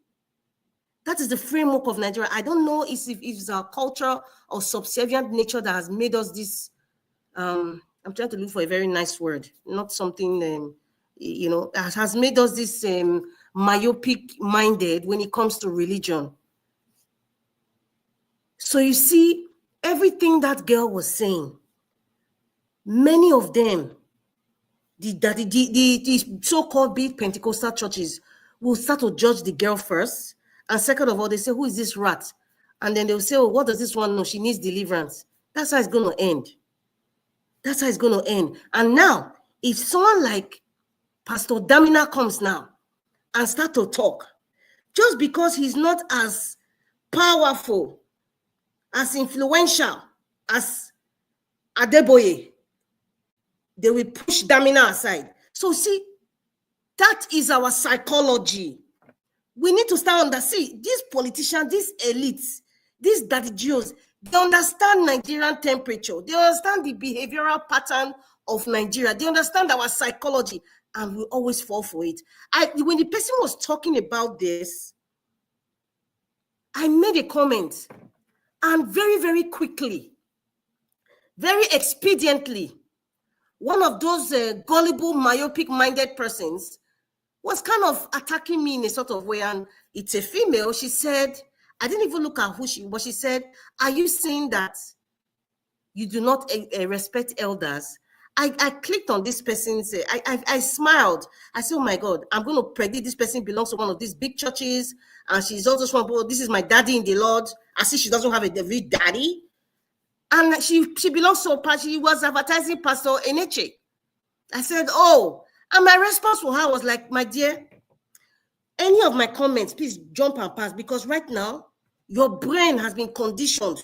That is the framework of Nigeria. I don't know if it's our culture or subservient nature that has made us this. I'm trying to look for a very nice word, not something, has made us this myopic minded when it comes to religion. So you see, everything that girl was saying, many of them, the so-called big Pentecostal churches will start to judge the girl first. And second of all, they say, who is this rat? And then they'll say, oh, what does this one know? She needs deliverance. That's how it's going to end. That's how it's going to end. And now, if someone like Pastor Damina comes now and start to talk, just because he's not as powerful, as influential as Adeboye, they will push Damina aside. So see, that is our psychology. We need to start on that. See, these politicians, these elites, these daddy Jews, they understand Nigerian temperature. They understand the behavioral pattern of Nigeria. They understand our psychology, and we always fall for it. When the person was talking about this, I made a comment, and very, very quickly, very expediently, one of those gullible, myopic-minded persons was kind of attacking me in a sort of way, and it's a female. She said, I didn't even look at who she was. She said, are you saying that you do not respect elders? I clicked on this person's, I smiled. I said, oh my God, I'm going to predict this person belongs to one of these big churches, and she's also from, this is my daddy in the Lord. I see she doesn't have a David daddy. And she belongs to, she was advertising Pastor Eneche. I said, oh, and my response for her was like, my dear, any of my comments, please jump and pass, because right now, your brain has been conditioned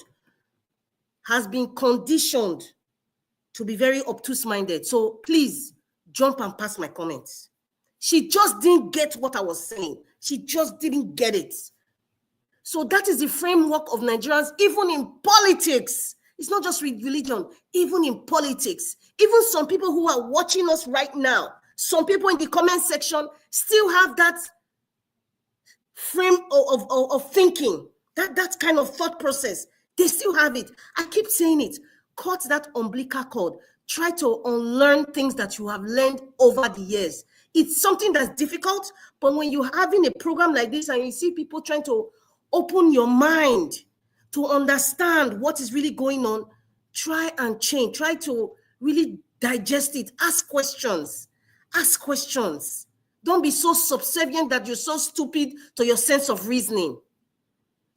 to be very obtuse-minded. So please jump and pass my comments. She just didn't get what I was saying. She just didn't get it. So that is the framework of Nigerians, even in politics. It's not just with religion, even in politics. Even some people who are watching us right now, some people in the comment section still have that frame of thinking, that kind of thought process. They still have it. I keep saying it. Cut that umbilical cord. Try to unlearn things that you have learned over the years. It's something that's difficult, but when you're having a program like this and you see people trying to open your mind to understand what is really going on, try and change. Try to really digest it. Ask questions. Ask questions. Don't be so subservient that you're so stupid to your sense of reasoning.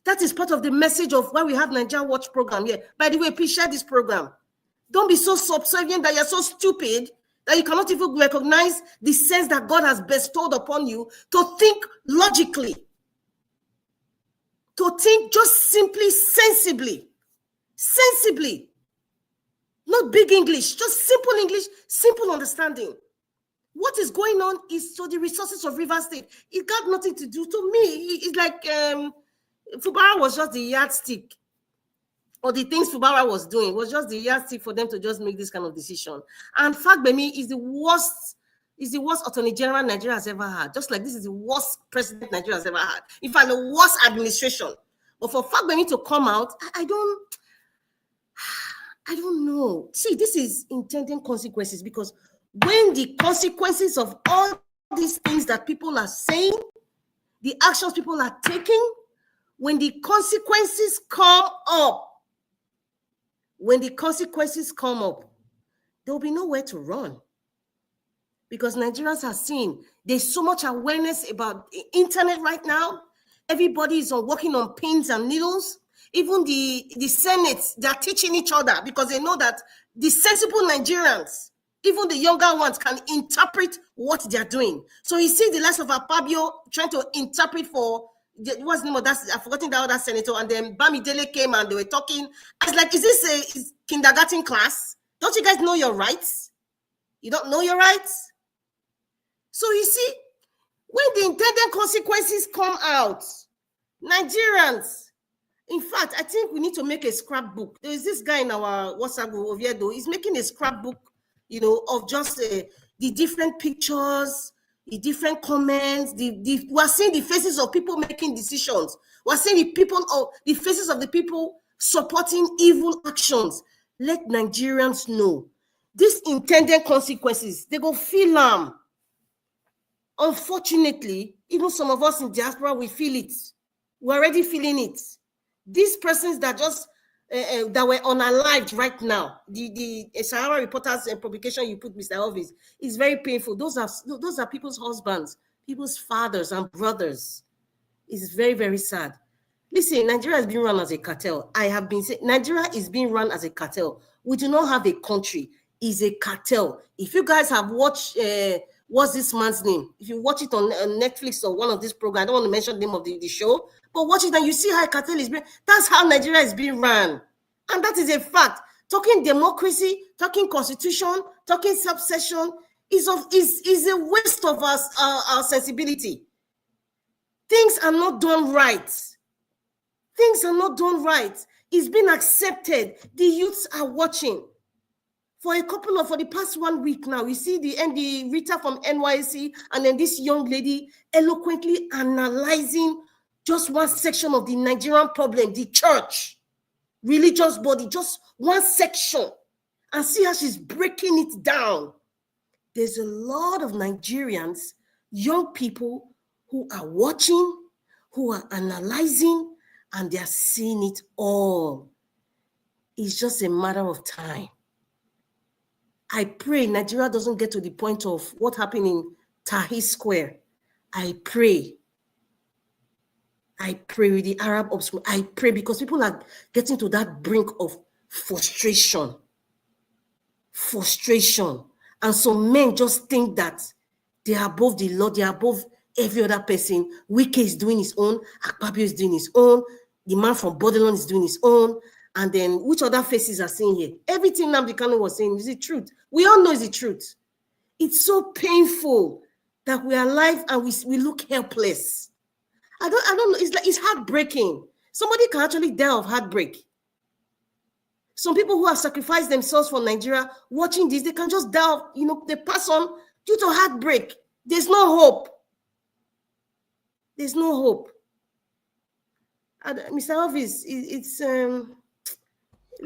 That is part of the message of why we have Nigeria Watch program here. By the way, please share this program. Don't be so subservient that you're so stupid that you cannot even recognize the sense that God has bestowed upon you to think logically, to think just simply, sensibly, not big English, just simple English, simple understanding. What is going on is to the resources of Rivers State. It got nothing to do to me. It's like Fubara was just the yardstick, or the things Fubara was doing was just the yardstick for them to just make this kind of decision. And Fagbemi is the worst Attorney General Nigeria has ever had. Just like this is the worst president Nigeria has ever had. In fact, the worst administration. But for Fagbemi to come out, I don't know. See, this is intending consequences, because when the consequences of all these things that people are saying, the actions people are taking, when the consequences come up, there will be nowhere to run. Because Nigerians are seeing, there's so much awareness about the internet right now. Everybody is working on pins and needles. Even the Senate, they're teaching each other, because they know that the sensible Nigerians, even the younger ones, can interpret what they're doing. So you see the likes of Akpabio trying to interpret for, what's the name of that? I've forgotten the other senator. And then Bamidele came and they were talking. I was like, is this a kindergarten class? Don't you guys know your rights? You don't know your rights? So you see, when the intended consequences come out, Nigerians, in fact, I think we need to make a scrapbook. There is this guy in our WhatsApp group, Oviedo. He's making a scrapbook, of just the different pictures, the different comments, we're seeing the faces of people making decisions. We're seeing the faces of the people supporting evil actions. Let Nigerians know these intended consequences, they go feel them. Unfortunately, even some of us in diaspora, we feel it. We're already feeling it. These persons that just that were unalived right now, the Sahara Reporters publication you put, Mr. Elvis, is very painful. Those are people's husbands, people's fathers and brothers. It's very, very sad. Listen, Nigeria has been run as a cartel. I have been saying Nigeria is being run as a cartel. We do not have a country. It's a cartel. If you guys have watched what's this man's name? If you watch it on Netflix or one of these programs, I don't want to mention the name of the show, but watch it and you see how a cartel is being. That's how Nigeria is being run. And that is a fact. Talking democracy, talking constitution, talking subsession is a waste of our sensibility. Things are not done right. Things are not done right. It's been accepted. The youths are watching. For the past 1 week now, we see the Rita from NYC and then this young lady eloquently analyzing just one section of the Nigerian problem, the church, religious body, just one section, and see how she's breaking it down. There's a lot of Nigerians, young people, who are watching, who are analyzing, and they are seeing it all. It's just a matter of time. I pray Nigeria doesn't get to the point of what happened in Tahrir Square. I pray with the Arab obscure. I pray because people are getting to that brink of frustration. And some men just think that they are above the law, they are above every other person. Wike is doing his own, Akpabio is doing his own, the man from Borderland is doing his own, and then which other faces are saying here? Everything Nnamdi Kanu was saying is the truth. We all know it's the truth. It's so painful that we are alive and we look helpless. I don't know. It's heartbreaking. Somebody can actually die of heartbreak. Some people who have sacrificed themselves for Nigeria, watching this, they can just die of, they pass on due to heartbreak. There's no hope. There's no hope. Mr. Elvis,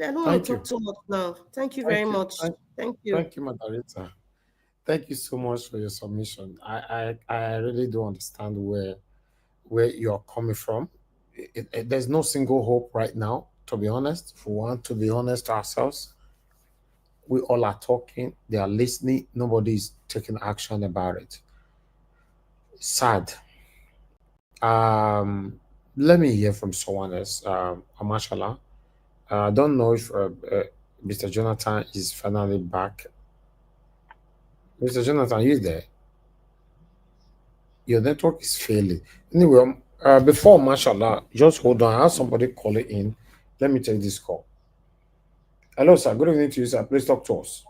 I don't want to talk too much now. Thank you very much. Thank you. Thank you, Margarita. Thank you so much for your submission. I really do understand where you're coming from. There's no single hope right now, to be honest. If we want to be honest to ourselves, we all are talking, they are listening, nobody's taking action about it. Sad. Let me hear from someone else. Amashala. I don't know if Mr. Jonathan is finally back. Mr. Jonathan, are you there? Your network is failing. Anyway, before Mashallah, just hold on. I have somebody call it in. Let me take this call. Hello, sir. Good evening to you, sir. Please talk to us.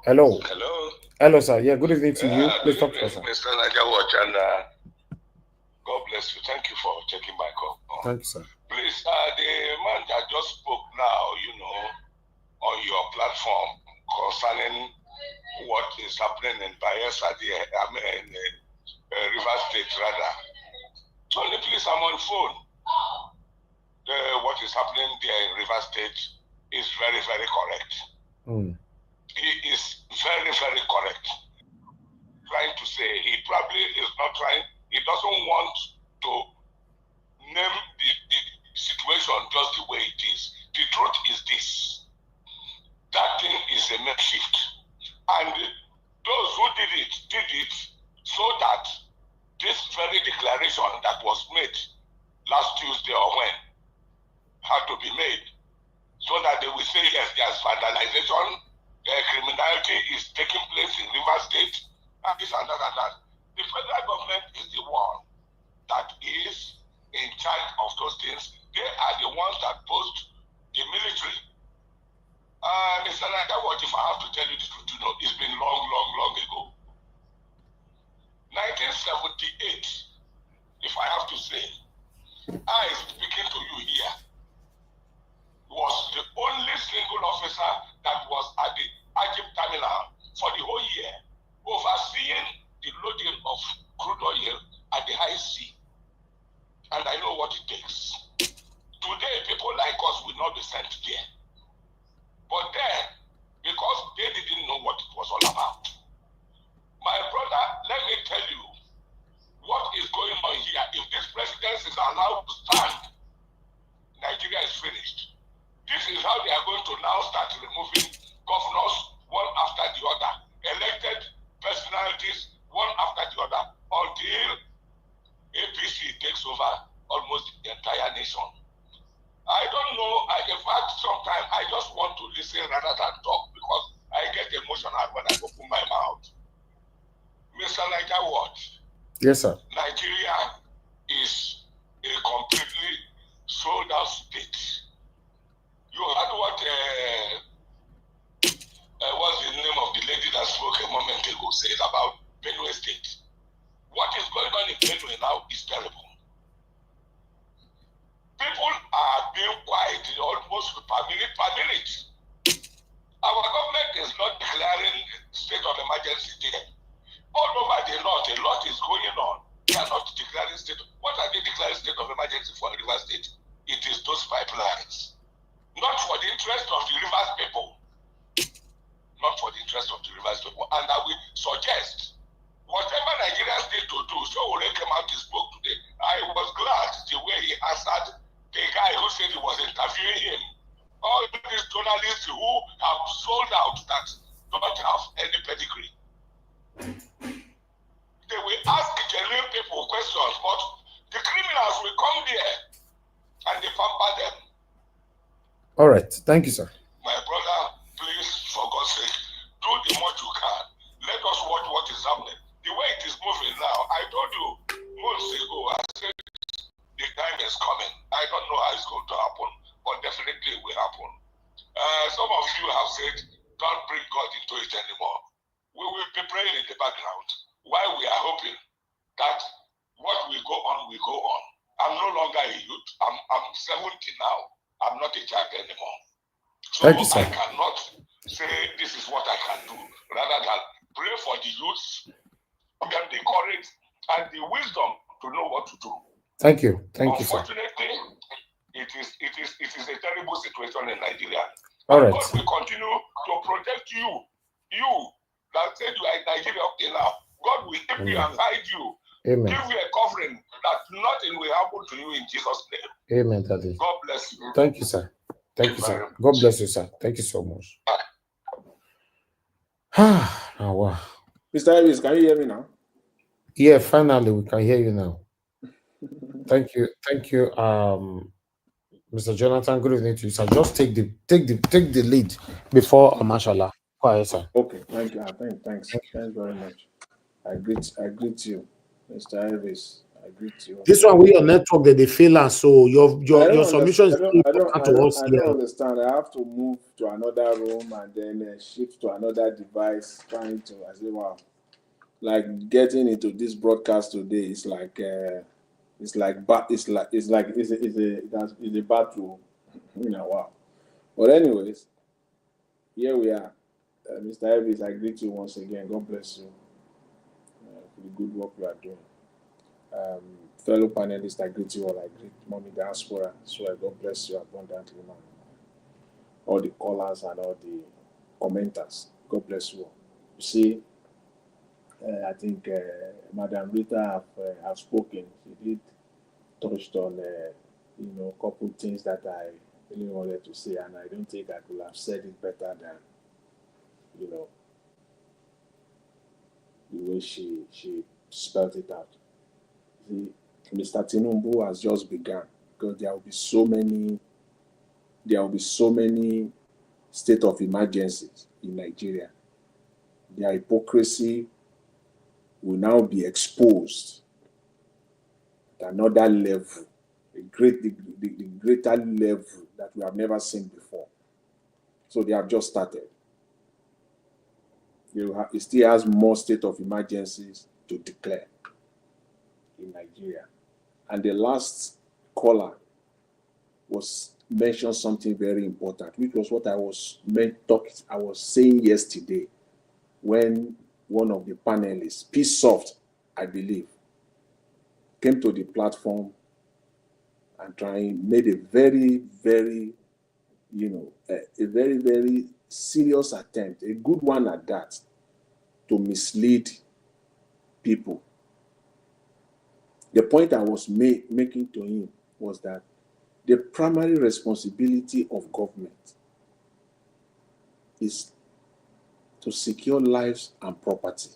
Hello. Hello. Hello, sir. Yeah, good evening to you. Please talk to us, sir. Mr. Niger Watch, and God bless you. Thank you for taking my call. Thank you, sir. Please, the man that just spoke now, on your platform concerning what is happening in Bayelsa, River State, rather. Only please, I'm on phone. What is happening there in River State is very, very correct. He is very, very correct. Trying to say, he probably is not trying, he doesn't want to name the situation just the way it is. The truth is this. That thing is a makeshift. And those who did it so that this very declaration that was made last Tuesday or when had to be made, so that they will say, yes, there's vandalization, criminality is taking place in River State, and this and that and that. The federal government is the one that is in charge of those things. They are the ones that post the military. Mr. Naga, what if I have to tell you the truth? It's been long, long, long ago. 1978, if I have to say, I speaking to you here, was the only single officer that was at the Ajib terminal But then, because they didn't know what it was all about, my brother, let me tell you what is going on here. If this presidency is allowed to stand, Nigeria is finished. This is how they are going to now start removing governors one after the other, elected personalities one after the other, until APC takes over almost the entire nation. I don't know. In fact, sometimes I just want to listen rather than talk because I get emotional when I open my mouth. Mr. What? Yes, sir. Nigeria is a completely sold out state. You heard what what's the name of the lady that spoke a moment ago said about Benue State. What is going on in Benue now is terrible. People are being quiet almost per minute. Our government is not declaring state of emergency there. All over the north, a lot is going on. They are not declaring state. What are they declaring state of emergency for River State? It is those pipelines. Not for the interest of the Rivers people. Not for the interest of the Rivers people. And I will suggest, whatever Nigerians need to do, so Ore came out and spoke today. I was glad the way he answered the guy who said he was interviewing him. All these journalists who have sold out that don't have any pedigree. They will ask genuine people questions, but the criminals will come there and they pamper them. All right. Thank you, sir. My brother, please, for God's sake, do the much you can. Let us watch what is happening. The way it is moving now, I told you months ago, I said the time is coming. I don't know how it's going to happen, but definitely it will happen. Some of you have said, don't bring God into it anymore. We will be praying in the background while we are hoping that what will go on will go on. I'm no longer a youth. I'm 70 now. I'm not a child anymore. So Thank you, sir. I cannot say this is what I can do. Rather than pray for the youth, give them the courage and the wisdom to know what to do. Thank you. Thank you, sir. Unfortunately, it is a terrible situation in Nigeria. All right. God will continue to protect you. You that said you are in Nigeria up till now. God will keep you and hide you. Amen. Give you a covering that nothing will happen to you in Jesus' name. Amen, Daddy. God bless you. Thank you, sir. Thank you, sir. God bless you, sir. Thank you so much. Oh, wow. Mr. Ellis, can you hear me now? Yeah, finally we can hear you now. Thank you. Thank you. Mr. Jonathan, good evening to you, sir. Just take the lead before Mashallah. Go ahead, sir. Okay, thank you. Thanks very much. I greet you, Mr. Elvis. I greet you. This one we your network that they fail, and so your submission is important to us. I don't understand. I have to move to another room and then shift to another device. Trying to, I say, wow, like getting into this broadcast today is like it's a battle, you know. Wow. But anyways, here we are, Mr. Elvis. I greet you once again. God bless you for the good work you are doing. Fellow panelists, I greet you all. I greet Mommy Diaspora. So God bless you abundantly, man. All the callers and all the commenters. God bless you all. You see, I think Madam Rita have spoken. She did touched on a couple things that I really wanted to say, and I don't think I could have said it better than the way she spelled it out. See, Mr. Tinubu has just begun, because there will be so many state of emergencies in Nigeria. Their hypocrisy will now be exposed at another level, the greater level that we have never seen before. So they have just started. It still has more state of emergencies to declare in Nigeria. And the last caller mentioned something very important, which was what I was saying yesterday when one of the panelists, Peace Soft, I believe, came to the platform and made a very, very a very, very serious attempt, a good one at that, to mislead people. The point I was making to him was that the primary responsibility of government is to secure lives and property.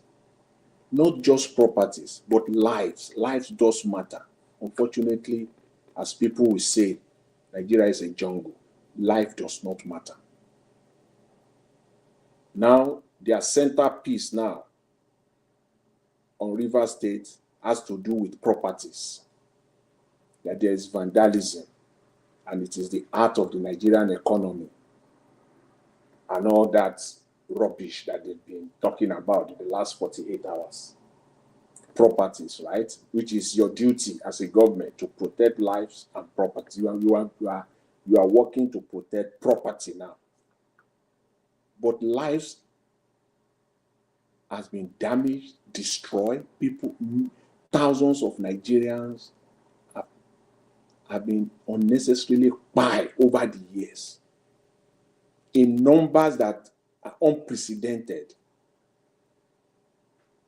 Not just properties, but lives. Lives does matter. Unfortunately, as people will say, Nigeria is a jungle. Life does not matter. Now, their centerpiece now on Rivers State has to do with properties. That there is vandalism, and it is the heart of the Nigerian economy, and all that rubbish that they've been talking about in the last 48 hours. Properties, right? Which is your duty as a government to protect lives and property. You are working to protect property now. But lives has been damaged, destroyed. People, thousands of Nigerians have been unnecessarily killed over the years in numbers that are unprecedented.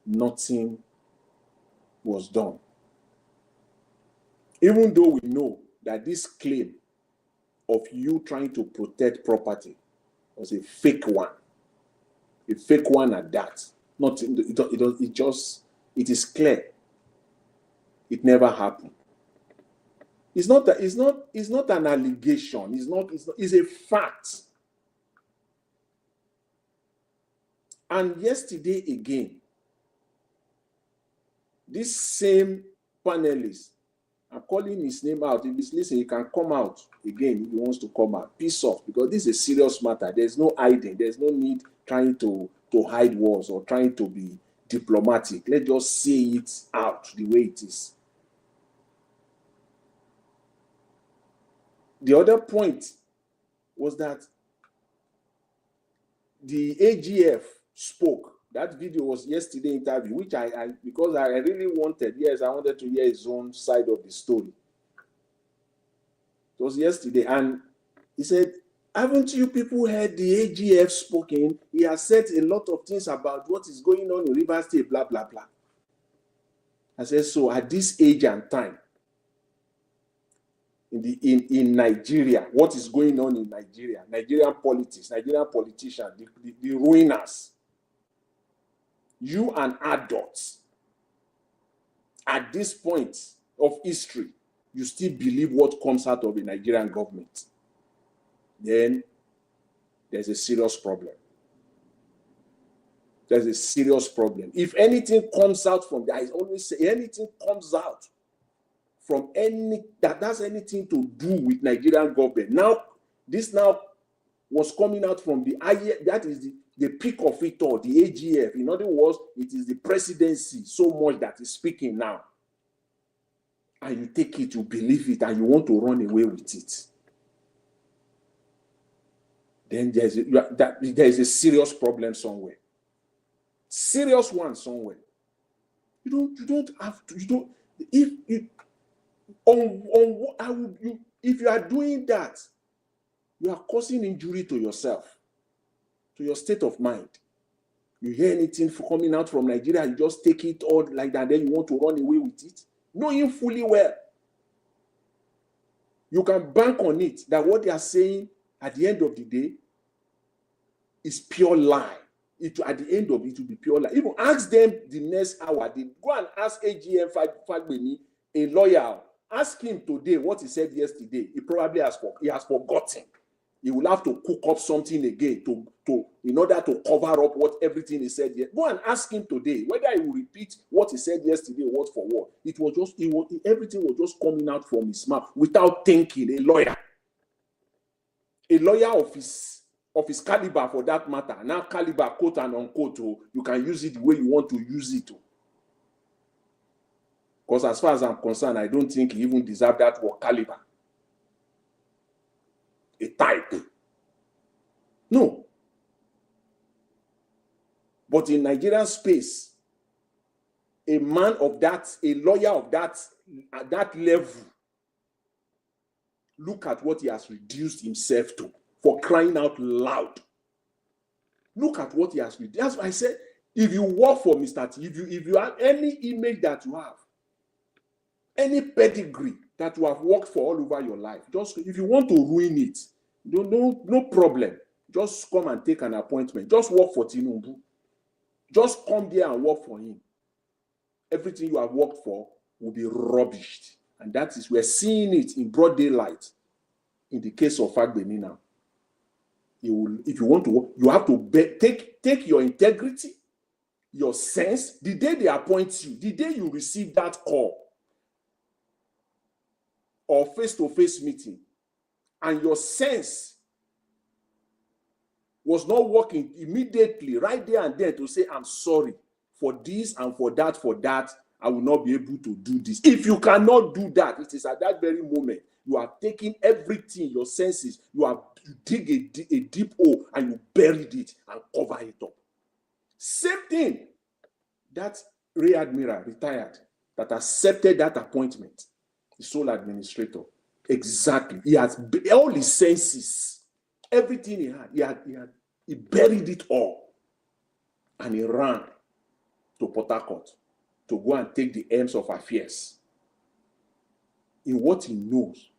Nothing was done. Even though we know that this claim of you trying to protect property was a fake one at that. It is clear it never happened. It's not an allegation. It's a fact. And yesterday again, this same panelist, I'm calling his name out. If he's listening, he can come out again if he wants to come out. Peace off, because this is a serious matter. There's no hiding. There's no need trying to hide wars or trying to be diplomatic. Let's just say it out the way it is. The other point was that the AGF spoke. That video was yesterday interview, which because I really wanted, I wanted to hear his own side of the story. It was yesterday, and he said, haven't you people heard the AGF spoken? He has said a lot of things about what is going on in Rivers State, blah, blah, blah. I said, so at this age and time, in Nigeria, what is going on in Nigeria, Nigerian politics, Nigerian politicians, the ruiners, you and adults, at this point of history, you still believe what comes out of the Nigerian government, then there's a serious problem. There's a serious problem. If anything comes out from there, I always say anything comes out from that has anything to do with Nigerian government. Now, this now was coming out from that is the peak of it all, the AGF. In other words, it is the presidency so much that is speaking now. And you take it, you believe it, and you want to run away with it. Then there is a serious problem somewhere. Serious one somewhere. You don't have to, if you are doing that, you are causing injury to yourself, to your state of mind. You hear anything coming out from Nigeria, you just take it all like that, then you want to run away with it, knowing fully well. You can bank on it that what they are saying at the end of the day is pure lie. At the end of it will be pure lie. Even ask them the next hour. They go and ask AGM Fagbemi, a lawyer. Ask him today what he said yesterday. He probably has forgotten. He will have to cook up something again in order to cover up what everything he said yet. Go and ask him today whether he will repeat what he said yesterday word for word. Everything was just coming out from his mouth without thinking. A lawyer of his caliber, for that matter. Now caliber, quote and unquote, you can use it the way you want to use it. Because as far as I'm concerned, I don't think he even deserved that word caliber. A type. No. But in Nigerian space, a man of that, a lawyer of that, at that level, look at what he has reduced himself to for crying out loud. Look at what he has written. That's why I said, if you work for Mr. T, if you have any image that you have, any pedigree that you have worked for all over your life, just if you want to ruin it, no problem. Just come and take an appointment. Just work for Tinubu. Just come there and work for him. Everything you have worked for will be rubbished. And that is, we're seeing it in broad daylight in the case of Fagbemi now. If you want to work, you have to take your integrity, your sense. The day they appoint you, the day you receive that call or face-to-face meeting, and your sense was not working immediately, right there and then, to say, I'm sorry for this and for that, I will not be able to do this. If you cannot do that, it is at that very moment you are taking everything, your senses, you dig a deep hole and you buried it and cover it up. Same thing. That Rear Admiral, retired, that accepted that appointment, the sole administrator, exactly. He has all his senses, everything he buried it all, and he ran to Port Harcourt to go and take the aims of affairs in what he knows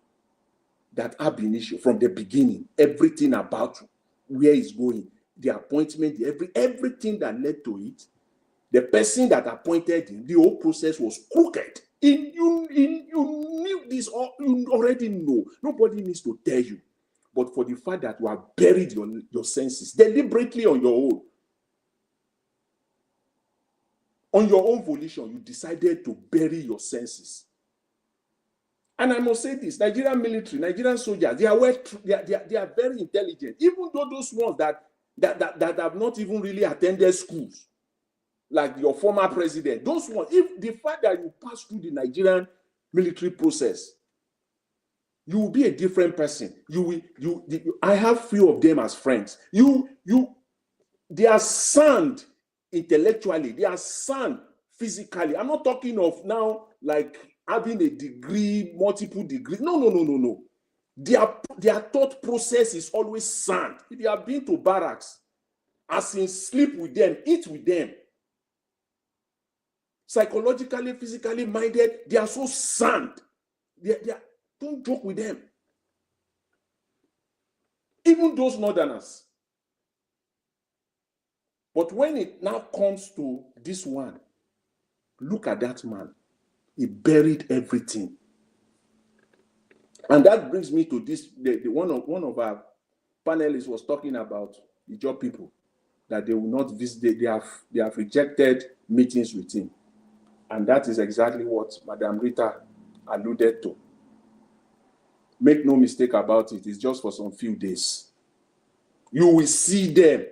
that ab initio, from the beginning, everything about where he's going, the appointment, everything that led to it, the person that appointed him, the whole process was crooked. You knew this, or you already know. Nobody needs to tell you. But for the fact that you have buried your senses deliberately on your own volition, you decided to bury your senses. And I must say this: Nigerian military, Nigerian soldiers, they are very intelligent. Even though those ones that have not even really attended schools, like your former president, those ones, if the fact that you pass through the Nigerian military process, you will be a different person. I have few of them as friends. They are sound intellectually, they are sound physically. I'm not talking of now like having a degree, multiple degrees. No. Their thought process is always sound. If you have been to barracks, as in sleep with them, eat with them, psychologically, physically minded, they are so sound. Don't joke with them. Even those northerners. But when it now comes to this one, look at that man. He buried everything. And that brings me to this. One of our panelists was talking about the job people, that they will not visit. They have rejected meetings with him. And that is exactly what Madam Rita alluded to. Make no mistake about it, it's just for some few days. You will see them.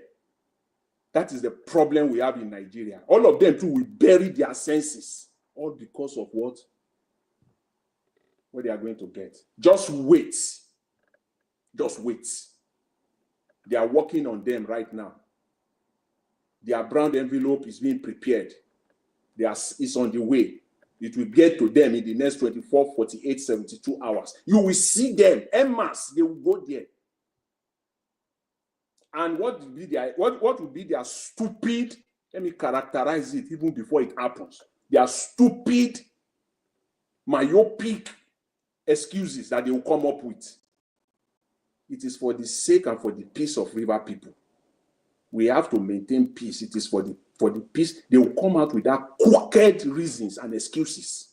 That is the problem we have in Nigeria. All of them too will bury their senses, all because of what they are going to get. Just wait. Just wait. They are working on them right now. Their brown envelope is being prepared. It's on the way. It will get to them in the next 24, 48, 72 hours. You will see them en masse. They will go there. And what will be their stupid, let me characterize it even before it happens, their stupid, myopic excuses that they will come up with. It is for the sake and for the peace of river people. We have to maintain peace. It is for the peace. They will come out with that crooked reasons and excuses.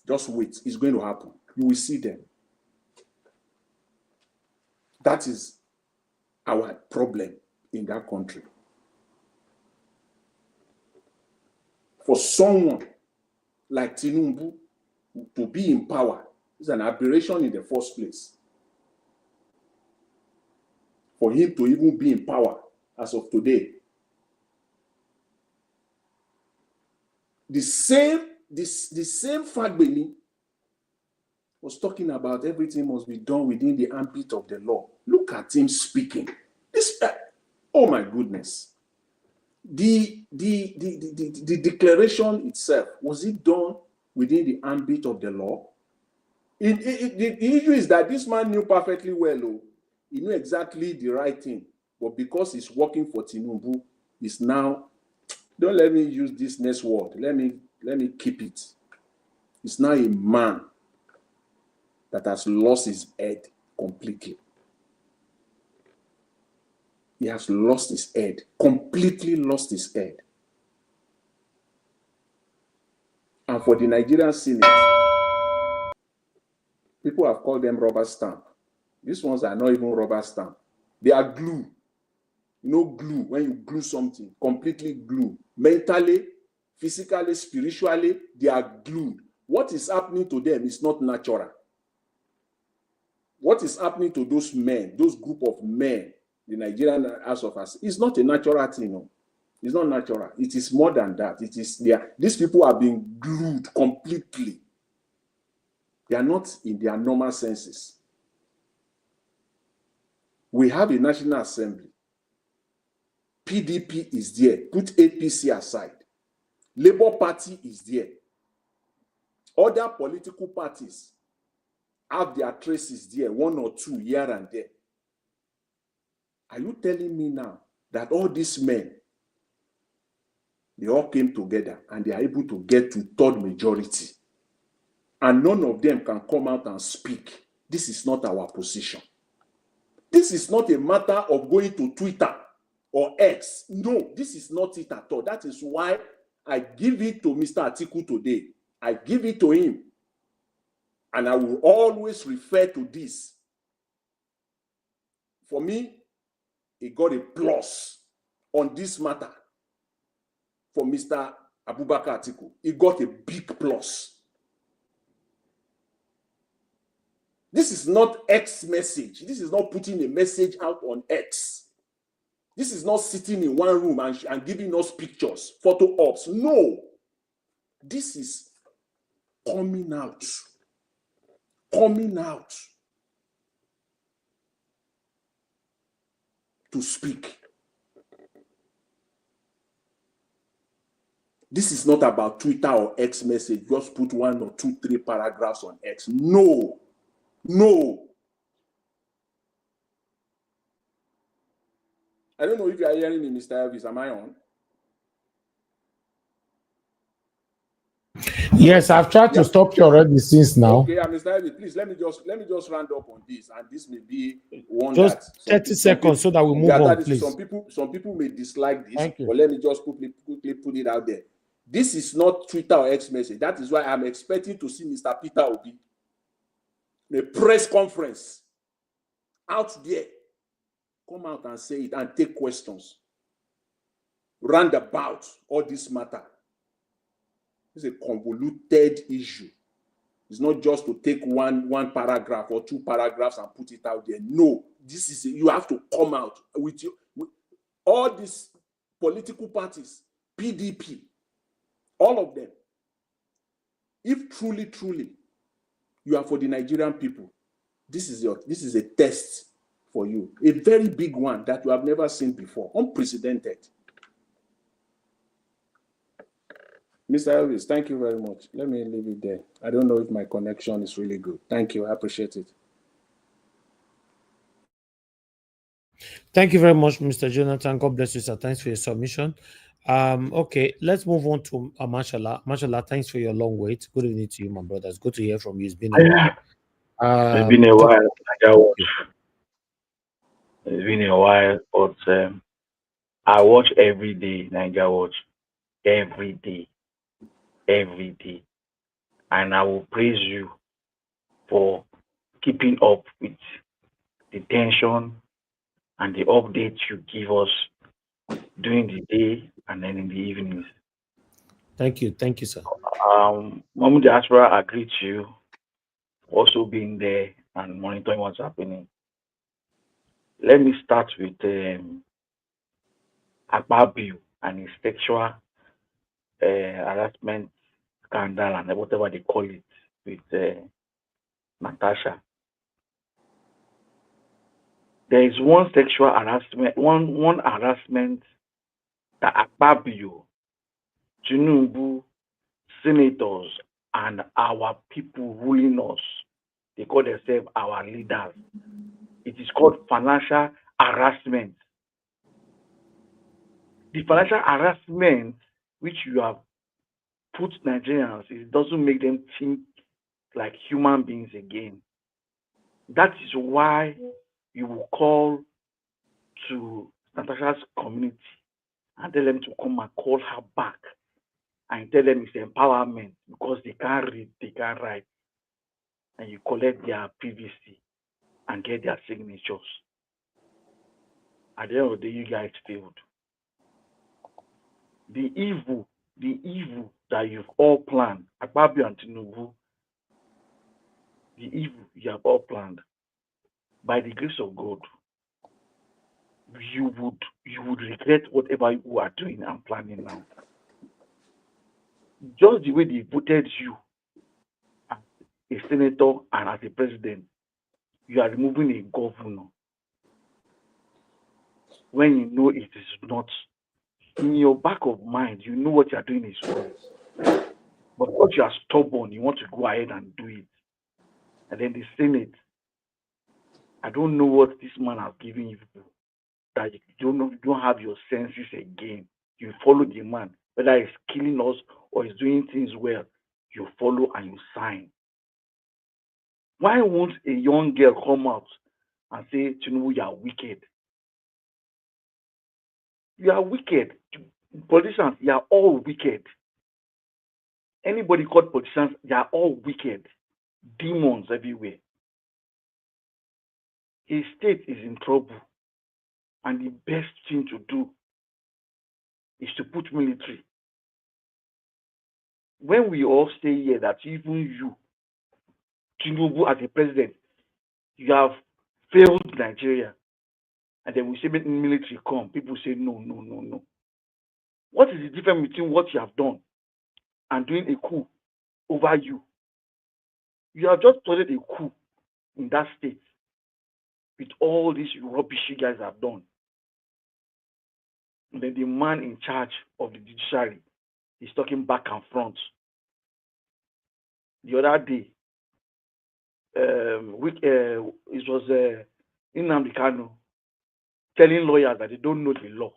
Just wait. It's going to happen. You will see them. That is our problem in that country. For someone like Tinubu to be in power is an aberration in the first place. For him to even be in power as of today. The same Fagbemi was talking about everything must be done within the ambit of the law. Look at him speaking. Oh my goodness. The declaration itself, was it done within the ambit of the law? The issue is that this man knew perfectly well He knew exactly the right thing, but because he's working for Tinubu, he's now, don't let me use this next word. Let me keep it. He's now a man that has lost his head completely. He has lost his head, completely lost his head. And for the Nigerian Senate, people have called them rubber stamp. These ones are not even rubber stamp. They are glue. No glue. When you glue something, completely glue. Mentally, physically, spiritually, they are glued. What is happening to them is not natural. What is happening to those men, those group of men, the Nigerian House of Assembly, is not a natural thing. No. It's not natural. It is more than that. It is there. These people are being glued completely. They are not in their normal senses. We have a National Assembly. PDP is there. Put APC aside. Labour Party is there. Other political parties have their traces there, one or two here and there. Are you telling me now that all these men, they all came together and they are able to get to third majority, and none of them can come out and speak? This is not our position. This is not a matter of going to Twitter or X. No, this is not it at all. That is why I give it to Mr. Atiku today. I give it to him. And I will always refer to this. For me, he got a plus on this matter. For Mr. Abubakar Atiku, he got a big plus. This is not X message. This is not putting a message out on X. This is not sitting in one room and giving us pictures, photo ops. No. This is coming out. Coming out to speak. This is not about Twitter or X message. Just put 1 or 2, 3 paragraphs on X. No. No. I don't know if you are hearing me, Mr. Elvis. Am I on? Yes, I've tried to stop you already since now. Okay, Mr. Elvis, please let me just round up on this, and this may be one just that 30 seconds so that we move on, please. Some people may dislike this, but let me just quickly put it out there. This is not Twitter or X message. That is why I'm expecting to see Mr. Peter Obi, a press conference out there. Come out and say it and take questions. Roundabout all this matter. It's a convoluted issue. It's not just to take one paragraph or 2 paragraphs and put it out there. No, this is you have to come out with all these political parties, PDP, all of them. If truly you are for the Nigerian people, this is a test for you, a very big one that you have never seen before, unprecedented. Mr. Elvis, thank you very much. Let me leave it there. I don't know if my connection is really good. Thank you. I appreciate it. Thank you very much, Mr. Jonathan. God bless you, sir. Thanks for your submission. Okay, let's move on to Mashallah. Mashallah, thanks for your long wait. Good evening to you, my brother. It's good to hear from you. It's been a while. It's been a while. It's been a while, but I watch every day, Niger Watch. Every day. And I will praise you for keeping up with the tension and the updates you give us during the day and then in the evenings. Thank you, sir. Mama Diaspora, I greet you also being there and monitoring what's happening. Let me start with Akpabio and his sexual harassment scandal and whatever they call it with Natasha. There is one sexual harassment, one harassment that Akpabio, Tinubu, senators, and our people ruling us, they call themselves our leaders, It is called financial harassment. The financial harassment which you have put Nigerians, it doesn't make them think like human beings again. That is why you will call to Natasha's community and tell them to come and call her back and tell them it's empowerment because they can't read, they can't write. And you collect their PVC and get their signatures. At the end of the day, you guys failed. The evil that you've all planned, Akpabio and Tinubu, the evil you have all planned, by the grace of God, you would regret whatever you are doing and planning now. Just the way they voted you as a senator and as a president, you are removing a governor when you know it is not. In your back of mind, you know what you are doing is wrong. But because you are stubborn, you want to go ahead and do it. And then the Senate, I don't know what this man has given you people, that you don't have your senses again. You follow the man, whether he's killing us or he's doing things well, you follow and you sign. Why won't a young girl come out and say, Tinubu, you are wicked? You are wicked. Politicians, you are all wicked. Anybody called politicians, they are all wicked. Demons everywhere. A state is in trouble. And the best thing to do is to put military. When we all stay here, that even you, Tinubu as a president, you have failed Nigeria. And then we say military come. People say no, no, no, no. What is the difference between what you have done and doing a coup over you? You have just started a coup in that state with all this rubbish you guys have done. And then the man in charge of the judiciary is talking back and front. The other day, it was Nnamdi Kanu telling lawyers that they don't know the law.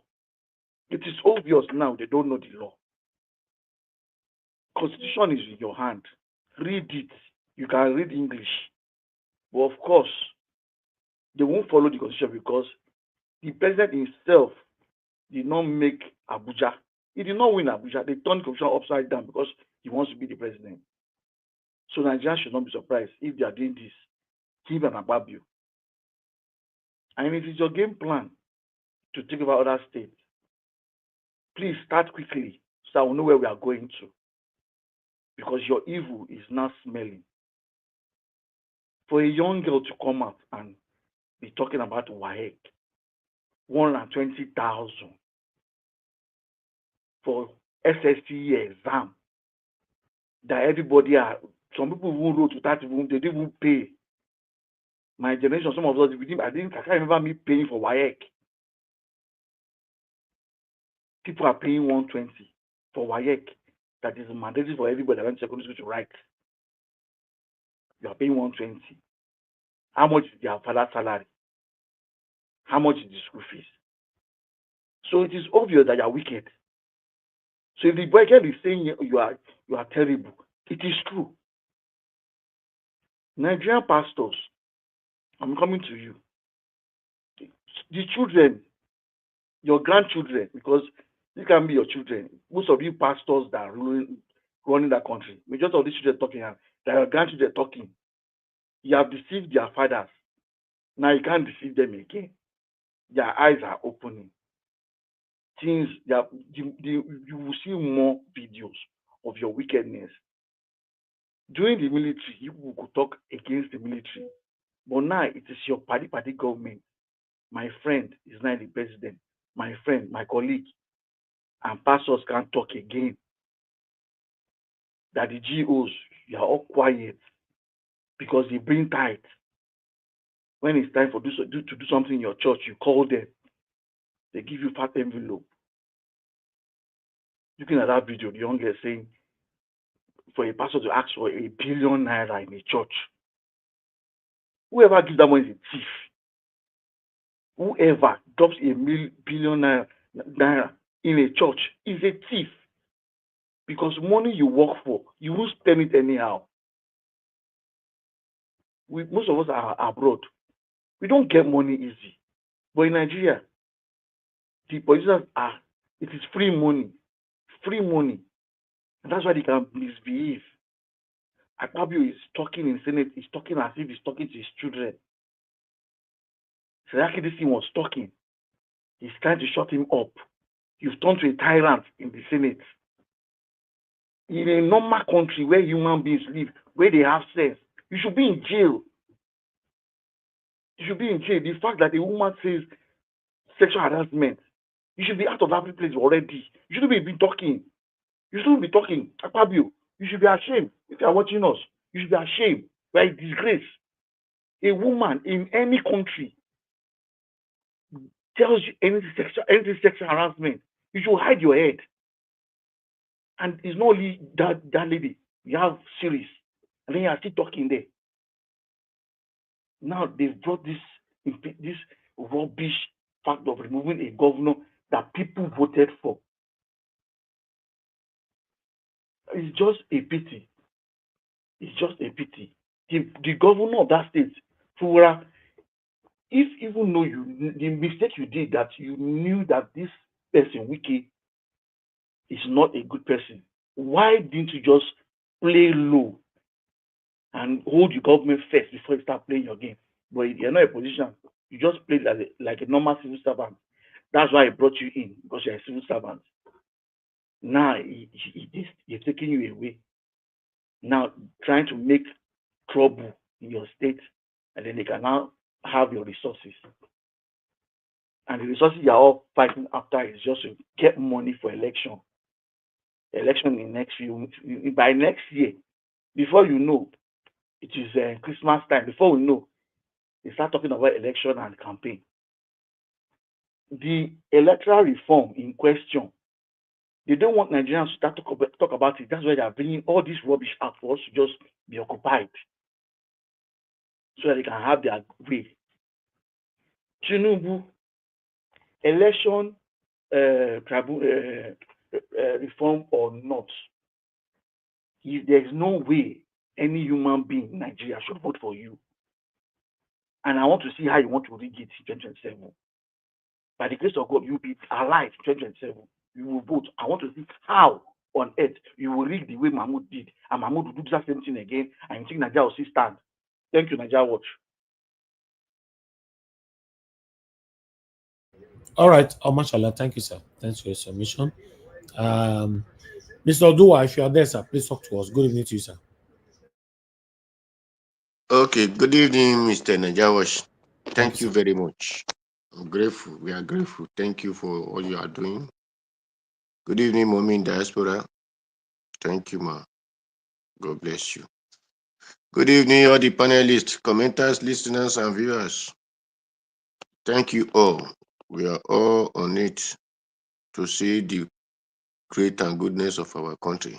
It is obvious now they don't know the law. Constitution is in your hand. Read it. You can read English. But of course, they won't follow the constitution because the president himself did not make Abuja. He did not win Abuja. They turned the constitution upside down because he wants to be the president. So Nigerians should not be surprised if they are doing this. Him and Akpabio. And it is your game plan to take over other states. Please start quickly so I will know where we are going to. Because your evil is now smelling. For a young girl to come out and be talking about WAEC, 120,000 for SSC exam, that everybody are, some people who wrote to that, they didn't even pay. My generation, some of us, I can't remember me paying for WAEC. People are paying 120 for WAEC. That is mandatory for everybody that went to secondary school to write. You are paying 120. How much is their father's salary? How much is the school fees? So it is obvious that you are wicked. So if the boy girl is saying you are terrible, it is true. Nigerian pastors, I'm coming to you. The children, your grandchildren, because these can be your children. Most of you pastors that are running that country, majority of these children talking, that your grandchildren talking, you have deceived their fathers. Now you can't deceive them again. Their eyes are opening. Things that you will see more videos of your wickedness. During the military, you could talk against the military. But now it is your party government. My friend is now the president. My friend, my colleague, and pastors can't talk again. That the GOs, you are all quiet because they bring tithe. When it's time to do something in your church, you call them. They give you fat envelope. Looking at that video, the young girl saying, for a pastor to ask for ₦1 billion in a church. Whoever gives that money is a thief. whoever drops a billion naira in a church is a thief, because money you work for, you won't spend it anyhow. Most of us are abroad. We don't get money easy. But in Nigeria, the politicians it is free money. Free money. And that's why they can misbehave. Akpabio is talking in Senate, he's talking as if he's talking to his children. Seraki, this thing was talking. He's trying to shut him up. You've turned to a tyrant in the Senate. In a normal country where human beings live, where they have sense, you should be in jail. You should be in jail. The fact that a woman says sexual harassment, you should be out of that place already. You shouldn't be talking. You shouldn't be talking. Akpabio, you should be ashamed. If you are watching us, you should be ashamed. We are a disgrace. A woman in any country tells you anything sexual harassment, you should hide your head. And it's not only that lady. You have series, and then you are still talking there. Now they've brought this rubbish fact of removing a governor that people voted for. It's just a pity. It's just a pity. The governor of that state, Fubara, if even though the mistake you did, that you knew that this person, Wiki, is not a good person, why didn't you just play low and hold your government first before you start playing your game? But you're not a politician. You just played like a normal civil servant. That's why I brought you in, because you're a civil servant. Now he's taking you away. Now trying to make trouble in your state, and then they can now have your resources. And the resources you're all fighting after is just to get money for election. Election in next few, by next year, before you know, it is Christmas time. Before we know, they start talking about election and campaign. The electoral reform in question, they don't want Nigerians to start talk about it. That's why they are bringing all this rubbish out for us to just be occupied, so that they can have their way. Tinubu, election reform or not, there's no way any human being in Nigeria should vote for you. And I want to see how you want to rig it in 2027. By the grace of God, you'll be alive in 2027. You will vote. I want to see how on earth you will rig the way Mahmoud did. And Mahmoud will do the same thing again. And you think Nigeria will still stand. Thank you, Nigeria Watch. All right, Mashallah, thank you, sir. Thanks for your submission. Mr. Odua, if you are there, sir, please talk to us. Good evening to you, sir. Okay, good evening, Mr. Najawash. Thank Thank you very much. I'm grateful. We are grateful. Thank you for all you are doing. Good evening, Mommy in Diaspora. Thank you, ma. God bless you. Good evening, all the panelists, commenters, listeners, and viewers. Thank you all. We are all on it to see the great and goodness of our country.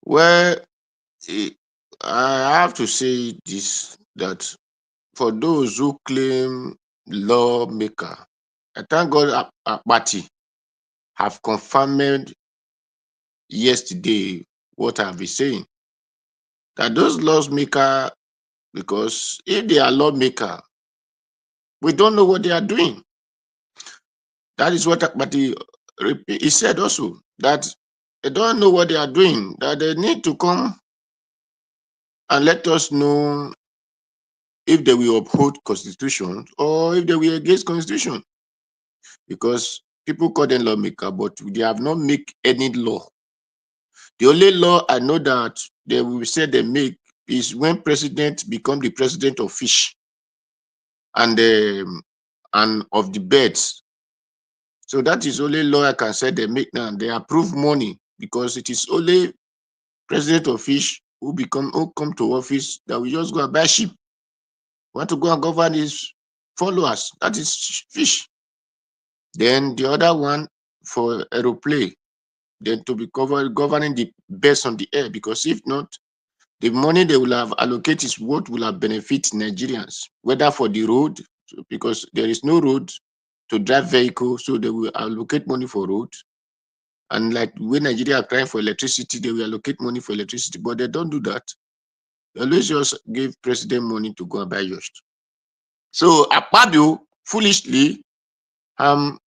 Well, I have to say this, that for those who claim lawmaker, I thank God Akpati have confirmed yesterday what I've been saying, that those lawmakers, because if they are lawmaker, we don't know what they are doing. That is what Akpati he said also, that they don't know what they are doing, that they need to come and let us know if they will uphold constitution or if they will against constitution. Because people call them lawmaker, but they have not make any law. The only law I know that they will say they make is when president become the president of fish and of the birds. So that is only law I can say they make now. They approve money because it is only president of fish who come to office that we just go and buy sheep. Want to go and govern his followers. That is fish. Then the other one for aeroplane, then to be governing the best on the air, because if not, the money they will have allocated is what will have benefit Nigerians, whether for the road, So because there is no road to drive vehicles, so they will allocate money for road. And like when Nigeria are crying for electricity, they will allocate money for electricity, but they don't do that. They always just give president money to go and buy yours. So Akpabio foolishly, who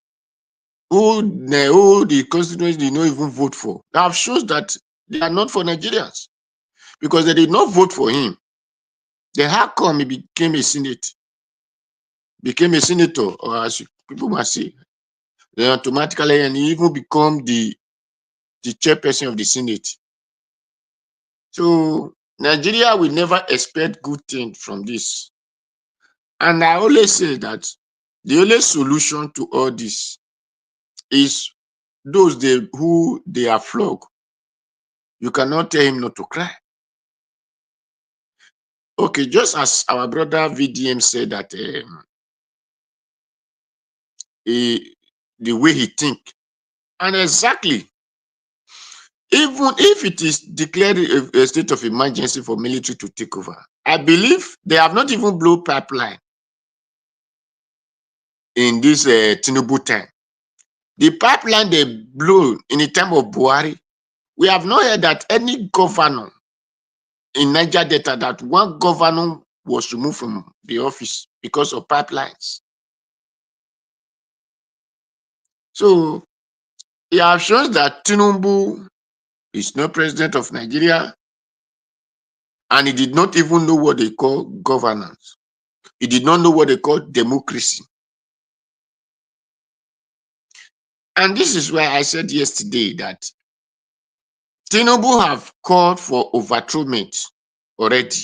the constituency did not even vote for, now shows that they are not for Nigerians because they did not vote for him. Then how come he became a senator, or as people must say, then automatically, and he even become the chairperson of the Senate. So Nigeria will never expect good things from this. And I always say that the only solution to all this is those who they are flogged. You cannot tell him not to cry. Okay, just as our brother VDM said that the way he think, and exactly, even if it is declared a state of emergency for military to take over, I believe they have not even blown pipeline in this Tinubu time. The pipeline they blew in the time of Buhari, we have not heard that any governor in Niger Delta, that one governor was removed from the office because of pipelines. So it has shown that Tinubu is not president of Nigeria, and he did not even know what they call governance. He did not know what they call democracy. And this is why I said yesterday that Tinubu have called for overthrowment already,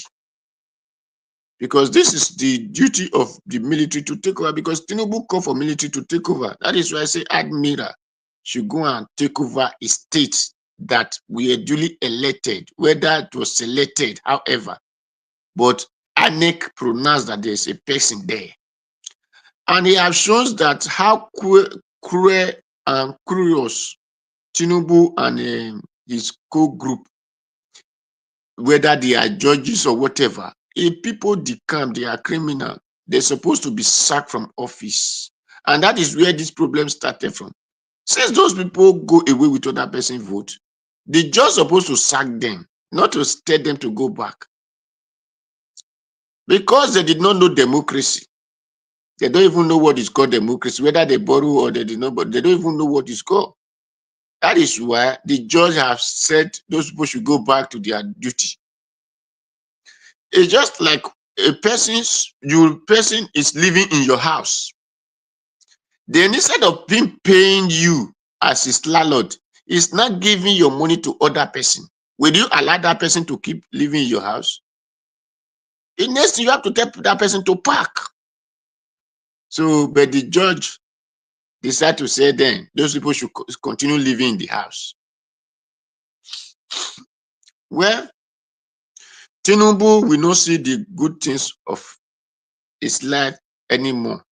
because this is the duty of the military to take over, because Tinubu called for military to take over. That is why I say Admiral should go and take over a state that we are duly elected, whether it was selected, however, but INEC pronounced that there's a person there. And he has shown that how cruel and curious Tinubu and his co-group, whether they are judges or whatever, if people decamp, they are criminal, they're supposed to be sacked from office. And that is where this problem started from. Since those people go away with other person's vote, the judge supposed to sack them, not to tell them to go back. Because they did not know democracy. They don't even know what is called democracy, whether they borrow or they did not, but they don't even know what is called. That is why the judge have said those people should go back to their duty. It's just like a person is living in your house. Then instead of paying you as his landlord, is not giving your money to other person. Will you allow that person to keep living in your house? The next thing you have to tell that person to park. So, but the judge decided to say then those people should continue living in the house. Well, Tinubu will not see the good things of his life anymore,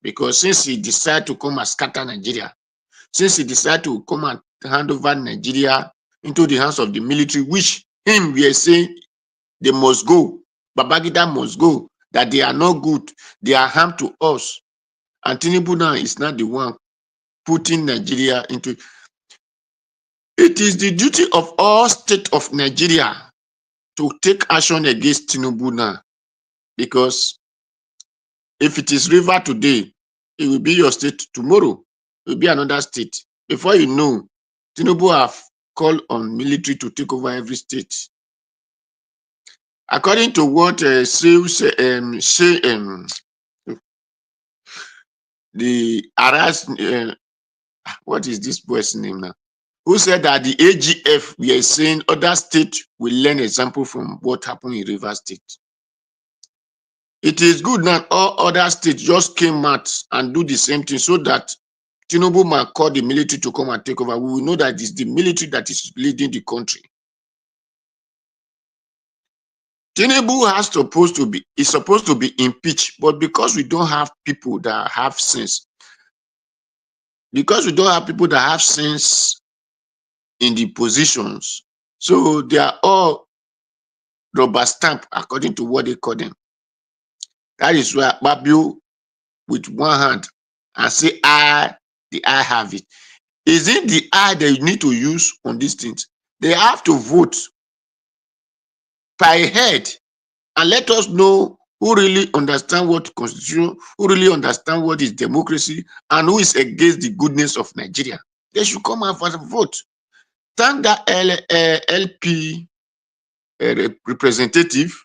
because since he decided to come and scatter Nigeria, since he decided to come and hand over Nigeria into the hands of the military, which we are saying they must go, Babangida must go, that they are not good, they are harm to us. And Tinubu now is not the one putting Nigeria into. It is the duty of all states of Nigeria to take action against Tinubu now, because if it is River today, it will be your state tomorrow. It will be another state. Before you know, Tinubu have called on military to take over every state. According to what the Aras, what is this boy's name now? Who said that the AGF, we are saying other states will learn example from what happened in River State. It is good that all other states just came out and do the same thing, so that Tinubu might call the military to come and take over. We will know that it's the military that is leading the country. Tinubu is supposed to be impeached, but because we don't have people that have sense, in the positions, so they are all rubber stamp according to what they call them. That is why Akpabio with one hand and say, I have it. Is it the I that you need to use on these things? They have to vote per head and let us know who really understand what constitution, who really understand what is democracy, and who is against the goodness of Nigeria. They should come out for the vote. Thank that LP representative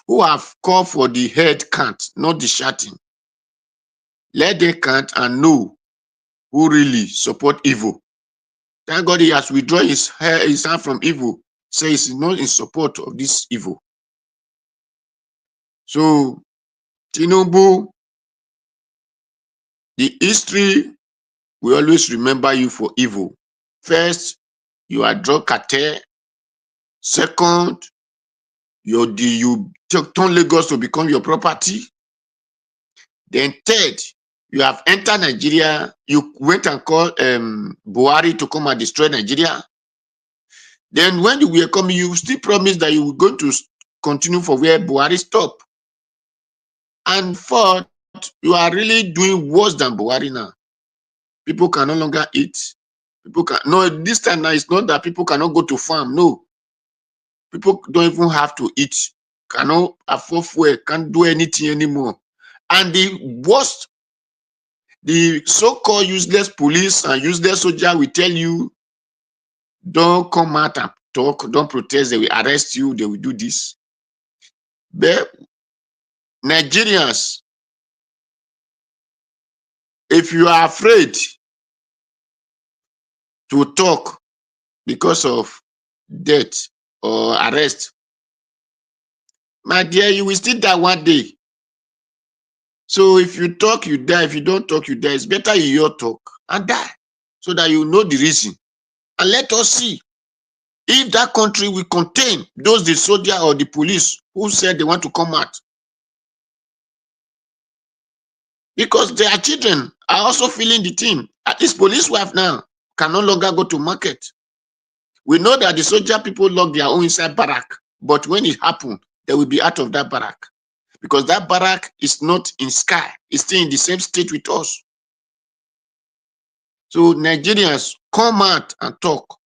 who have called for the head count, not the shouting. Let them count and know who really support evil. Thank God he has withdrawn his hand from evil, says he's not in support of this evil. So, Tinubu, the history will always remember you for evil. First, you are drug cartel. Second, you turn Lagos to become your property. Then third, you have entered Nigeria. You went and called Buhari to come and destroy Nigeria. Then when you were coming, you still promised that you were going to continue for where Buhari stopped. And fourth, you are really doing worse than Buhari now. People can no longer eat. People can no, this time now it's not that people cannot go to farm. No. People don't even have to eat, cannot afford fuel, can't do anything anymore. And the worst, the so-called useless police and useless soldier will tell you, don't come out and talk, don't protest, they will arrest you, they will do this. But Nigerians, if you are afraid to talk because of death or arrest, my dear, you will still die one day. So if you talk, you die. If you don't talk, you die. It's better you talk and die so that you know the reason. And let us see if that country will contain those, the soldier or the police who said they want to come out. Because their children are also feeling the thing. At least police wife now can no longer go to market. We know that the soldier people lock their own inside barrack, but when it happens, they will be out of that barrack. Because that barrack is not in sky, it's still in the same state with us. So Nigerians, come out and talk.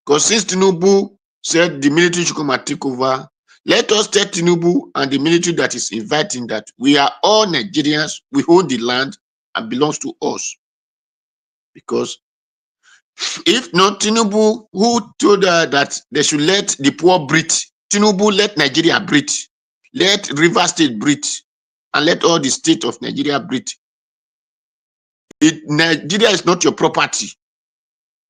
Because since Tinubu said the military should come and take over, let us tell Tinubu and the military that is inviting that we are all Nigerians, we own the land and belongs to us. Because if not Tinubu, who told that they should let the poor breathe, Tinubu let Nigeria breathe, let River State breathe, and let all the state of Nigeria breathe. Nigeria is not your property.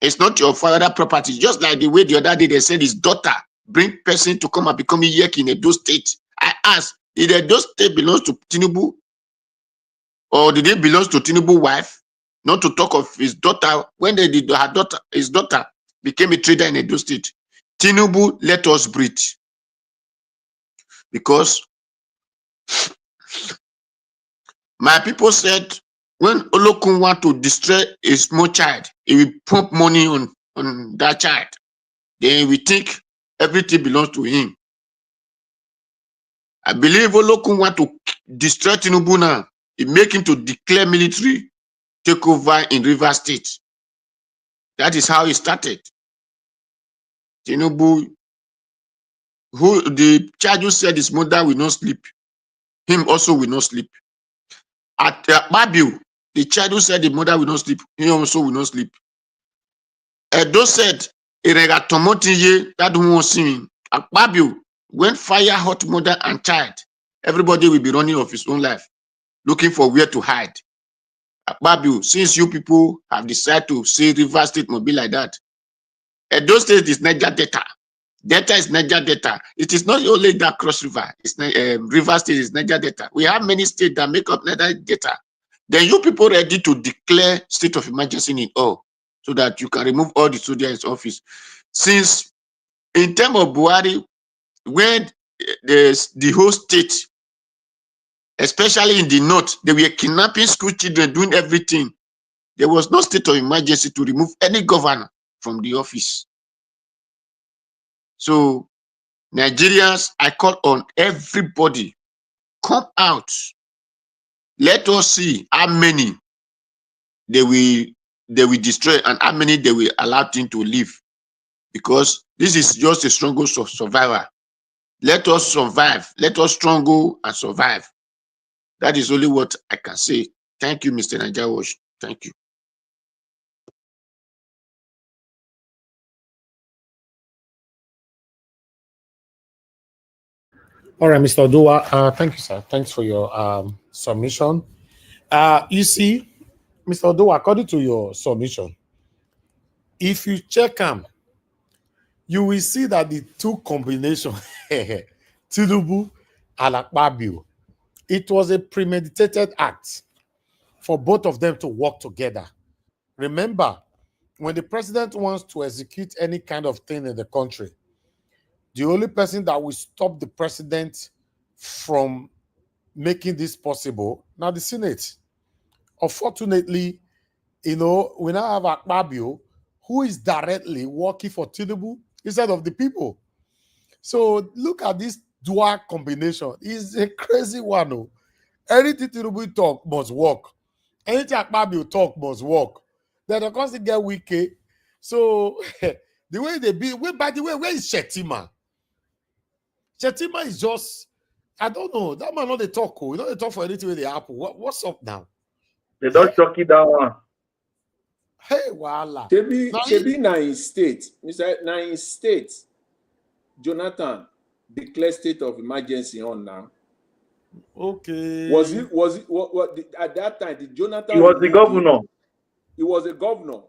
It's not your father's property. Just like the way the other day they said his daughter bring person to come and become a yek in Edo State. I asked, did Edo State belongs to Tinubu? Or did it belong to Tinubu's wife? Not to talk of his daughter. When they did his daughter became a trader in Edo State. Tinubu let us breathe. Because my people said when Olokun want to destroy a small child, he will pump money on that child. Then we think everything belongs to him. I believe Olokun want to destroy Tinubu now. He make him to declare military takeover in River State. That is how it started. Tinubu, who the charge who said his mother will not sleep, him also will not sleep. At Akpabio, the child who said the mother will not sleep, him also will not sleep. Edo said, that one was singing. Akpabio, when fire hot mother and child, everybody will be running off his own life, looking for where to hide. Akpabio, since you people have decided to say River State must be like that, Edo State is Niger Delta. Delta is Niger Delta. It is not only that Cross River. It's River State is Niger Delta. We have many states that make up Niger Delta. Then you people ready to declare state of emergency in all, so that you can remove all the soldiers in office. Since in terms of Buhari, when the whole state, especially in the north, they were kidnapping school children, doing everything. There was no state of emergency to remove any governor from the office. So Nigerians, I call on everybody, come out. let us see how many they will destroy and how many they will allow them to live. Because this is just a struggle of survival. Let us survive. Let us struggle and survive. That is only what I can say. Thank you, Mr. Najawash. Thank you. All right, Mr. Odua. Thank you, sir. Thanks for your submission. You see, Mr. Odua, according to your submission, if you check them, you will see that the two combinations, Tinubu and Akpabio, it was a premeditated act for both of them to work together. Remember, when the president wants to execute any kind of thing in the country, the only person that will stop the president from making this possible, now the Senate. Unfortunately, we now have Akpabio, who is directly working for Tinubu instead of the people. So look at this dual combination. It's a crazy one. Oh. Anything Tinubu talk must work. Anything Akpabio talk must work. Then of course they get wicked. So the way they be, by the way, where is Shetima? Shetima is just, I don't know. That man not they talk. You know they talk for anything with the apple. What's up now? They don't chuck it down. Hey, voila. Shebi na in state, Mr. Na in state, Jonathan declared state of emergency on now. Okay. Was it what at that time? Did Jonathan? He was the governor. He was a governor.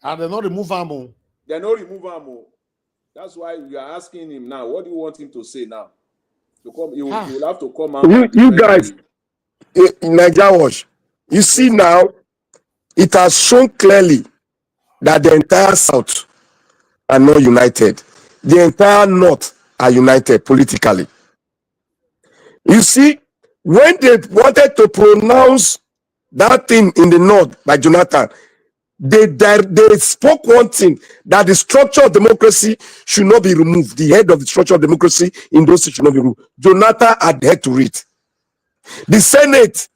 And they not remove him. They not remove him. That's why we are asking him now. What do you want him to say now? To come, he will have to come out. You guys, Najawash, you see now, it has shown clearly that the entire South are not united. The entire North are united politically. You see, when they wanted to pronounce that thing in the North by Jonathan, they spoke one thing, that the structure of democracy should not be removed. The head of the structure of democracy in those should not be removed. Jonathan adhered to it. The Senate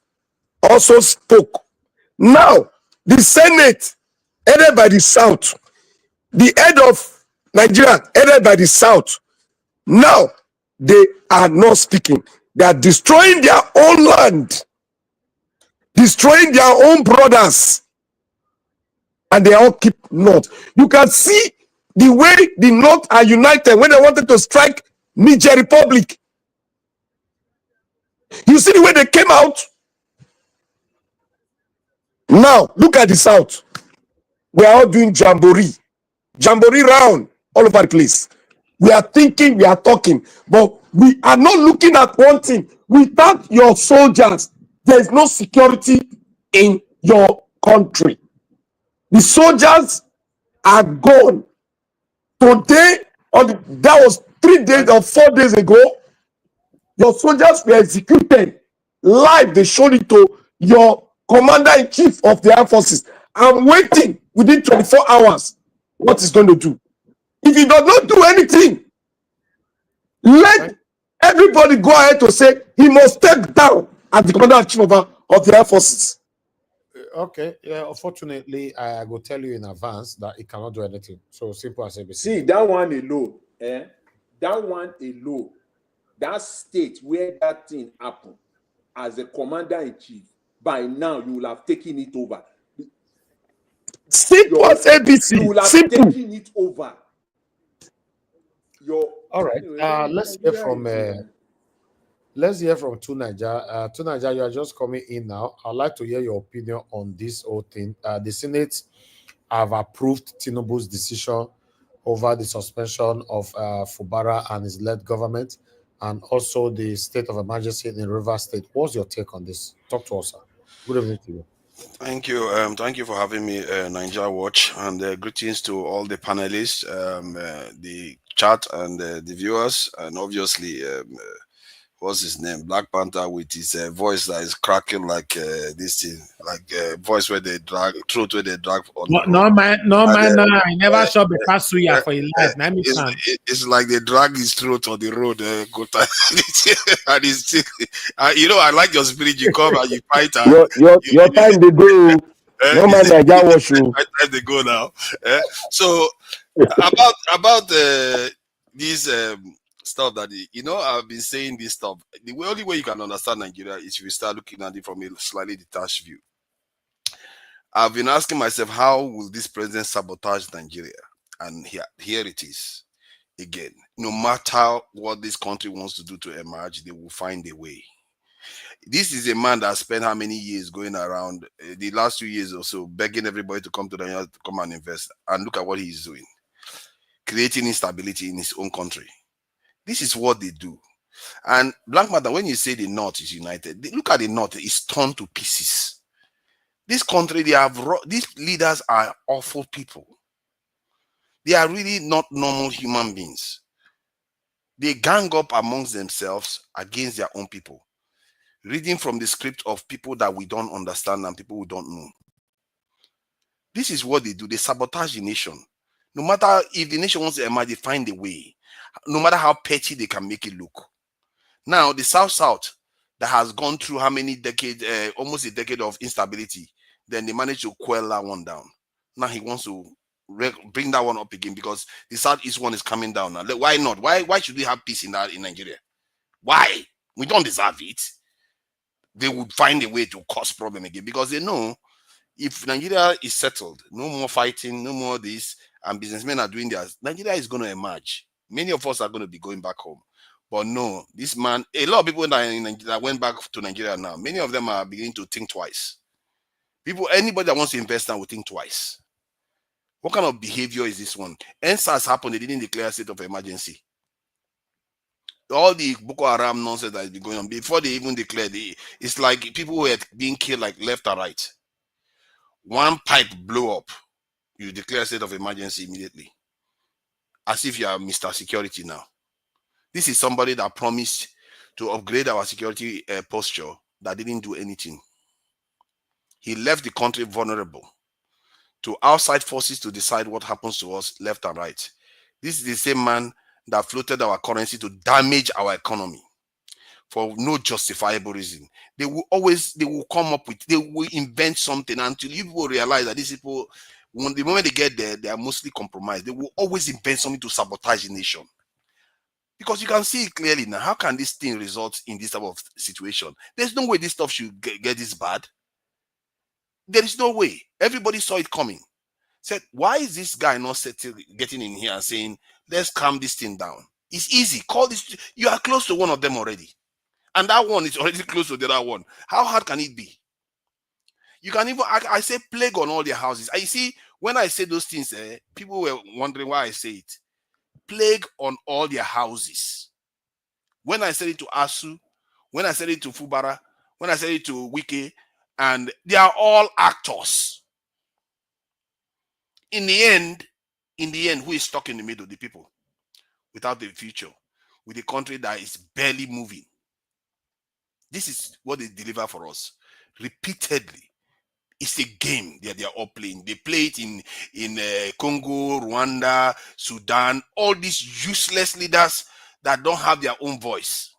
also spoke. Now, the Senate, headed by the South, the head of Nigeria, headed by the South, now they are not speaking. They are destroying their own land, destroying their own brothers, and they all keep North. You can see the way the North are united when they wanted to strike Niger Republic. You see the way they came out. Now, look at the South. We are all doing jamboree round all over the place. We are thinking, we are talking, but we are not looking at one thing. Without your soldiers, there is no security in your country. The soldiers are gone. Today, that was 3 days or 4 days ago, your soldiers were executed live. They showed it to your commander-in-chief of the armed forces. I'm waiting within 24 hours what he's going to do. If he does not do anything, let everybody go ahead to say he must step down as the commander-in-chief of the armed forces. Okay, yeah, unfortunately, I will tell you in advance that he cannot do anything. So simple as ABC. See, that one alone, that one alone, that state where that thing happened, as a commander-in-chief, by now you will have taken it over. Simple as ABC. You will have taken it over. All right. Let's hear from Tunaja. Tunaja, you are just coming in now. I'd like to hear your opinion on this whole thing. The Senate have approved Tinubu's decision over the suspension of Fubara and his led government, and also the state of emergency in Rivers State. What's your take on this? Talk to us, sir. Good evening to you. Thank you. Thank you for having me, Niger Watch, and greetings to all the panelists, the chat, and the viewers, and obviously who what's his name, Black Panther, with his voice that is cracking like this thing, like voice where they drag, throat where they drag on the road. No man, I never saw the past suya for his life. It's like they drag his throat on the road, and it's you know, I like your spirit. You come and you fight. Your time they go. No man, I got watch you. Time they go now. So about these stuff that you know, I've been saying this stuff. The only way you can understand Nigeria is if you start looking at it from a slightly detached view. I've been asking myself, how will this president sabotage Nigeria? And here it is again. No matter what this country wants to do to emerge, they will find a way. This is a man that spent how many years going around the last 2 years or so, begging everybody to come to Nigeria to come and invest. And look at what he's doing, creating instability in his own country. This is what they do. And Black Matter, when you say the North is united, look at the North, it's torn to pieces. This country, these leaders are awful people. They are really not normal human beings. They gang up amongst themselves against their own people, reading from the script of people that we don't understand and people who don't know. This is what they do. They sabotage the nation. No matter if the nation wants to emerge, they find a way. No matter how petty they can make it look. Now, the South that has gone through how many decades, almost a decade of instability, then they managed to quell that one down. Now he wants to bring that one up again because the Southeast one is coming down now. Why not? Why should we have peace in Nigeria? Why? We don't deserve it. They would find a way to cause problem again because they know if Nigeria is settled, no more fighting, no more this, and businessmen are doing theirs, Nigeria is going to emerge. Many of us are going to be going back home. But no, this man, a lot of people that went back to Nigeria now, many of them are beginning to think twice. Anybody that wants to invest now will think twice. What kind of behavior is this one? NSAS happened, they didn't declare a state of emergency. All the Boko Haram nonsense that has been going on, before they even declared it, it's like people were being killed like left or right. One pipe blew up, you declare a state of emergency immediately. As if you are Mr. Security now. This is somebody that promised to upgrade our security posture that didn't do anything. He left the country vulnerable to outside forces to decide what happens to us left and right. This is the same man that floated our currency to damage our economy for no justifiable reason. They will invent something until you will realize that these people, the moment they get there, they are mostly compromised. They will always invent something to sabotage the nation. Because you can see it clearly now. How can this thing result in this type of situation? There's no way this stuff should get this bad. There is no way. Everybody saw it coming. Said, why is this guy not getting in here and saying, let's calm this thing down? It's easy. Call this. You are close to one of them already. And that one is already close to the other one. How hard can it be? You can even, I say plague on all their houses. I see, when I say those things, people were wondering why I say it. Plague on all their houses. When I said it to Asu, when I said it to Fubara, when I said it to Wike, and they are all actors. In the end, who is stuck in the middle? The people. Without the future. With a country that is barely moving. This is what they deliver for us. Repeatedly. It's a game that they are all playing. They play it in Congo, Rwanda, Sudan, all these useless leaders that don't have their own voice.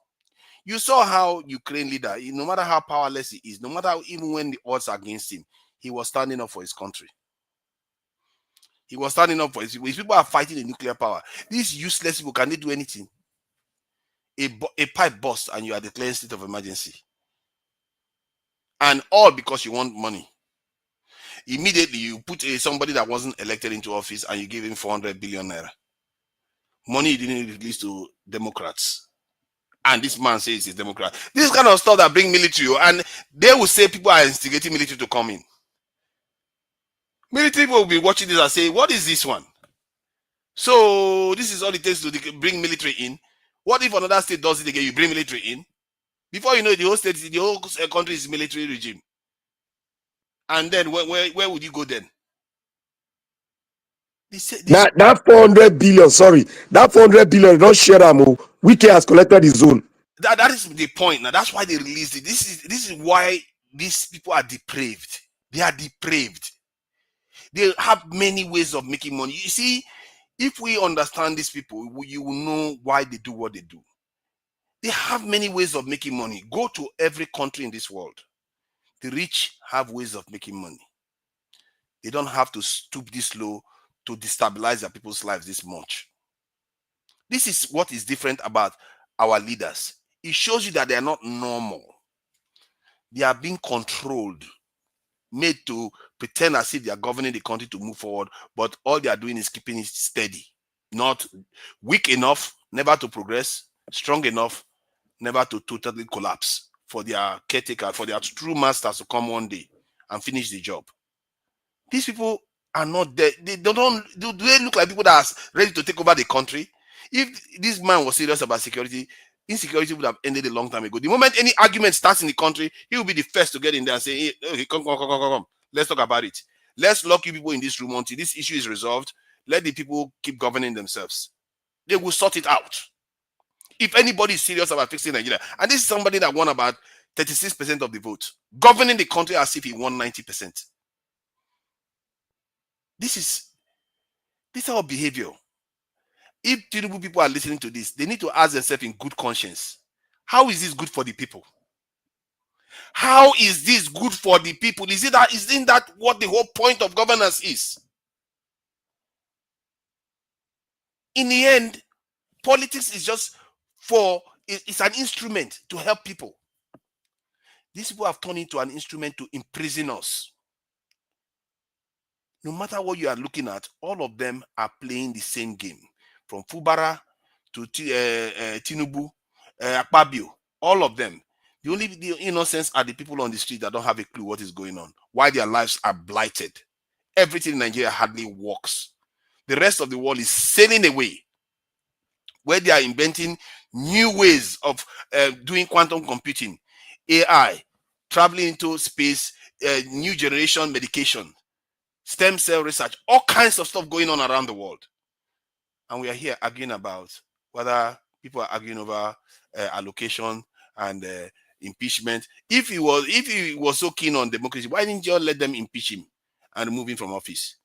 You saw how Ukraine leader, no matter how powerless he is, no matter even when the odds are against him, he was standing up for his country. He was standing up for his people. His people are fighting the nuclear power. These useless people, can they do anything? A pipe burst and you are declaring state of emergency. And all because you want money. Immediately, you put somebody that wasn't elected into office and you give him 400 billion naira. Money you didn't release to Democrats. And this man says he's a Democrat. This kind of stuff that bring military, and they will say people are instigating military to come in. Military people will be watching this and say, what is this one? So this is all it takes to bring military in. What if another state does it again, you bring military in? Before you know it, the whole state, the whole country is military regime. And then where would you go then? That 400 billion, sorry, that 400 billion, don't share them. Wike has collected his own. That is the point. Now that's why they released it. This is why these people are depraved. They are depraved. They have many ways of making money. You see, if we understand these people, you will know why they do what they do. They have many ways of making money. Go to every country in this world. The rich have ways of making money. They don't have to stoop this low to destabilize their people's lives this much. This is what is different about our leaders. It shows you that they are not normal. They are being controlled, made to pretend as if they are governing the country to move forward, but all they are doing is keeping it steady. Not weak enough, never to progress, strong enough, never to totally collapse, for their caretaker, for their true masters to come one day and finish the job. These people are not there. They do they look like people that are ready to take over the country? If this man was serious about security, insecurity would have ended a long time ago. The moment any argument starts in the country, he will be the first to get in there and say, hey, come. Let's talk about it. Let's lock you people in this room until this issue is resolved. Let the people keep governing themselves. They will sort it out. If anybody is serious about fixing Nigeria, and this is somebody that won about 36% of the vote, governing the country as if he won 90%. This is our behavior. If Tinubu people are listening to this, they need to ask themselves in good conscience, how is this good for the people? How is this good for the people? Isn't that what the whole point of governance is? In the end, politics is just it's an instrument to help people. These people have turned into an instrument to imprison us. No matter what you are looking at, all of them are playing the same game. From Fubara to Tinubu, Akpabio, all of them. The only innocents are the people on the street that don't have a clue what is going on, why their lives are blighted. Everything in Nigeria hardly works. The rest of the world is sailing away, where they are inventing new ways of doing quantum computing, AI, traveling into space, new generation medication, stem cell research, all kinds of stuff going on around the world. And we are here arguing about whether people are arguing over allocation and impeachment. If he was so keen on democracy, why didn't you let them impeach him and remove him from office?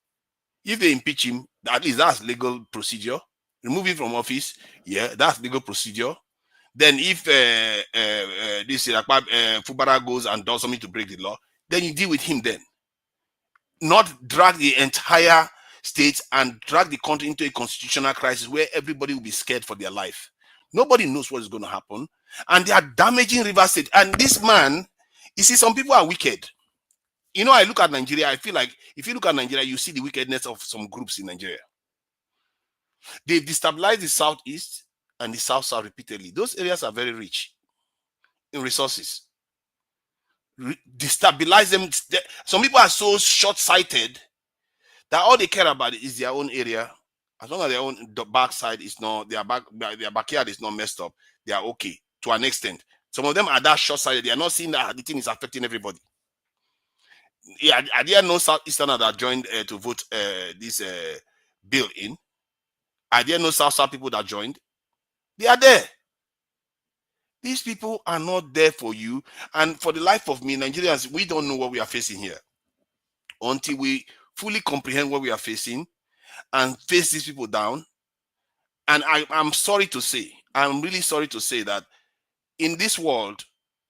If they impeach him, at least that's legal procedure. Remove him from office, yeah, that's legal procedure. Then if this Fubara goes and does something to break the law, then you deal with him then. Not drag the entire state and drag the country into a constitutional crisis where everybody will be scared for their life. Nobody knows what is going to happen. And they are damaging River State. And this man, you see, some people are wicked. You know, I look at Nigeria, I feel like if you look at Nigeria, you see the wickedness of some groups in Nigeria. They've destabilized the southeast and the south repeatedly. Those areas are very rich in resources. Destabilize them. Some people are so short-sighted that all they care about is their own area. As long as their own backside is not, their backyard is not messed up, they are okay to an extent. Some of them are that short-sighted. They are not seeing that the thing is affecting everybody. Yeah, are there no Southeasterners that joined to vote this bill in? Are there no South people that joined? They are there. These people are not there for you. And for the life of me, Nigerians, we don't know what we are facing here. Until we fully comprehend what we are facing and face these people down. And I'm sorry to say, I'm really sorry to say that in this world,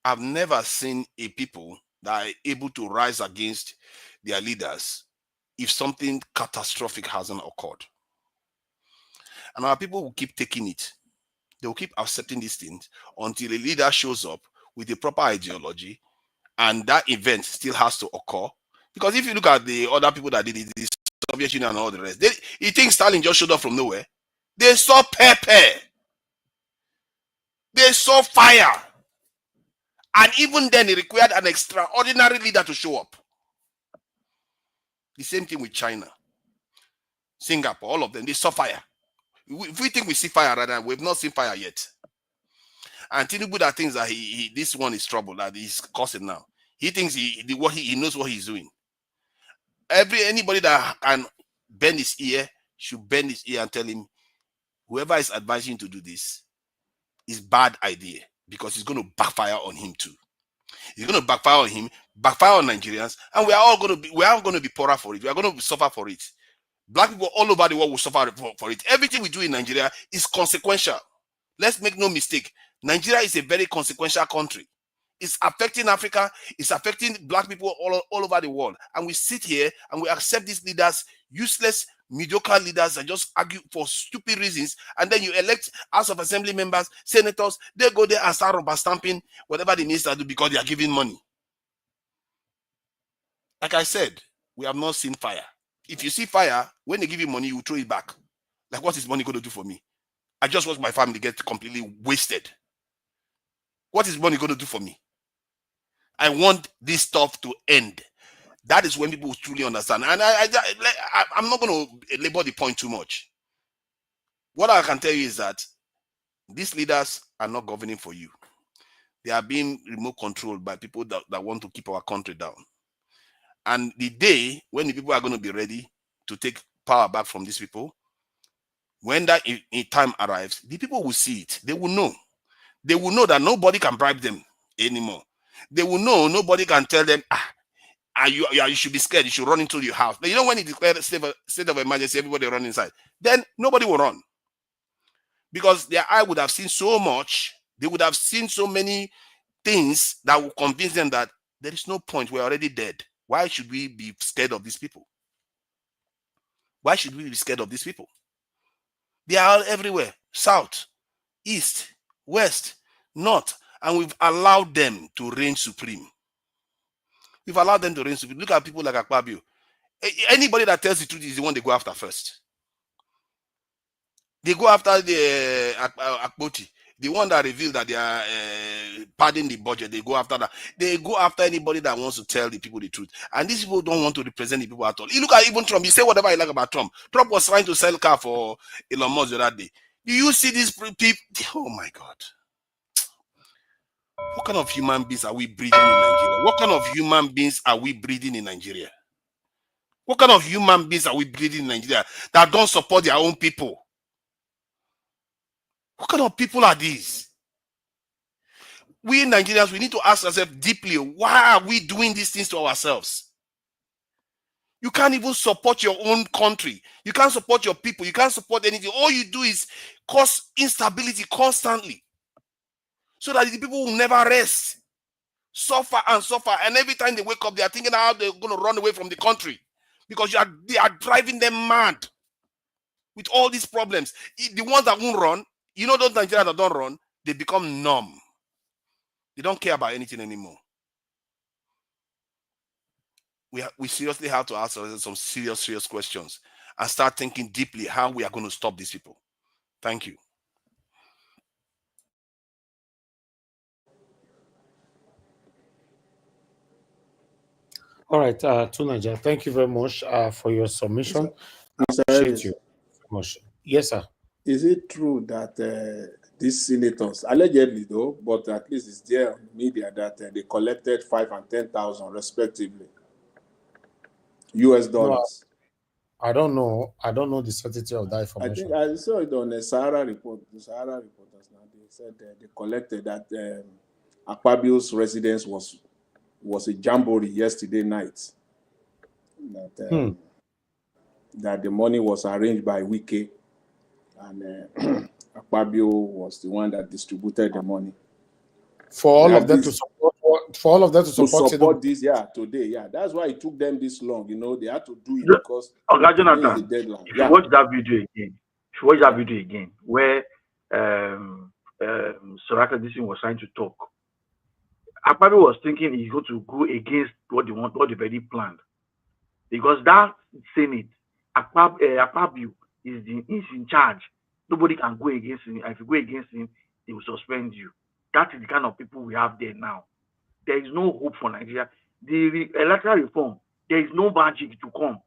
I've never seen a people that are able to rise against their leaders if something catastrophic hasn't occurred. And our people will keep taking it. They will keep accepting these things until a leader shows up with the proper ideology and that event still has to occur. Because if you look at the other people that did it, the Soviet Union and all the rest, you think Stalin just showed up from nowhere? They saw pepper. They saw fire. And even then, it required an extraordinary leader to show up. The same thing with China, Singapore, all of them, they saw fire. If we think we see fire right now, we've not seen fire yet. And Tinubu that thinks that this one is trouble, that he's causing now. He thinks he knows what he's doing. Anybody that can bend his ear should bend his ear and tell him, whoever is advising you to do this is bad idea. because it's going to backfire on him too. It's going to backfire on him, backfire on Nigerians, and we are going to be poorer for it. We are going to suffer for it. Black people all over the world will suffer for it. Everything we do in Nigeria is consequential. Let's make no mistake. Nigeria is a very consequential country. It's affecting Africa. It's affecting black people all over the world. And we sit here and we accept these leaders, useless, mediocre leaders that just argue for stupid reasons. And then you elect House of Assembly members, senators. They go there and start rubber stamping whatever the ministers do because they are giving money. Like I said, we have not seen fire. If you see fire, when they give you money, you throw it back. Like, what is money going to do for me? I just watch my family get completely wasted. What is money going to do for me? I want this stuff to end. That is when people will truly understand. And I'm not going to labor the point too much. What I can tell you is that these leaders are not governing for you. They are being remote controlled by people that want to keep our country down. And the day when the people are going to be ready to take power back from these people, when that time arrives, the people will see it. They will know. They will know that nobody can bribe them anymore. They will know nobody can tell them, you should be scared. You should run into your house. But you know, when you declare a state of emergency, everybody run inside. Then nobody will run. Because their eye would have seen so much. They would have seen so many things that will convince them that there is no point. We're already dead. Why should we be scared of these people? Why should we be scared of these people? They are all everywhere. South, east, west, north. And we've allowed them to reign supreme. We've allowed them to reign supreme. Look at people like Akpabio. Anybody that tells the truth is the one they go after first. They go after the Akpoti, the one that revealed that they are padding the budget. They go after that. They go after anybody that wants to tell the people the truth. And these people don't want to represent the people at all. You look at even Trump. You say whatever you like about Trump. Trump was trying to sell car for Elon Musk the other day. Do you see these people? Oh my God. What kind of human beings are we breeding in Nigeria? What kind of human beings are we breeding in Nigeria? What kind of human beings are we breeding in Nigeria that don't support their own people? What kind of people are these? We Nigerians, we need to ask ourselves deeply, why are we doing these things to ourselves? You can't even support your own country. You can't support your people. You can't support anything. All you do is cause instability constantly so that the people will never rest. Suffer and suffer. And every time they wake up, they are thinking how they're going to run away from the country because they are driving them mad with all these problems. The ones that won't run, you know, those Nigerians that don't run, they become numb. They don't care about anything anymore. We seriously have to ask ourselves some serious questions and start thinking deeply how we are going to stop these people. Thank you. All right, Tunaja, thank you very much for your submission. I appreciate you so much. Yes, sir. Is it true that these senators, allegedly though, but at least it's there on media that they collected 5,000 and 10,000 respectively, US dollars? No, I don't know. I don't know the certainty of that information. I think I saw it on the Sahara report. The Sahara reporters now, they said they collected that Akpabio's residence was a jamboree yesterday night. That the money was arranged by Wike, and Akpabio was the one that distributed the money. For all of them to support, this, today, that's why it took them this long. You know, they had to do it because Jonathan, the deadline. If you watch that video again, where Soraka Dixon was trying to talk, Akpabio was thinking he's going to go against what they want, what they've already planned, because that Senate, Akpabio is in charge. Nobody can go against him. If you go against him, they will suspend you. That is the kind of people we have there now. There is no hope for Nigeria. The electoral reform, there is no magic to come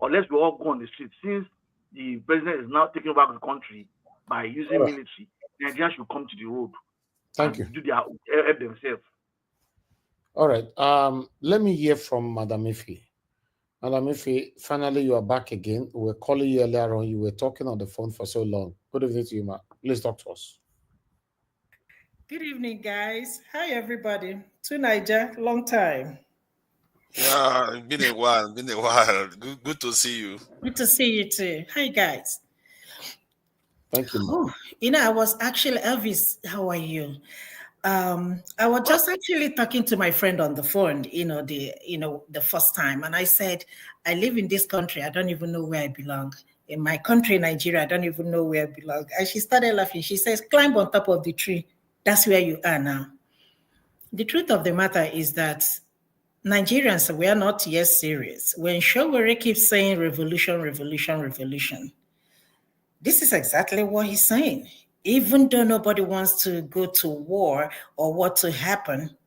unless we all go on the street. Since the president is now taking back the country by using military, Nigeria should come to the road. Thank you. Do their help themselves. All right. Let me hear from Madam Ife. Madam Ife, finally you are back again. We were calling you earlier on. You were talking on the phone for so long. Good evening to you, ma. Please talk to us. Good evening, guys. Hi, everybody. To Niger, long time. Yeah, been a while. Good to see you. Good to see you too. Hi, guys. Thank you. Oh, I was actually Elvis. How are you? I was just actually talking to my friend on the phone. The first time, and I said, I live in this country. I don't even know where I belong. In my country, Nigeria, I don't even know where I belong. And she started laughing. She says, "Climb on top of the tree. That's where you are now." The truth of the matter is that Nigerians, we are not yet serious. When Showore keeps saying revolution, revolution, revolution, this is exactly what he's saying. Even though nobody wants to go to war or what to happen,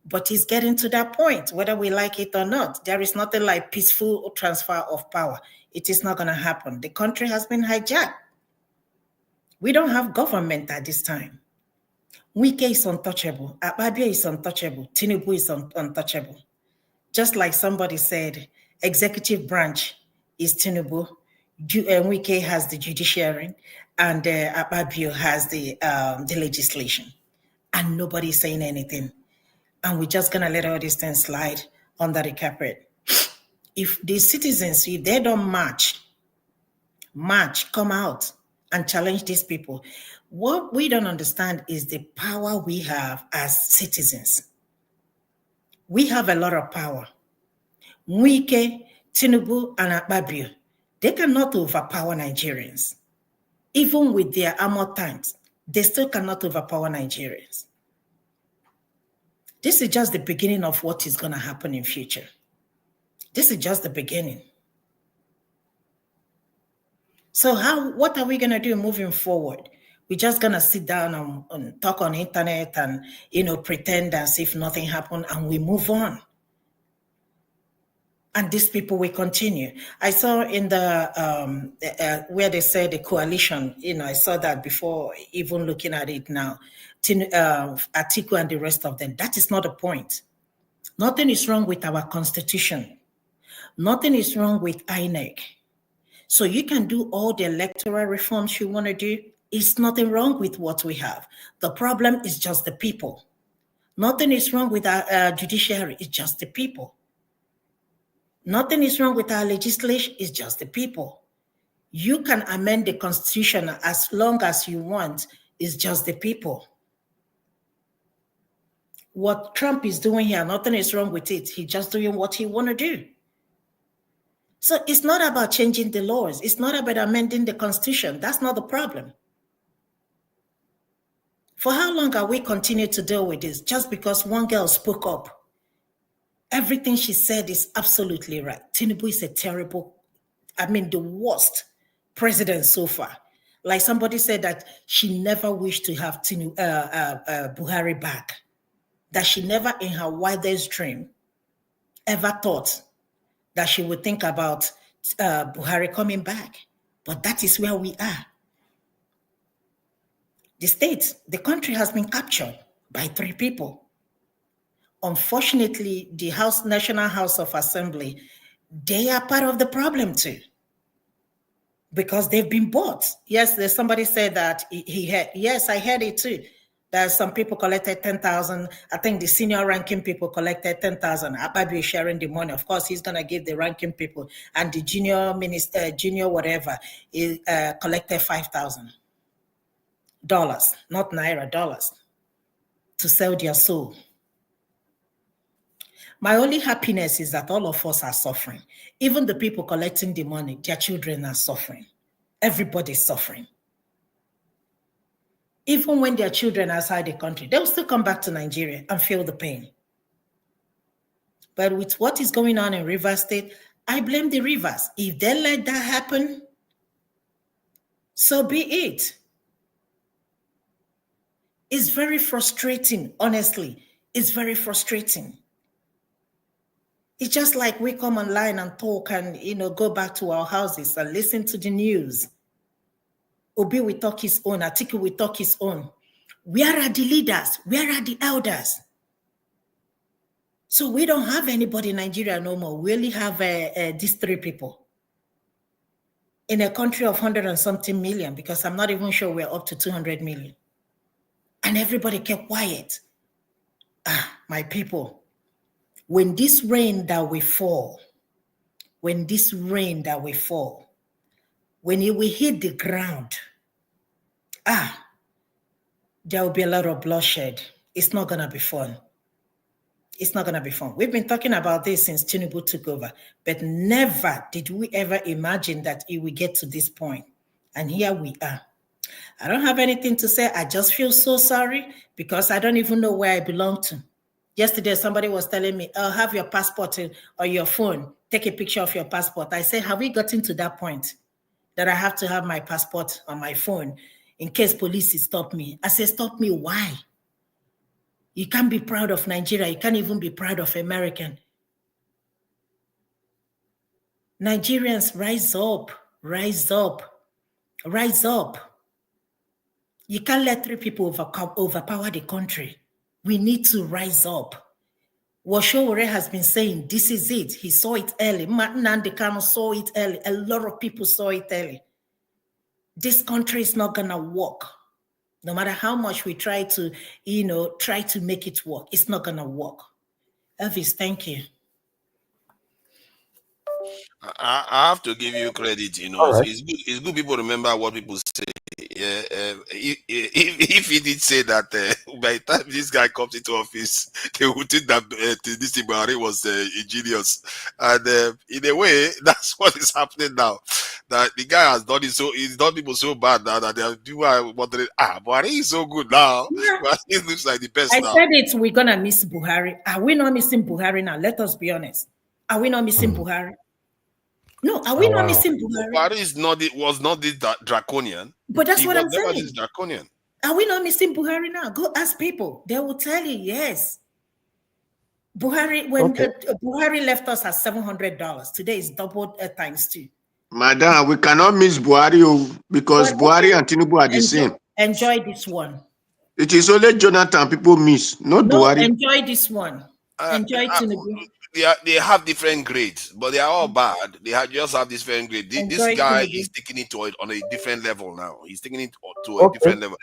but he's getting to that point, whether we like it or not. There is nothing like peaceful transfer of power. It is not going to happen. The country has been hijacked. We don't have government at this time. Wike is untouchable. Akpabio is untouchable. Tinubu is untouchable. Just like somebody said, executive branch is Tinubu. Wike has the judiciary, and Akpabio has the legislation, and nobody's saying anything. And we're just gonna let all these things slide under the carpet. If the citizens, if they don't march, come out and challenge these people. What we don't understand is the power we have as citizens. We have a lot of power. Wike, Tinubu, and Akpabio, they cannot overpower Nigerians. Even with their armored tanks, they still cannot overpower Nigerians. This is just the beginning of what is going to happen in future. This is just the beginning. So what are we going to do moving forward? We're just going to sit down and talk on internet and, pretend as if nothing happened, and we move on. And these people will continue. I saw in the where they said the coalition, I saw that before even looking at it now. Atiku and the rest of them. That is not the point. Nothing is wrong with our constitution. Nothing is wrong with INEC. So you can do all the electoral reforms you want to do. It's nothing wrong with what we have. The problem is just the people. Nothing is wrong with our judiciary. It's just the people. Nothing is wrong with our legislation, it's just the people. You can amend the constitution as long as you want, it's just the people. What Trump is doing here, nothing is wrong with it. He's just doing what he want to do. So it's not about changing the laws. It's not about amending the constitution. That's not the problem. For how long are we continue to deal with this? Just because one girl spoke up. Everything she said is absolutely right. Tinubu is the worst president so far. Like somebody said that she never wished to have Buhari back. That she never in her wildest dream ever thought that she would think about Buhari coming back. But that is where we are. The country has been captured by 3 people. Unfortunately, the National House of Assembly, they are part of the problem too, because they've been bought. Yes, there's somebody said that yes, I heard it too, that some people collected 10,000. I think the senior ranking people collected 10,000. Akpabio is sharing the money. Of course, he's going to give the ranking people, and the junior minister, junior whatever, collected $5,000, not Naira, dollars, to sell their soul. My only happiness is that all of us are suffering. Even the people collecting the money, their children are suffering. Everybody's suffering. Even when their children are outside the country, they'll still come back to Nigeria and feel the pain. But with what is going on in Rivers State, I blame the Rivers. If they let that happen, so be it. It's very frustrating, honestly. It's very frustrating. It's just like we come online and talk and, go back to our houses and listen to the news. Obi will talk his own. Atiku will talk his own. Where are the leaders? Where are the elders? So we don't have anybody in Nigeria no more. We only have these 3 people. In a country of 100 and something million, because I'm not even sure we're up to 200 million. And everybody kept quiet. My people, when this rain that will fall, when it will hit the ground, there will be a lot of bloodshed. It's not going to be fun. It's not going to be fun. We've been talking about this since Tinubu took over, but never did we ever imagine that it will get to this point. And here we are. I don't have anything to say. I just feel so sorry because I don't even know where I belong to. Yesterday, somebody was telling me, oh, have your passport or your phone. Take a picture of your passport. I said, have we gotten to that point that I have to have my passport on my phone in case police stop me? I said, stop me, why? You can't be proud of Nigeria. You can't even be proud of American. Nigerians, rise up, rise up, rise up. You can't let 3 people overpower the country. We need to rise up. Washowore has been saying, this is it. He saw it early. Nnamdi Kanu saw it early. A lot of people saw it early. This country is not going to work. No matter how much we try to, try to make it work, it's not going to work. Elvis, thank you. I have to give you credit, Right. It's good people remember what people say. If he did say that by the time this guy comes into office, they would think that this Buhari was a genius. And in a way, that's what is happening now. That the guy has done it he's done people so bad now that they are wondering, Buhari is so good now. Yeah. But he looks like the best I now. said it, we're going to miss Buhari. Are we not missing Buhari now? Let us be honest. Are we not missing Buhari? No, are we not missing Buhari? Buhari was not this draconian. But that's what I'm never saying. this draconian. Are we not missing Buhari now? Go ask people. They will tell you, yes. Buhari, when Buhari left us at $700, today is doubled times 2. Madam, we cannot miss Buhari because Buhari and Tinubu are the same. Enjoy this one. It is only Jonathan people miss, not Buhari. Enjoy this one. Enjoy Tinubu. They have different grades, but they are all bad. They just have different grades. This guy is taking it on a different level now. He's taking it to a different level.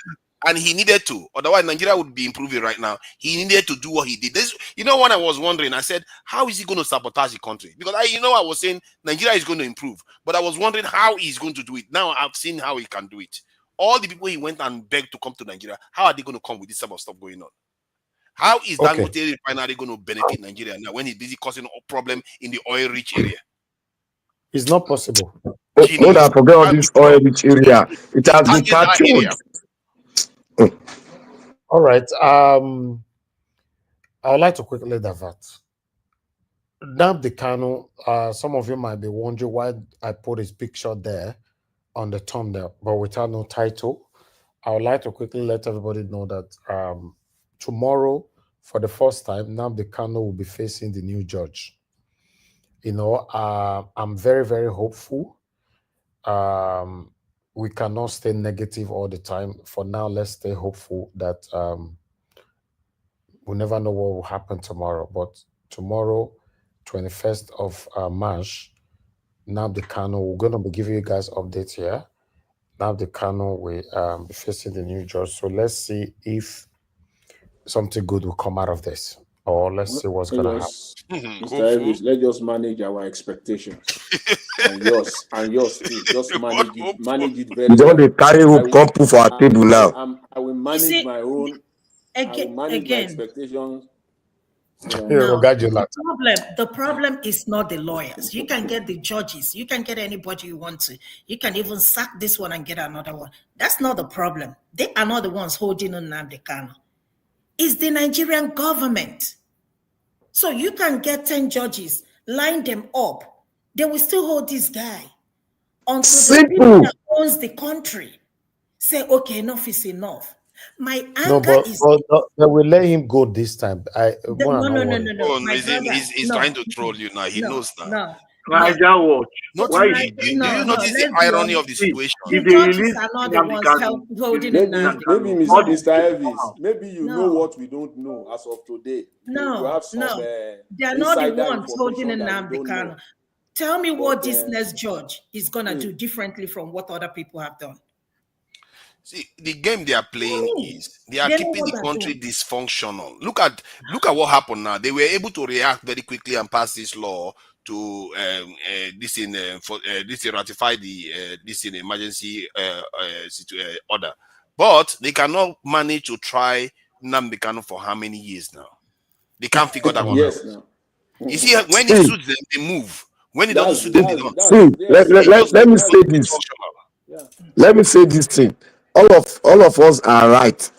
And he needed to. Otherwise, Nigeria would be improving right now. He needed to do what he did. When I was wondering, I said, how is he going to sabotage the country? Because I was saying Nigeria is going to improve. But I was wondering how he's going to do it. Now I've seen how he can do it. All the people he went and begged to come to Nigeria, how are they going to come with this type of stuff going on? How is Dangote refinery going to benefit Nigeria now when he's busy causing a problem in the oil-rich area? It's not possible. Don't forget all this oil-rich area. It has been captured. All right. I would like to quickly divert. Nnamdi Kanu, some of you might be wondering why I put his picture there on the thumbnail, but without no title. I would like to quickly let everybody know that tomorrow, for the first time, Nnamdi Kanu will be facing the new judge. I'm very, very hopeful. We cannot stay negative all the time. For now, let's stay hopeful that we never know what will happen tomorrow. But tomorrow, 21st of March, Nnamdi Kanu, we're going to be giving you guys updates here. Nnamdi Kanu will be facing the new judge. So let's see if something good will come out of this. Or let's see what's going to happen. Mr. Elvis, let's just manage our expectations. and yours too. Just manage it very well. Don't they carry hope come put for our table now? I will manage my own. I will manage my expectations. The problem is not the lawyers. You can get the judges. You can get anybody you want to. You can even sack this one and get another one. That's not the problem. They are not the ones holding on Nnamdi Kanu. It's the Nigerian government. So you can get 10 judges, line them up. They will still hold this guy until the people that owns the country say, okay, enough is enough. My anger is... they will let him go this time. No. He's trying to troll you now. He knows now. No. Niger Watch. Do you notice the irony of the situation? The judges are not the ones holding it now. Maybe Mr. Elvis, maybe you know what we don't know as of today. They are not the ones holding it Nnamdi Kanu. Tell me what this next judge is going to do differently from what other people have done. See, the game they are playing is they are They know keeping what the they're country doing. dysfunctional. Look at what happened now. They were able to react very quickly and pass this law to ratify the this in emergency order, but they cannot manage to try Nnamdi Kanu for how many years now? They can't figure that one out. Yes, now. You see, when it suits them, they move. When it doesn't suit them, they don't. See, let me say this. Let me say this thing. All of us are right.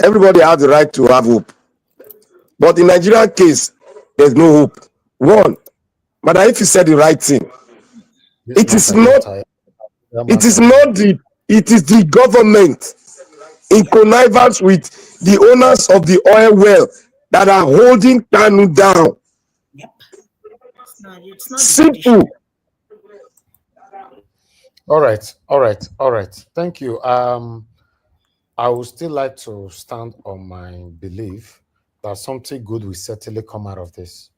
Everybody has the right to have hope. But in Nigerian case, there's no hope. One, but if you said the right thing, it is the government in connivance with the owners of the oil well that are holding Kanu down. Yep. It's not simple. All right. Thank you. I would still like to stand on my belief that something good will certainly come out of this.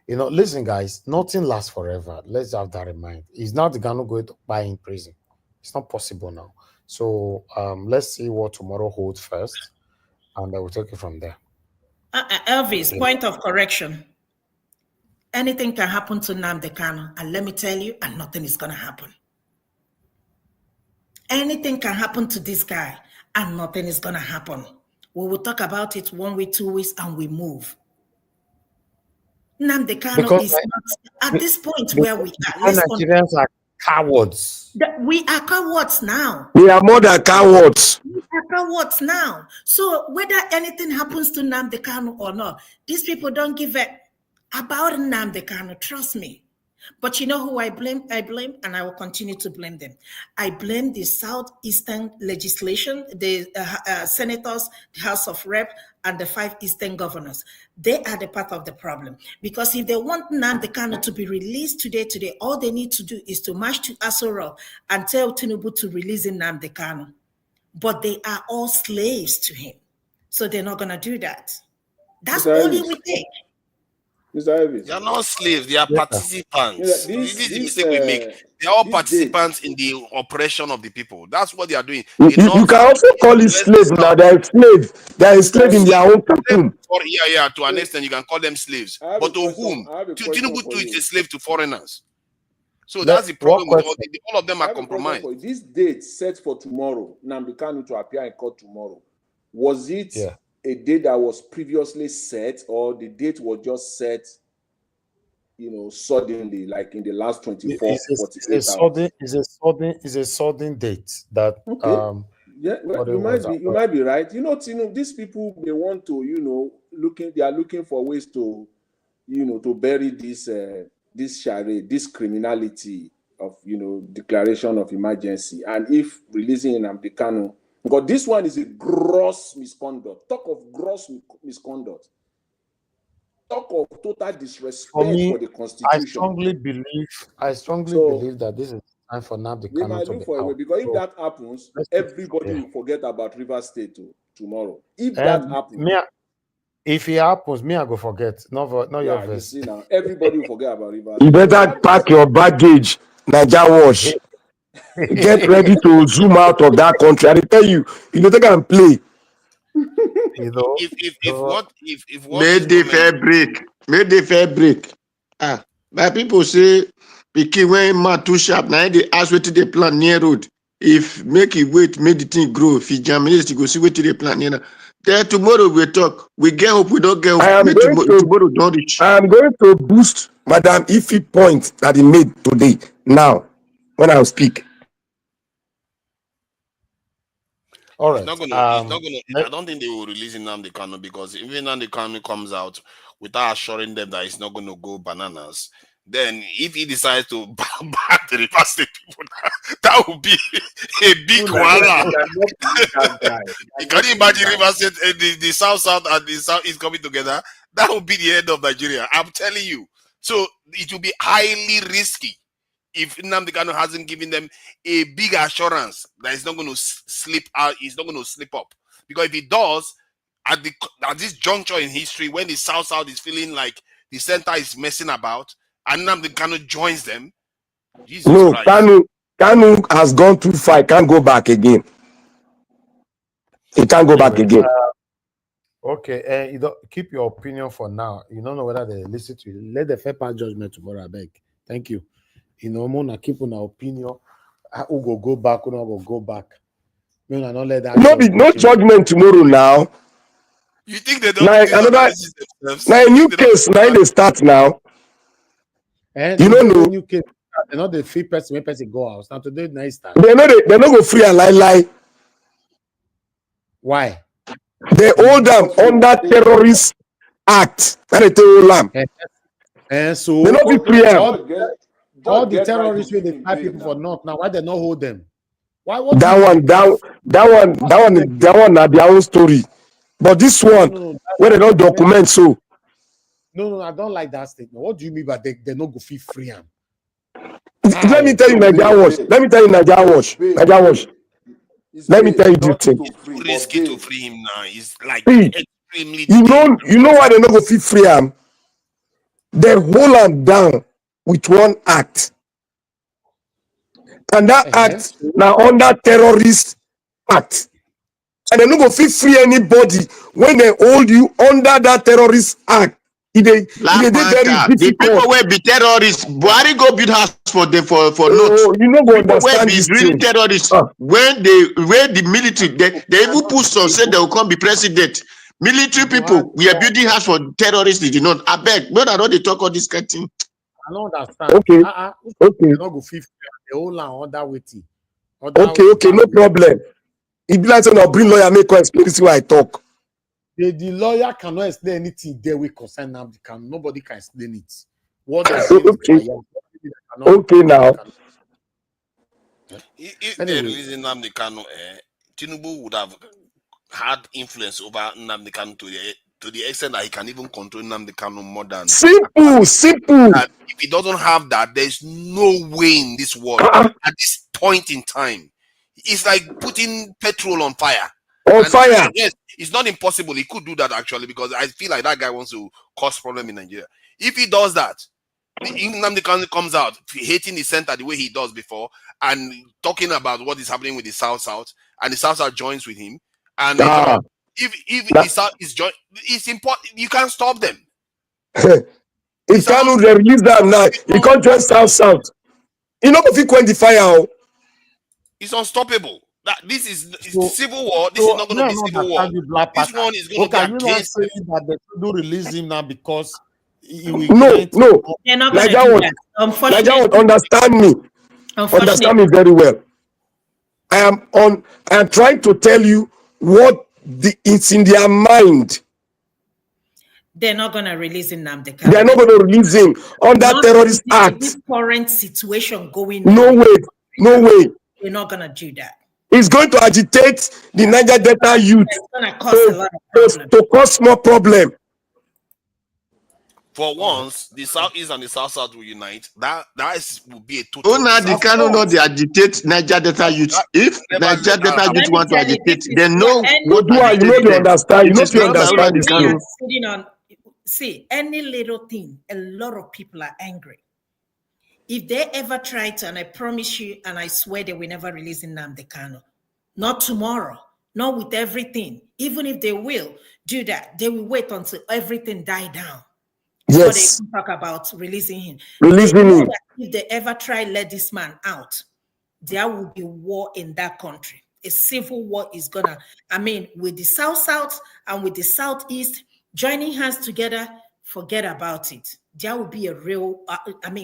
You know, listen, guys, nothing lasts forever. Let's have that in mind. It's not going to buy in prison. It's not possible now. So let's see what tomorrow holds first, and I will take it from there. Elvis, point of correction. Anything can happen to Nnamdi Kanu, and let me tell you, and nothing is going to happen. Anything can happen to this guy, and nothing is going to happen. We will talk about it 1 week, 2 weeks, and we move. Nnamdi Kanu is not at this point where we are. Nigerians are cowards. We are cowards now. We are more than cowards. We are cowards now. So whether anything happens to Nnamdi Kanu or not, these people don't give a about Nnamdi Kanu. Trust me. But you know who I blame? I blame, and I will continue to blame them. I blame the Southeastern legislation, the senators, the House of Rep, and the 5 Eastern governors. They are the part of the problem. Because if they want Nnamdi Kanu to be released today, all they need to do is to march to Aso Rock and tell Tinubu to release Nnamdi Kanu. But they are all slaves to him. So they're not going to do that. That's all it will take. They are not slaves, they are participants. This is the mistake we make. They are all participants in the oppression of the people. That's what they are doing. You can also call it slave now. They are slave. They are slave in their own cocoon. Yeah, to an extent you can call them slaves. But to whom? Tinubu too is a slave to foreigners. So that's the problem with all of them are compromised. This date set for tomorrow, Nnamdi Kanu to appear in court tomorrow, was it a date that was previously set, or the date was just set, suddenly, like in the last 24, 48 hours? It's a sudden date that you might be right. Tinuu, these people may want to, they are looking for ways to, to bury this charade, this criminality of, declaration of emergency. And if releasing Nnamdi Kanu, because this one is a gross misconduct. Talk of gross misconduct. Talk of total disrespect for the Constitution. I strongly believe that this is time for Nnamdi Kanu to might look for a way, because if that happens, everybody will forget about Rivers State tomorrow. If that happens, if it happens, I go forget. Not your verse. You see now, everybody will forget about Rivers. You better pack your baggage, Naija Wash. Get ready to zoom out of that country. I tell you, they can play. If made the fair break. My people say pikin when man too sharp. Now they ask what they plan near road. If make it wait, make the thing grow. If it germinates, to go see what they plan near. Then tomorrow we talk. We get hope. We don't get hope. Tomorrow don't reach. I am going to boost Madam Ife point that he made today. Now, when I speak. All right. I don't think they will release Nnamdi Kanu, because even Nnamdi Kanu comes out without assuring them that it's not going to go bananas, then if he decides to back the Rivers State people, that would be a big wala. You can imagine Rivers State, the South and the South is coming together. That would be the end of Nigeria. I'm telling you. So it will be highly risky if Nnamdi Kanu hasn't given them a big assurance that it's not going to slip out, it's not going to slip up. Because if he does, at this juncture in history, when the South is feeling like the center is messing about, and Nnamdi Kanu joins them, Jesus Christ. Kanu has gone too far. He can't go back again. He can't go back again. Okay, you don't keep your opinion for now. You don't know whether they listen to you. Let the fair part judgment tomorrow, I beg. Thank you. You know, Mona keep on our opinion. Who go back, who not go back. No, not let that. No judgment tomorrow now. You think they don't do this analysis themselves? Now a new case, now they start now. And you don't know. New case, they're not the free person when person go out. Now today, nice start. They're not go free and lie. Why? They hold them under terrorist act. And they hold them. And so they not be free. All the terrorists with the 5 people for North now, why they not hold them? Why? That one are their own story. But this one, where they don't document so. No, I don't like that statement. What do you mean by they not go feel free? Let me tell you, Nigeria Watch. Let me tell you, Nigeria Watch. Let me tell you this thing. It's risky to free him now. It's like extremely. You know why they not go feel free him? They hold him down with one act. And that act now under terrorist act. And they not go feel free anybody when they hold you under that terrorist act. The people will be terrorists. Buhari go build house for them for notes. You know go people understand will be this really thing. terrorists. When the military they even put some say they will come be president. Military people we are building house for terrorists. Did you not? I beg, when I know they talk all this kind of thing. I don't understand. Okay. They not go 50. They hold on that waiting. Okay, no problem. If you like to bring lawyer, make explain this why I talk. The lawyer cannot explain anything there we concern now. Nobody can explain it. What okay now. If they're releasing Nnamdi Kanu, Tinubu would have had influence over Nnamdi Kanu to the extent that he can even control Nnamdi Kanu more than simple. And if he doesn't have that, there's no way in this world at this point in time. It's like putting petrol on fire. Fire. Yes, it's not impossible. He could do that actually because I feel like that guy wants to cause problem in Nigeria. If he does that, Nnamdi Kanu comes out hating the center the way he does before and talking about what is happening with the South, and the South joins with him. And if the South is joined, it's important. You can't stop them. If Kanu release them now, he can't join South. You know if he quench the fire. It's unstoppable. This is civil war. This is not going to be civil war. This one is going to be against saying that they do release him now because he will no. Nigeria won't understand me. Understand me very well. I am trying to tell you what it's in their mind. They're not going to release him now. They are not going to release him under terrorist act. This current situation going on. No way. We're not going to do that. It's going to agitate the Niger Delta youth to cause more problem. For once, the Southeast and the South will unite. That will be a total. Oh, now they cannot not agitate Niger Delta youth. If Niger Delta youth want to agitate, they know what do I. You know they understand. You know they understand this thing. See, any little thing, a lot of people are angry. If they ever try to, and I promise you, and I swear they will never release Nnamdi Kanu. Not tomorrow, not with everything. Even if they will do that, they will wait until everything die down. Yes. So they can talk about releasing him. Releasing him. If they ever try let this man out, there will be war in that country. A civil war is gonna, with the South and with the Southeast joining hands together, forget about it. There will be a real,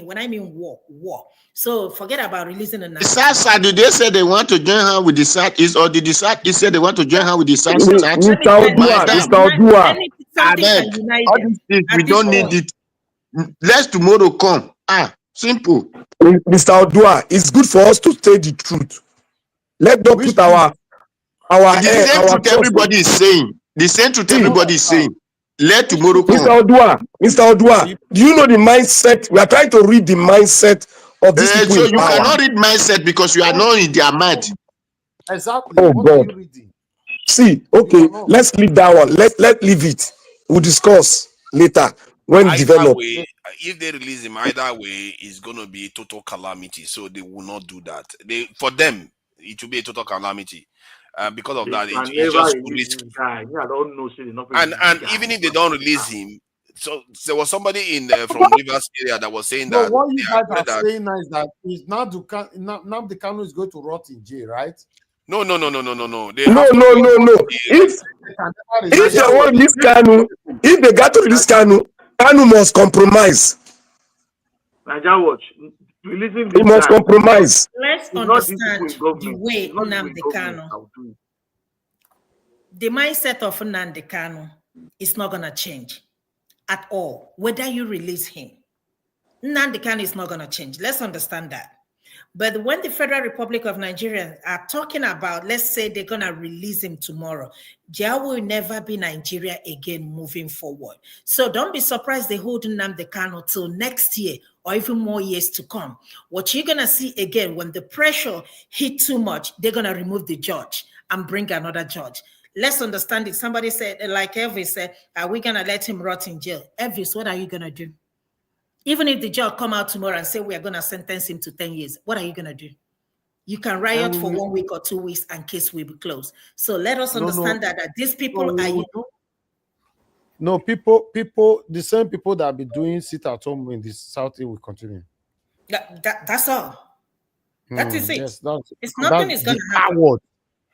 when I mean war. So forget about releasing the South. Did they say they want to join her with the Southeast, or did the Southeast say they want to join her with the South? We don't need it. Let tomorrow come. Simple. Mr. Odua, it's good for us to say the truth. Let them put our the same truth everybody is saying. The same truth everybody is saying. Let tomorrow come. Mr. Odua, do you know the mindset? We are trying to read the mindset of these people. So you cannot read mindset because you are not in their mind. Exactly. Oh God. See, okay, let's leave that one. Let's leave it. We'll discuss later. when either developed. way, if they release him, either way, it's going to be a total calamity. So they will not do that. For them, it will be a total calamity. Because of They that, can it's never just release risk. this guy. I don't know. Say they not And release this guy. even if they don't release him, so there was somebody in from Rivers area that was saying No, that what you guys are that saying now is that is now the Kanu is going to rot in jail, right? no. They No, have to no, no, no. If If they want this Kanu, if they got to this Kanu, Kanu must compromise. Nigeria Watch releasing He this must guy. compromise. Let's It's not these people understand in government. the way It's not people in Nnamdi government Kanu, that will do it. the mindset of Nnamdi Kanu is not going to change at all. Whether you release him, Nnamdi Kanu is not going to change. Let's understand that. But when the Federal Republic of Nigeria are talking about, let's say they're going to release him tomorrow, there will never be Nigeria again moving forward. So don't be surprised they hold Nnamdi Kanu till next year or even more years to come. What you're going to see again, when the pressure hit too much, they're going to remove the judge and bring another judge. Let's understand it. Somebody said, like Elvis said, are we going to let him rot in jail? Elvis, what are you going to do? Even if the judge come out tomorrow and say we are going to sentence him to 10 years, what are you going to do? You can riot for 1 week or 2 weeks and case will be closed. So let us understand that these people are... No, people, the same people that be doing sit at home in the South will continue. That's all. That is it. Yes, it's nothing is going to happen. Coward.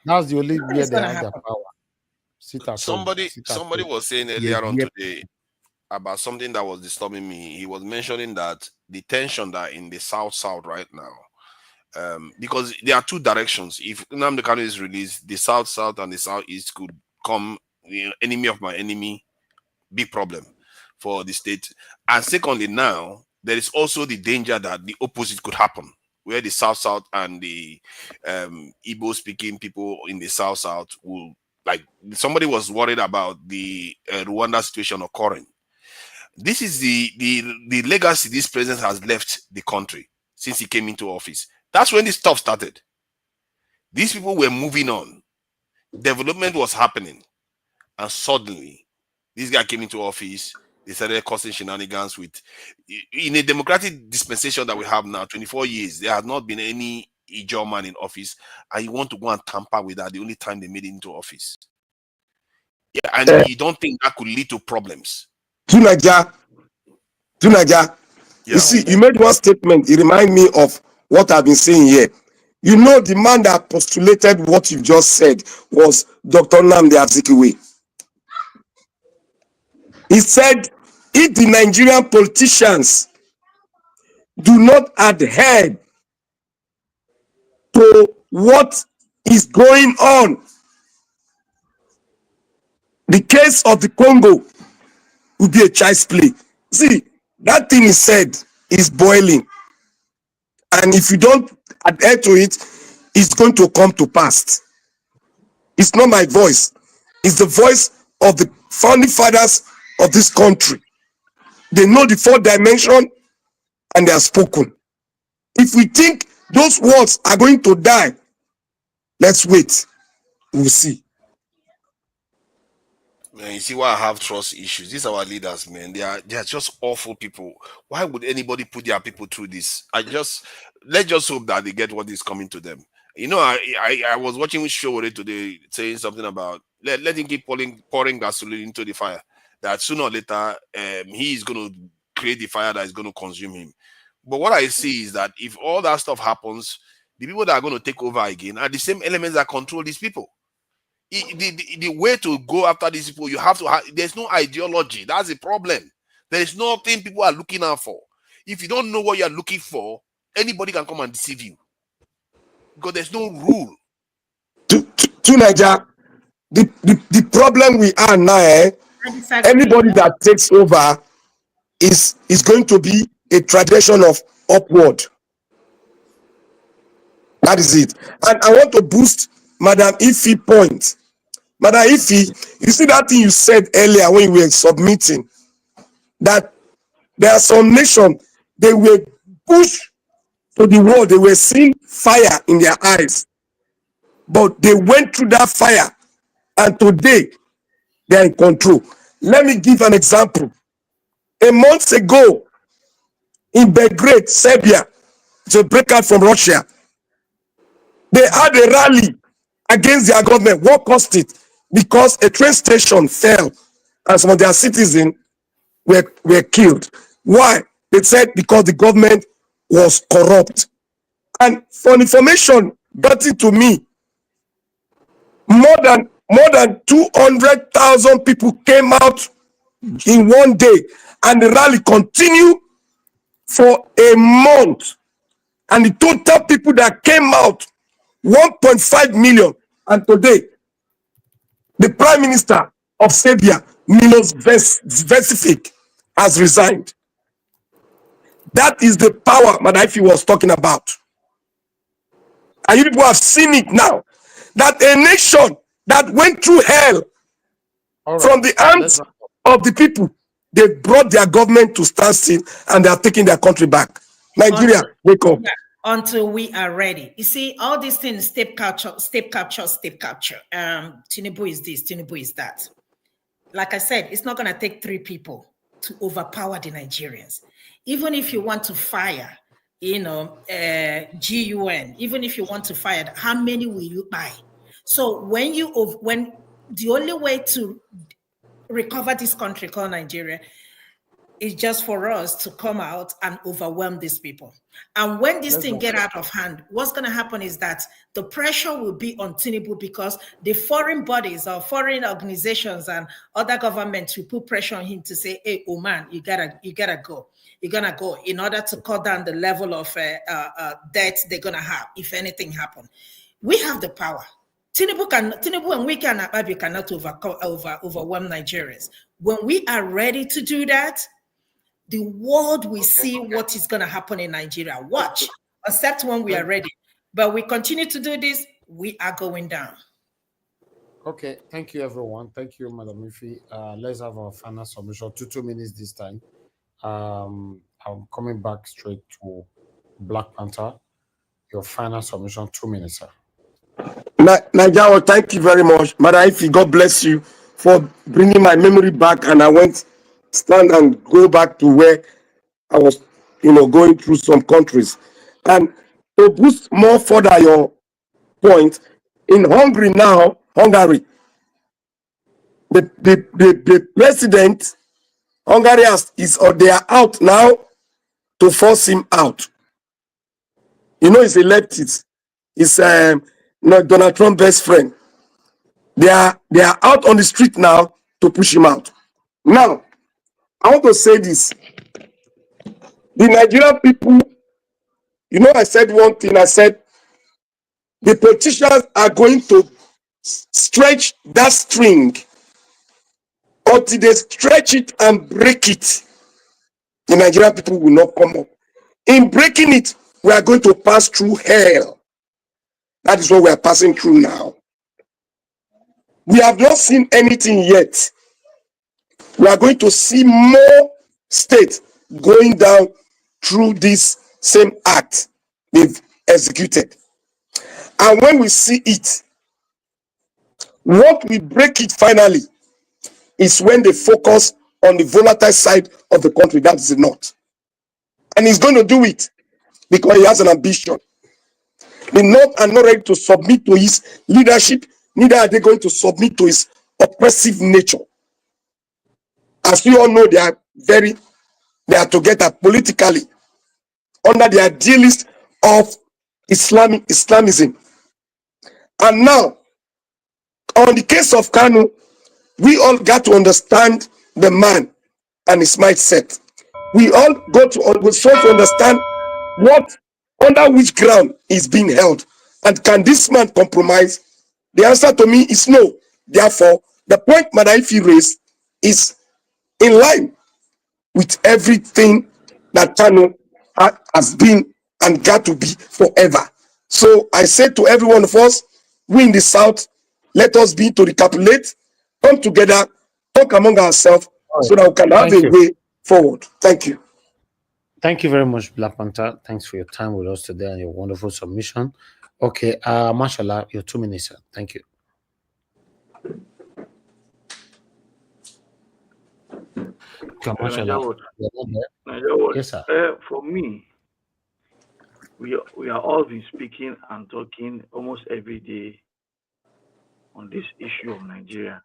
That's the only Nothing way is they gonna have happen. their power. Sit at somebody home. was saying earlier on today about something that was disturbing me. He was mentioning that the tension that in the South right now, because there are two directions. If Nnamdi Kanu is released, the South and the Southeast could come, enemy of my enemy, big problem for the state. And secondly, now there is also the danger that the opposite could happen, where the South and the Igbo-speaking people in the South will, like somebody was worried about the Rwanda situation occurring. This is the legacy this president has left the country since he came into office. That's when this stuff started. These people were moving on. Development was happening. And suddenly, this guy came into office. They started causing shenanigans with... In a democratic dispensation that we have now, 24 years, there has not been any Ijaw man in office. And you want to go and tamper with that the only time they made it into office. Yeah, and you don't think that could lead to problems? Tunaja, you see, you made one statement. It reminds me of what I've been saying here. You know, the man that postulated what you just said was Dr. Nnamdi Azikiwe. He said, if the Nigerian politicians do not adhere to what is going on, the case of the Congo will be a child's play. See, that thing he said is boiling. And if you don't adhere to it, it's going to come to pass. It's not my voice. It's the voice of the founding fathers of this country. They know the fourth dimension and they are spoken. If we think those words are going to die, let's wait. We'll see. Man, you see why I have trust issues. These are our leaders, man. They are just awful people. Why would anybody put their people through this? Let's just hope that they get what is coming to them. You know, I was watching a show today saying something about let him keep pouring gasoline into the fire. That sooner or later, he is going to create the fire that is going to consume him. But what I see is that if all that stuff happens, the people that are going to take over again are the same elements that control these people. The way to go after these people, you have to have, there's no ideology. That's the problem. There is nothing people are looking out for. If you don't know what you're looking for, anybody can come and deceive you. Because there's no rule. To Niger, the problem we are now, anybody that takes over is going to be a tradition of upward. That is it. And I want to boost Madam Ife point. Madam Ife, you see that thing you said earlier when we were submitting, that there are some nations, they were pushed to the wall, they were seeing fire in their eyes, but they went through that fire, and today they are in control. Let me give an example. a month ago in Belgrade, Serbia, to break out from Russia. They had a rally against their government. What caused it? Because a train station fell and some of their citizens were killed. Why? They said because the government was corrupt. And for information got it to me, more than 200,000 people came out in one day, and the rally continued for a month. And the total people that came out, 1.5 million. And today, the Prime Minister of Serbia, Milos Vesic, has resigned. That is the power Madafi was talking about. And you people have seen it now. That a nation that went through hell from the hands of the people, they brought their government to stand still and they are taking their country back. Nigeria, wake up. Yeah, until we are ready. You see, all these things, step capture. Tinubu is this, Tinubu is that. Like I said, it's not going to take 3 people to overpower the Nigerians. Even if you want to fire, GUN, even if you want to fire, how many will you buy? So when the only way to recover this country called Nigeria is just for us to come out and overwhelm these people. And when this thing get out of hand, what's going to happen is that the pressure will be on Tinubu, because the foreign bodies or foreign organizations and other governments will put pressure on him to say, hey, oh man, you gotta go. You're gonna go in order to cut down the level of debt they're gonna have if anything happens. We have the power. Tinubu and we cannot overwhelm Nigerians. When we are ready to do that, the world will see what is going to happen in Nigeria. Watch, except when we are ready. But we continue to do this, we are going down. Okay, thank you, everyone. Thank you, Madam Ifi. Let's have our final submission. 2 minutes this time. I'm coming back straight to Black Panther. Your final submission, 2 minutes, sir. Nigeria, thank you very much. Madam Ifi, God bless you for bringing my memory back, and I went stand and go back to where I was, going through some countries. And to boost more further your point, in Hungary, the president, Hungary they are out now to force him out. He's a leftist. He's not Donald Trump's best friend. They are out on the street now to push him out. Now, I want to say this. The Nigerian people, I said one thing. I said the politicians are going to stretch that string until they stretch it and break it. The Nigerian people will not come up. In breaking it, we are going to pass through hell. That is what we are passing through now. We have not seen anything yet. We are going to see more states going down through this same act they've executed. And when we see it, what will break it finally is when they focus on the volatile side of the country, that is the north. And he's going to do it because he has an ambition. The north are not ready to submit to his leadership, neither are they going to submit to his oppressive nature. As we all know, they are together politically under the idealist of Islamism. And now, on the case of Kanu, we all got to understand the man and his mindset. We all got to understand under which ground is being held. And can this man compromise? The answer to me is no. Therefore, the point Madaifi raised is in line with everything that Kanu has been and got to be forever. So I say to every one of us, we in the South, let us be to recapitulate, come together, talk among ourselves, so that we can have a way forward. Thank you. Thank you very much, Black Panther. Thanks for your time with us today and your wonderful submission. Okay, mashallah, your 2 minutes, sir. Thank you. Commercial. Yes, sir. For me, we are all been speaking and talking almost every day on this issue of Nigeria.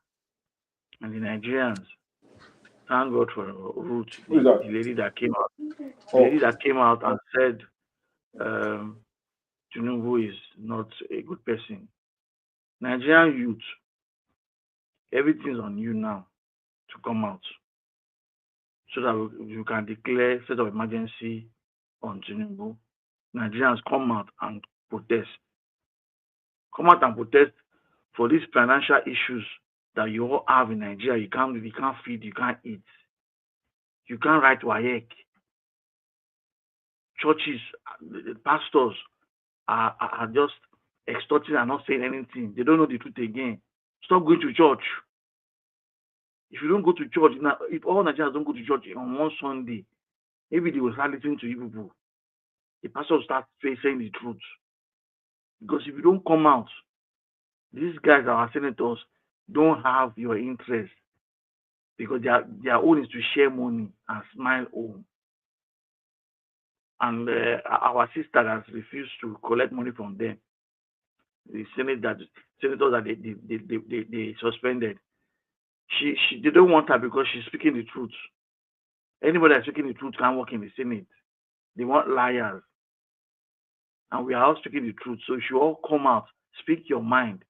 And the Nigerians, thank God for Ruth, the lady that came out. The lady that came out and said Tinubu is not a good person. Nigerian youth, everything's on you now to come out so that you can declare state of emergency on Tinubu. Nigerians come out and protest. Come out and protest for these financial issues that you all have in Nigeria. You can't feed, you can't eat, you can't write WAEC. Churches, the pastors are just extorting and not saying anything. They don't know the truth again. Stop going to church. If you don't go to church, now, if all Nigerians don't go to church on one Sunday, maybe they will start listening to you people. The pastor will start saying the truth. Because if you don't come out, these guys, our senators, don't have your interest. Because their own is to share money and smile home. And our sister has refused to collect money from them. The senators that they suspended. They don't want her because she's speaking the truth. Anybody that's speaking the truth can't work in the Senate. They want liars. And we are all speaking the truth. So you should all come out, speak your mind,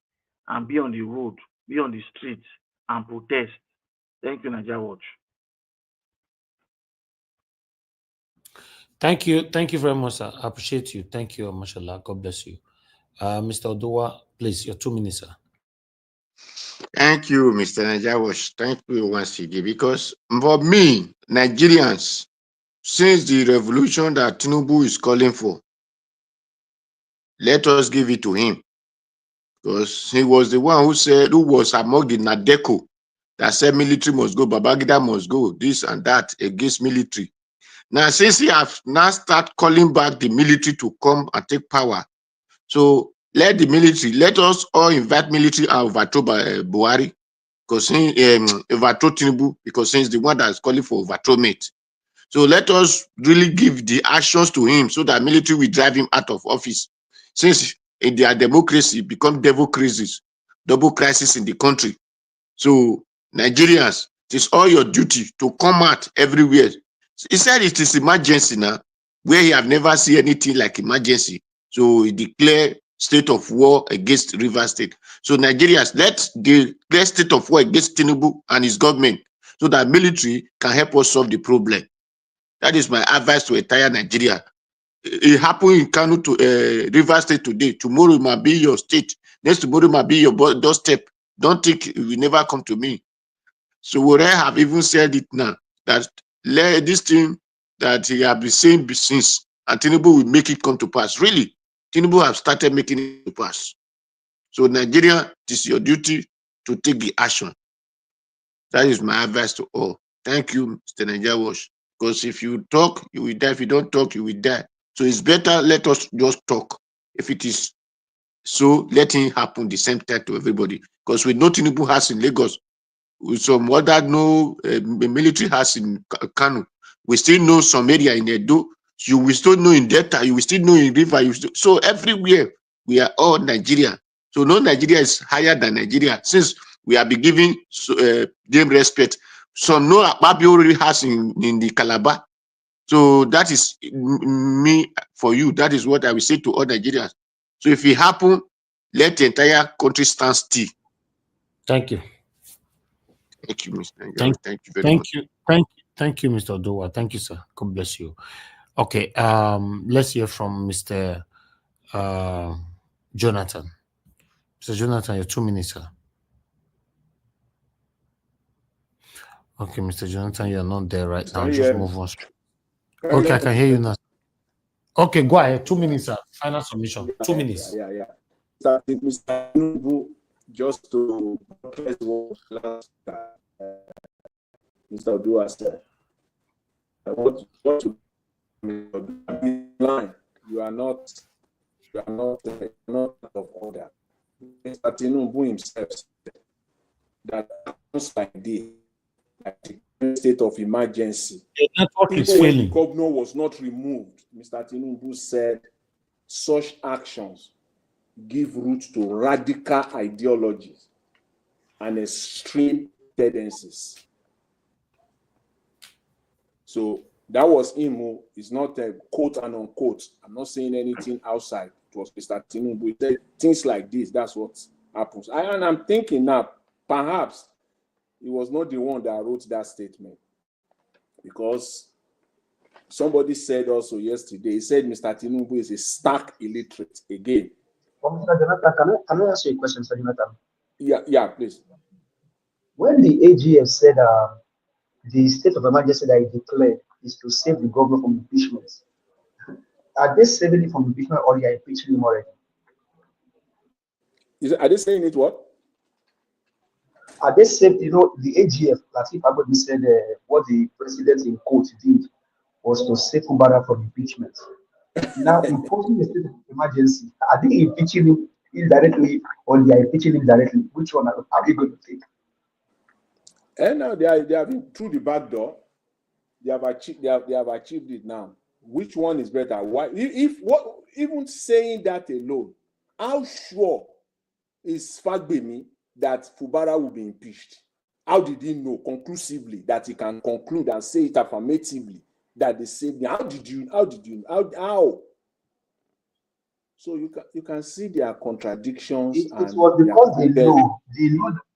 and be on the road, be on the streets, and protest. Thank you, Nigeria Watch. Thank you very much, sir. I appreciate you. Thank you, mashallah. God bless you. Mr. Oduwa, please, your 2 minutes, sir. Thank you, Mr. Najawash. Thank you once again. Because for me, Nigerians, since the revolution that Tinubu is calling for, let us give it to him. Because he was the one who was among the Nadeco that said military must go, Babangida must go, this and that against military. Now, since he have now start calling back the military to come and take power, so let us all invite military and overthrow Buhari, because he overthrow Tinubu, because he's the one that is calling for overthrowment. So let us really give the actions to him so that military will drive him out of office. Since in their democracy become double crisis in the country. So Nigerians, it is all your duty to come out everywhere. He said it is emergency now, where he have never seen anything like emergency. So he declared state of war against Rivers State. So Nigerians, let's declare state of war against Tinubu and his government so that military can help us solve the problem. That is my advice to entire Nigeria. It happened in Kano to Rivers State today. Tomorrow it might be your state. Next tomorrow it might be your doorstep. Don't think it will never come to me. So what I have even said it now, that this thing that he have been saying since, and Tinubu will make it come to pass. Really, Tinubu have started making it to pass. So Nigeria, it is your duty to take the action. That is my advice to all. Thank you, Mr. Nigeria Watch. Because if you talk, you will die. If you don't talk, you will die. So it's better let us just talk. If it is so, let it happen the same time to everybody. Because we know Tinubu has in Lagos, with some other military has in Kano. We still know some area in Edo. You will still know in Delta. You will still know in River. So everywhere we are all Nigeria. So no Nigeria is higher than Nigeria. Since we have been giving them respect. Some no Akpabio-Led has in the Calabar. So that is me for you. That is what I will say to all Nigerians. So if it happen, let the entire country stand still. Thank you. Thank you, Mr. Nigerian. Thank you very much. Thank you, Mr. Oduwa. Thank you, sir. God bless you. Okay, let's hear from Mr. Jonathan. Mr. Jonathan, your 2 minutes, sir. Okay, Mr. Jonathan, you're not there right now. Just move on. Okay, I can hear you now. Okay, go ahead. 2 minutes, sir. Final submission. 2 minutes. Yeah. Mr. Tinubu, just to press what last Mr. Oduwa said. What to line? You are not out of order. Mr. Tinubu himself said that actions like this state of emergency. The network is Even when the failing. governor was not removed, Mr. Tinubu said such actions give root to radical ideologies and extreme tendencies. So that was him who is not a quote and unquote. I'm not saying anything outside. It was Mr. Tinubu. He said things like this, that's what happens. And I'm thinking now, perhaps he was not the one that wrote that statement, because somebody said also yesterday, he said Mr. Tinubu is a stark illiterate again. Well, Mr. Jonathan, can I ask you a question, Mr. Jonathan? Yeah, please. When the AGF said the state of emergency that he declared is to save the government from impeachment, are they saving it from impeachment or they are impeaching him already? Are they saying it what? Are they saved? You know, the AGF, Latif Abodi said what the president in court did was to save Fubara from impeachment. Now, imposing the state of emergency, are they impeaching him indirectly or they are impeaching him directly? Which one are they going to take? And now they have been through the back door. They have achieved it now. Which one is better? Why? Even saying that alone, how sure is Fagbemi that Fubara will be impeached? How did he know conclusively that he can conclude and say it affirmatively that they saved him? How? So you can see their contradictions. It was because they know.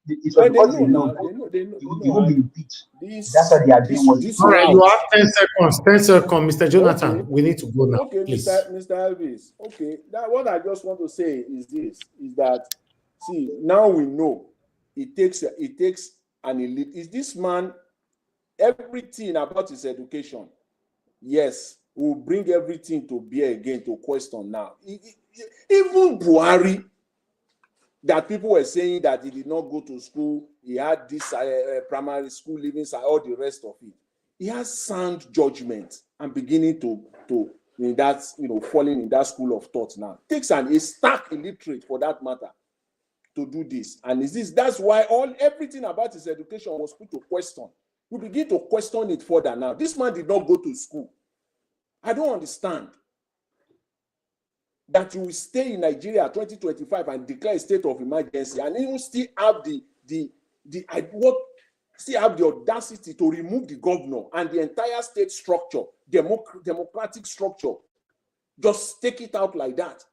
It was because they know he will be impeached. That's why they are doing what. All right, you have 10 seconds. 10 seconds, Mr. Jonathan. Okay. We need to go now. Okay, please. Mr. Elvis. Okay, what I just want to say is this: is that see, now we know it takes an elite. Is this man everything about his education? Yes, we'll bring everything to bear again to question now. Even Buhari, that people were saying that he did not go to school, he had this primary school living, all the rest of it. He has sound judgment and beginning to in that, falling in that school of thought now. Takes a stark illiterate for that matter to do this. And that's why everything about his education was put to question. We begin to question it further now. This man did not go to school. I don't understand that you will stay in Nigeria 2025 and declare a state of emergency and even still have the audacity to remove the governor and the entire state structure, democratic structure. Just take it out like that.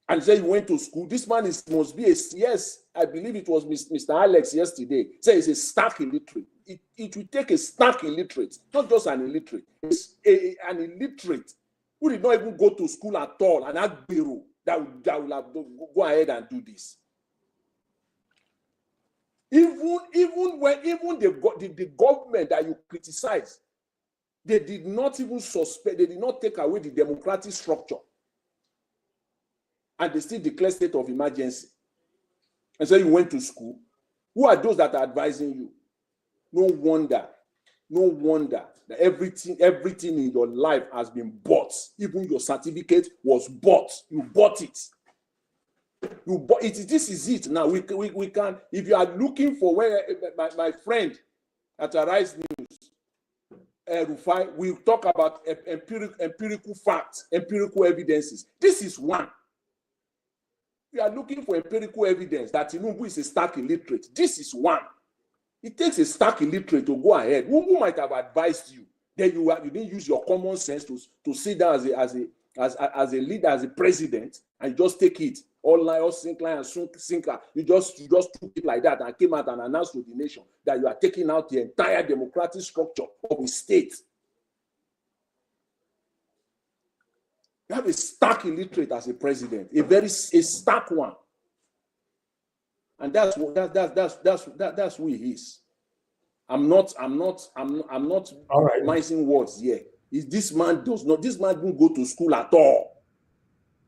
And say he went to school. This man must be yes, I believe it was Mr. Alex yesterday, say he's a stark illiterate. It will take a stark illiterate, not just an illiterate. It's an illiterate who did not even go to school at all, an Akpabio that will have to go ahead and do this. Even the government that you criticize, they did not even suspect, they did not take away the democratic structure. And they still declare state of emergency. And so you went to school. Who are those that are advising you? No wonder that everything in your life has been bought. Even your certificate was bought. You bought it. This is it. Now we can. If you are looking for where my friend at Arise News, Rufai, we talk about empirical facts, empirical evidences. This is one. We are looking for empirical evidence that Tinubu is a stark illiterate. This is one. It takes a stark illiterate to go ahead. Who might have advised you? Then you didn't use your common sense to sit down as a leader, as a president, and you just take it all line, all sinker. You just took it like that and came out and announced to the nation that you are taking out the entire democratic structure of the state. You have a stark illiterate as a president, a stark one. And that's who he is. I'm not mincing words here. This man didn't go to school at all.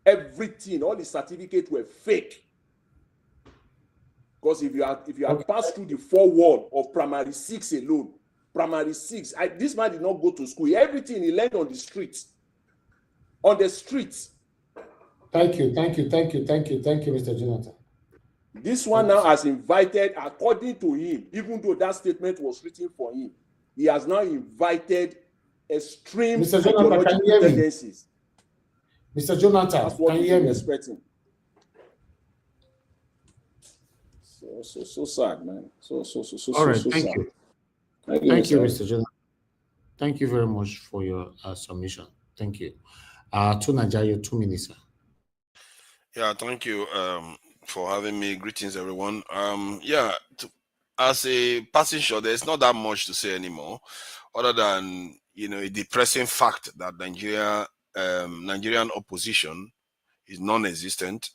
Everything, all the certificates were fake. Because if you have passed through the 4 walls of primary 6 alone, this man did not go to school. Everything he learned on the streets. On the streets. Thank you, Mr. Jonathan. This one now has invited, according to him, even though that statement was written for him, he has now invited extreme Mr. Jonathan, ideological tendencies. Mr. Jonathan, That's what we've been expecting. So sad, man. So All right, so thank sad. you. Thank you, Mr. Jonathan. Thank you very much for your submission. Thank you. To Nigeria, 2 minutes, sir. Yeah, thank you for having me. Greetings, everyone. As a passing shot, there's not that much to say anymore, other than a depressing fact that Nigerian opposition is non-existent,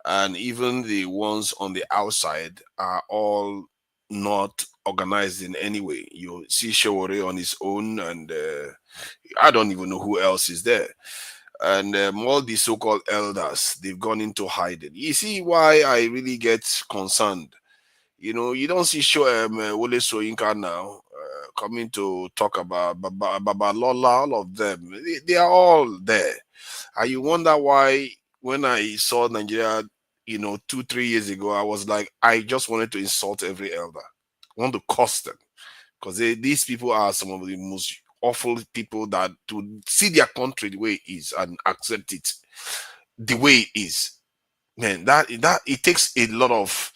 and even the ones on the outside are all not organized in any way. You see Shawore on his own, and I don't even know who else is there. And all the so-called elders, they've gone into hiding. You see why I really get concerned. You don't see Wole Soyinka now coming to talk about Baba Lola, all of them. They are all there. And you wonder why, when I saw Nigeria, 2-3 years ago, I was like, I just wanted to insult every elder. I want to curse them. Because these people are some of the most awful people, that to see their country the way it is and accept it the way it is, man, that it takes a lot of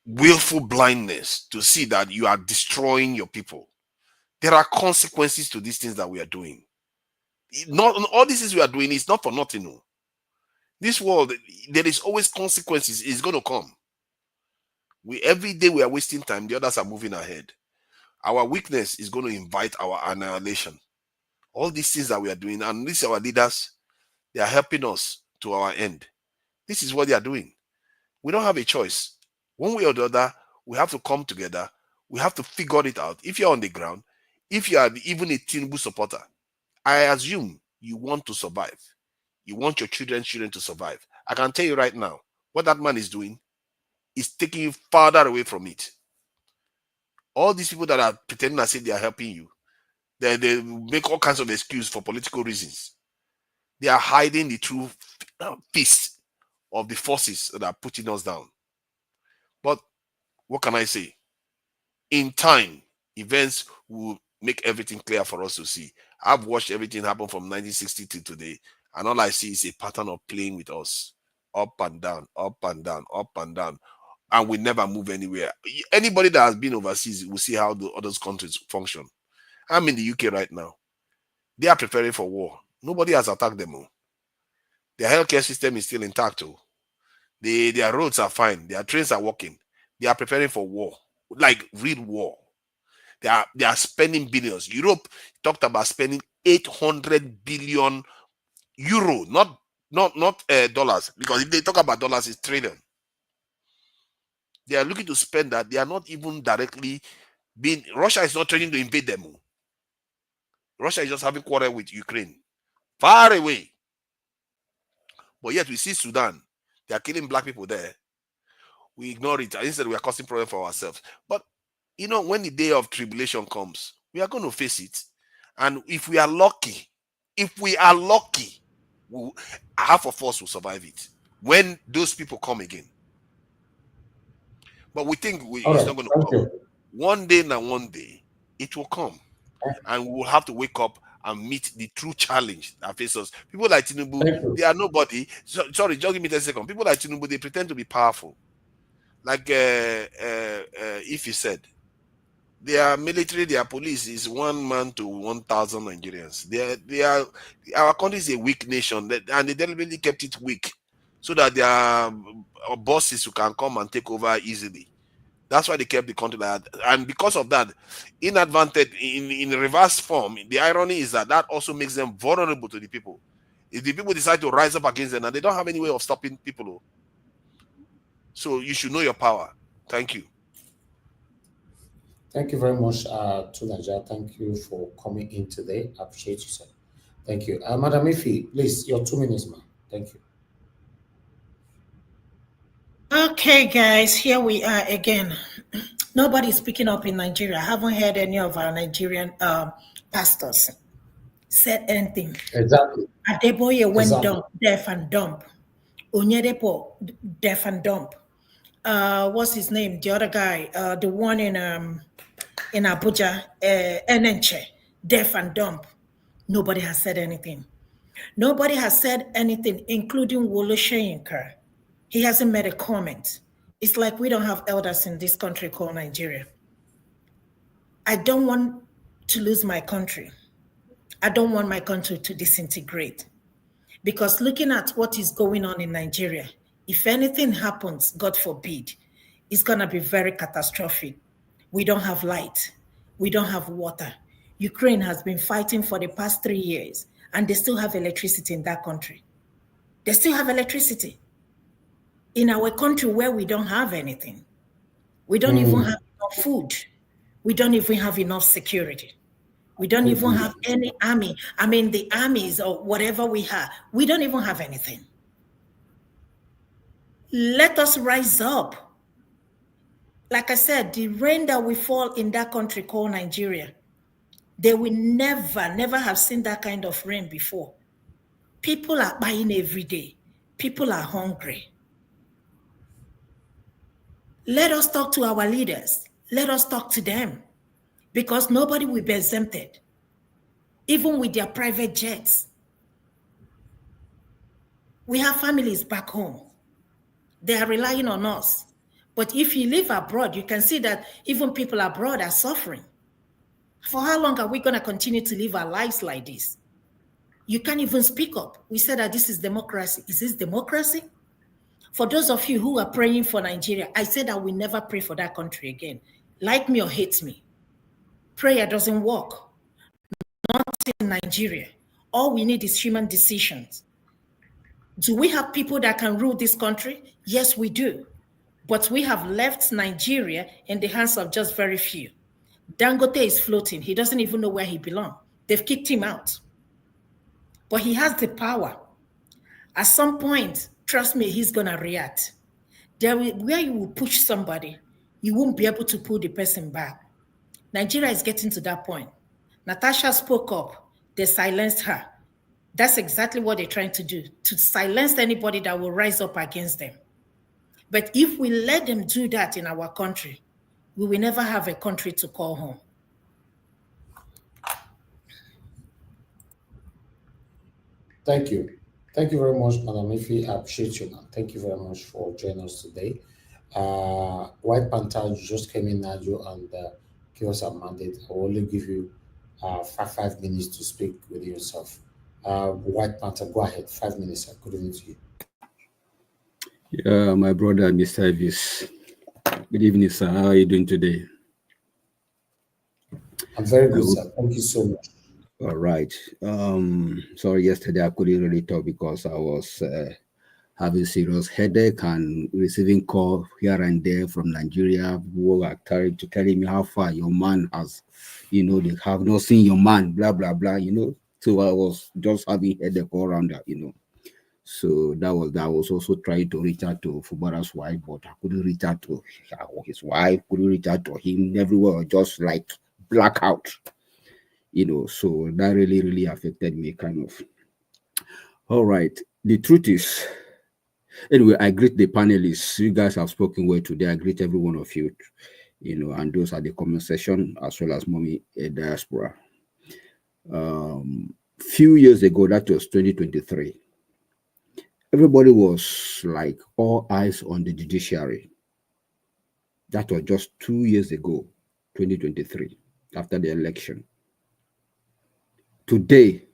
willful blindness to see that you are destroying your people. There are consequences to these things that we are doing. Not all these things we are doing is not for nothing. No. This world, there is always consequences. It's going to come. Every day we are wasting time, the others are moving ahead. Our weakness is going to invite our annihilation. All these things that we are doing, and these are our leaders, they are helping us to our end. This is what they are doing. We don't have a choice. One way or the other, we have to come together. We have to figure it out. If you're on the ground, if you are even a Tinubu supporter, I assume you want to survive. You want your children to survive. I can tell you right now, what that man is doing is taking you farther away from it. All these people that are pretending to say they are helping you, they make all kinds of excuses for political reasons. They are hiding the true fist of the forces that are putting us down. But what can I say? In time, events will make everything clear for us to see. I've watched everything happen from 1960 to today, and all I see is a pattern of playing with us. Up and down, up and down, up and down. And we never move anywhere. Anybody that has been overseas will see how the other countries function. I'm in the UK right now. They are preparing for war. Nobody has attacked them. Their healthcare system is still intact. Their roads are fine. Their trains are working. They are preparing for war, like real war. They are spending billions. Europe talked about spending 800 billion euro, not dollars, because if they talk about dollars, it's trillion. They are looking to spend that. They are not even directly being. Russia is not trying to invade them. Russia is just having quarrel with Ukraine, far away. But yet we see Sudan. They are killing black people there. We ignore it. Instead, we are causing problem for ourselves. But when the day of tribulation comes, we are going to face it. And if we are lucky, half of us will survive it when those people come again. But we think it's not going to come. One day, it will come. And we will have to wake up and meet the true challenge that faces us. People like Tinubu, they are nobody. Sorry, just give me 10 seconds. People like Tinubu, they pretend to be powerful. Like if you said, their military, their police is 1 man to 1,000 Nigerians. Our country is a weak nation, and they deliberately kept it weak so that their bosses who can come and take over easily. That's why they kept the country like that. And because of that, inadvantage in reverse form, the irony is that also makes them vulnerable to the people. If the people decide to rise up against them, and they don't have any way of stopping people. So you should know your power. Thank you. Thank you very much, Tunaja. Thank you for coming in today. I appreciate you, sir. Thank you. Madam Ifi, please, your 2 minutes, ma'am. Thank you. Okay, guys, here we are again. Nobody's speaking up in Nigeria. I haven't heard any of our Nigerian pastors said anything. Exactly. Adeboye went deaf and dumb. Onyedepo, deaf and dumb. what's his name? The other guy, the one in Abuja, Enenche, deaf and dumb. Nobody has said anything. Nobody has said anything, including Wolo Soyinka. He hasn't made a comment. It's like we don't have elders in this country called Nigeria. I don't want to lose my country. I don't want my country to disintegrate. Because looking at what is going on in Nigeria, if anything happens, God forbid, it's going to be very catastrophic. We don't have light. We don't have water. Ukraine has been fighting for the past 3 years, and they still have electricity in that country. They still have electricity. In our country where we don't have anything, we don't even have enough food. We don't even have enough security. We don't even have any army. I mean, the armies or whatever we have, we don't even have anything. Let us rise up. Like I said, the rain that we fall in that country called Nigeria, they will never have seen that kind of rain before. People are buying every day. People are hungry. Let us talk to our leaders. Let us talk to them, because nobody will be exempted, even with their private jets. We have families back home. They are relying on us. But if you live abroad, you can see that even people abroad are suffering. For how long are we going to continue to live our lives like this? You can't even speak up. We said that this is democracy. Is this democracy? For those of you who are praying for Nigeria, I said I will never pray for that country again. Like me or hate me. Prayer doesn't work. Not in Nigeria. All we need is human decisions. Do we have people that can rule this country? Yes, we do. But we have left Nigeria in the hands of just very few. Dangote is floating. He doesn't even know where he belongs. They've kicked him out. But he has the power. At some point, trust me, he's going to react. Where you will push somebody, you won't be able to pull the person back. Nigeria is getting to that point. Natasha spoke up. They silenced her. That's exactly what they're trying to do, to silence anybody that will rise up against them. But if we let them do that in our country, we will never have a country to call home. Thank you. Thank you very much, Madam Ife. I appreciate you, man. Thank you very much for joining us today. White Panther, you just came in, Nigel, and give us a mandate. I will only give you 5 minutes to speak with yourself. White Panther, go ahead. 5 minutes. Good evening to you. Yeah, my brother, Mr. Elvis. Good evening, sir. How are you doing today? I'm very good, sir. Thank you so much. All right. Sorry, yesterday I couldn't really talk because I was having serious headache and receiving call here and there from Nigeria who are telling me how far your man has, they have not seen your man, blah, blah, blah, So I was just having headache all around that, So that was also trying to reach out to Fubara's wife, but I couldn't reach out to his wife, couldn't reach out to him. Everywhere just like blackout, So that really affected me, kind of. All right. The truth is, anyway, I greet the panelists. You guys have spoken well today. I greet every one of you, and those are the comment section as well as Mommy Diaspora. Few years ago, that was 2023. Everybody was like all eyes on the judiciary. That was just 2 years ago, 2023, after the election. Today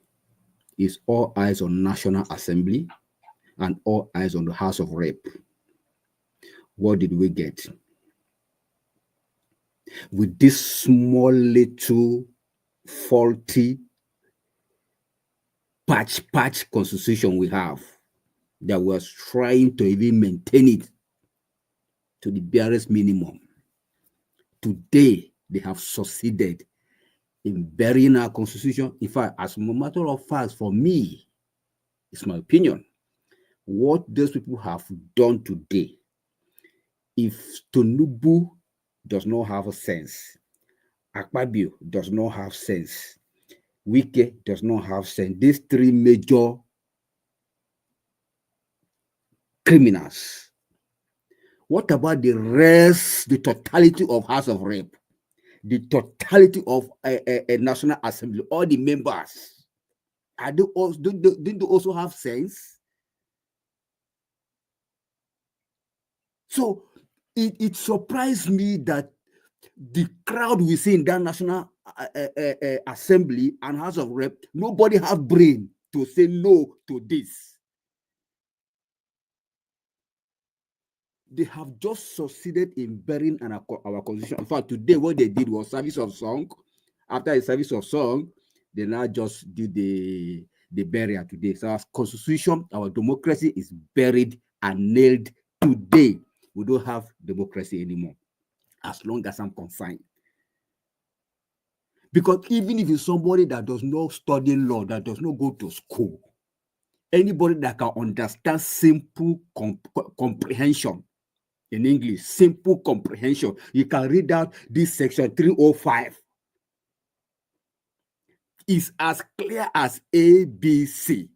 is all eyes on National Assembly and all eyes on the House of Rep. What did we get? With this small little faulty patch constitution we have, that was trying to even maintain it to the barest minimum. Today, they have succeeded in burying our constitution. In fact, as a matter of fact, for me, it's my opinion, what those people have done today, if Tinubu does not have a sense, Akpabio does not have sense, Wike does not have sense, these three major criminals What about the rest, the totality of House of Rep, the totality of a National Assembly, all the members? Are they also, didn't they also have sense? So it surprised me that the crowd we see in that National Assembly and House of Rep, nobody have brain to say no to this. They have just succeeded in burying our constitution. In fact, today what they did was service of song. After a service of song, they now just did the burial today. So our constitution, our democracy is buried and nailed today. We don't have democracy anymore, as long as I'm confined. Because even if it's somebody that does not study law, that does not go to school, anybody that can understand simple comprehension in English, simple comprehension, you can read out this section 305. It's as clear as ABC.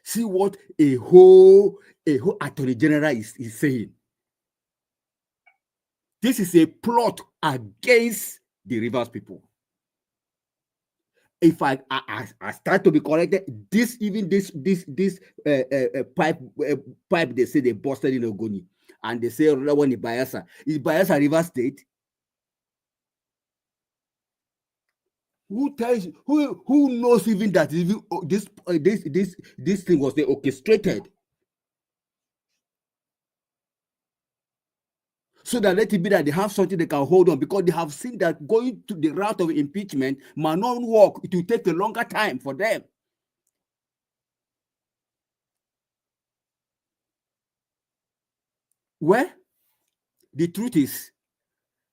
See what a whole attorney general is saying. This is a plot against the Rivers people. If I start to be corrected, this pipe they say they busted in Ogoni, and they say another one in Bayelsa. Is Bayelsa River State? Who tells you, who knows even that even this thing was orchestrated? So that let it be that they have something they can hold on, because they have seen that going to the route of impeachment might not work. It will take a longer time for them. Well, the truth is,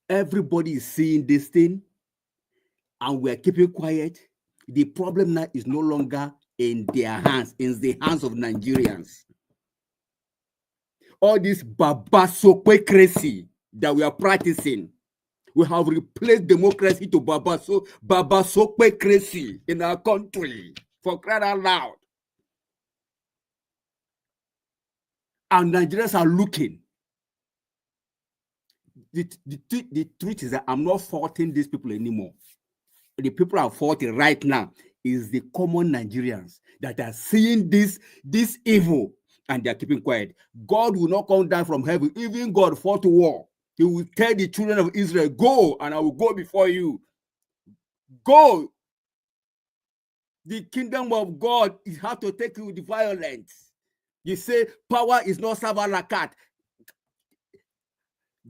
everybody is seeing this thing and we're keeping quiet. The problem now is no longer in their hands, in the hands of Nigerians. All this babasocracy that we are practicing, we have replaced democracy to babasocracy in our country, for crying out loud. And Nigerians are looking. The truth is that I'm not faulting these people anymore. The people I'm faulting right now is the common Nigerians that are seeing this evil and they're keeping quiet. God will not come down from heaven. Even God fought war. He will tell the children of Israel, go, and I will go before you. Go. The kingdom of God is how to take you with violence. You say power is not savalakat.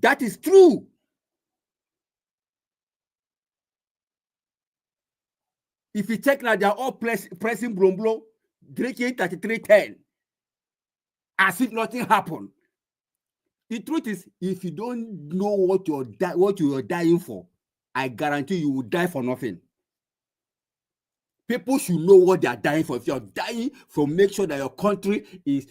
That is true. If you check now, they are all pressing blow, drinking 3310, as if nothing happened. The truth is, if you don't know what you are dying for, I guarantee you will die for nothing. People should know what they are dying for. If you are dying for make sure that your country is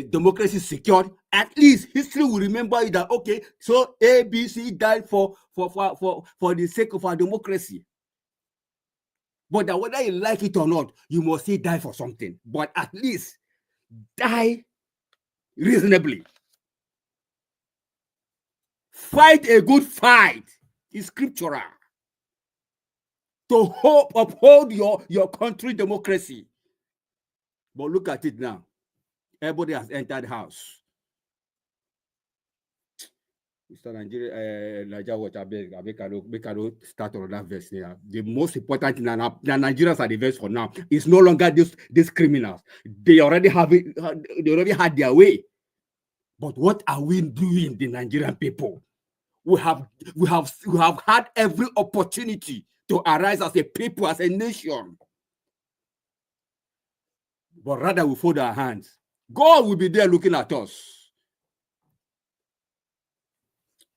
democracy secured, at least history will remember you that, okay, so ABC died for the sake of our democracy. But that whether you like it or not, you must still die for something. But at least die reasonably. Fight a good fight is scriptural. To uphold your country democracy. But look at it now. Everybody has entered the house. Mr. Nigeria, what I cannot start on that verse here. The most important thing, and Nigerians are the verse for now, is no longer these criminals. They already have it. They already had their way. But what are we doing, the Nigerian people? We have had every opportunity to arise as a people, as a nation. But rather we fold our hands. God will be there looking at us.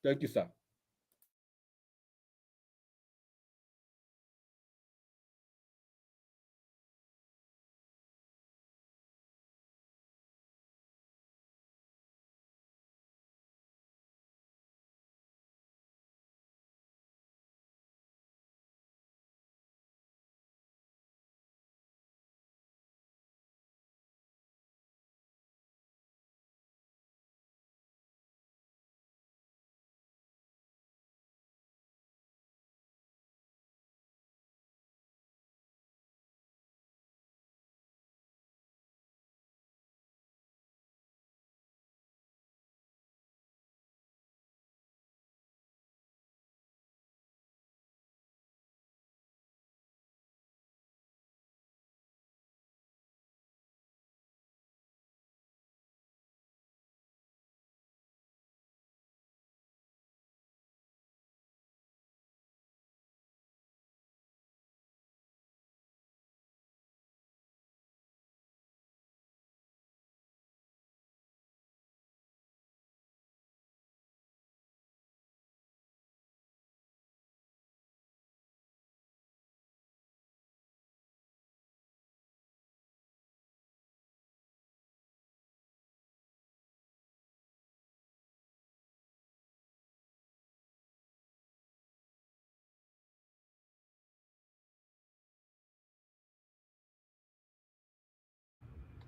Thank you, sir.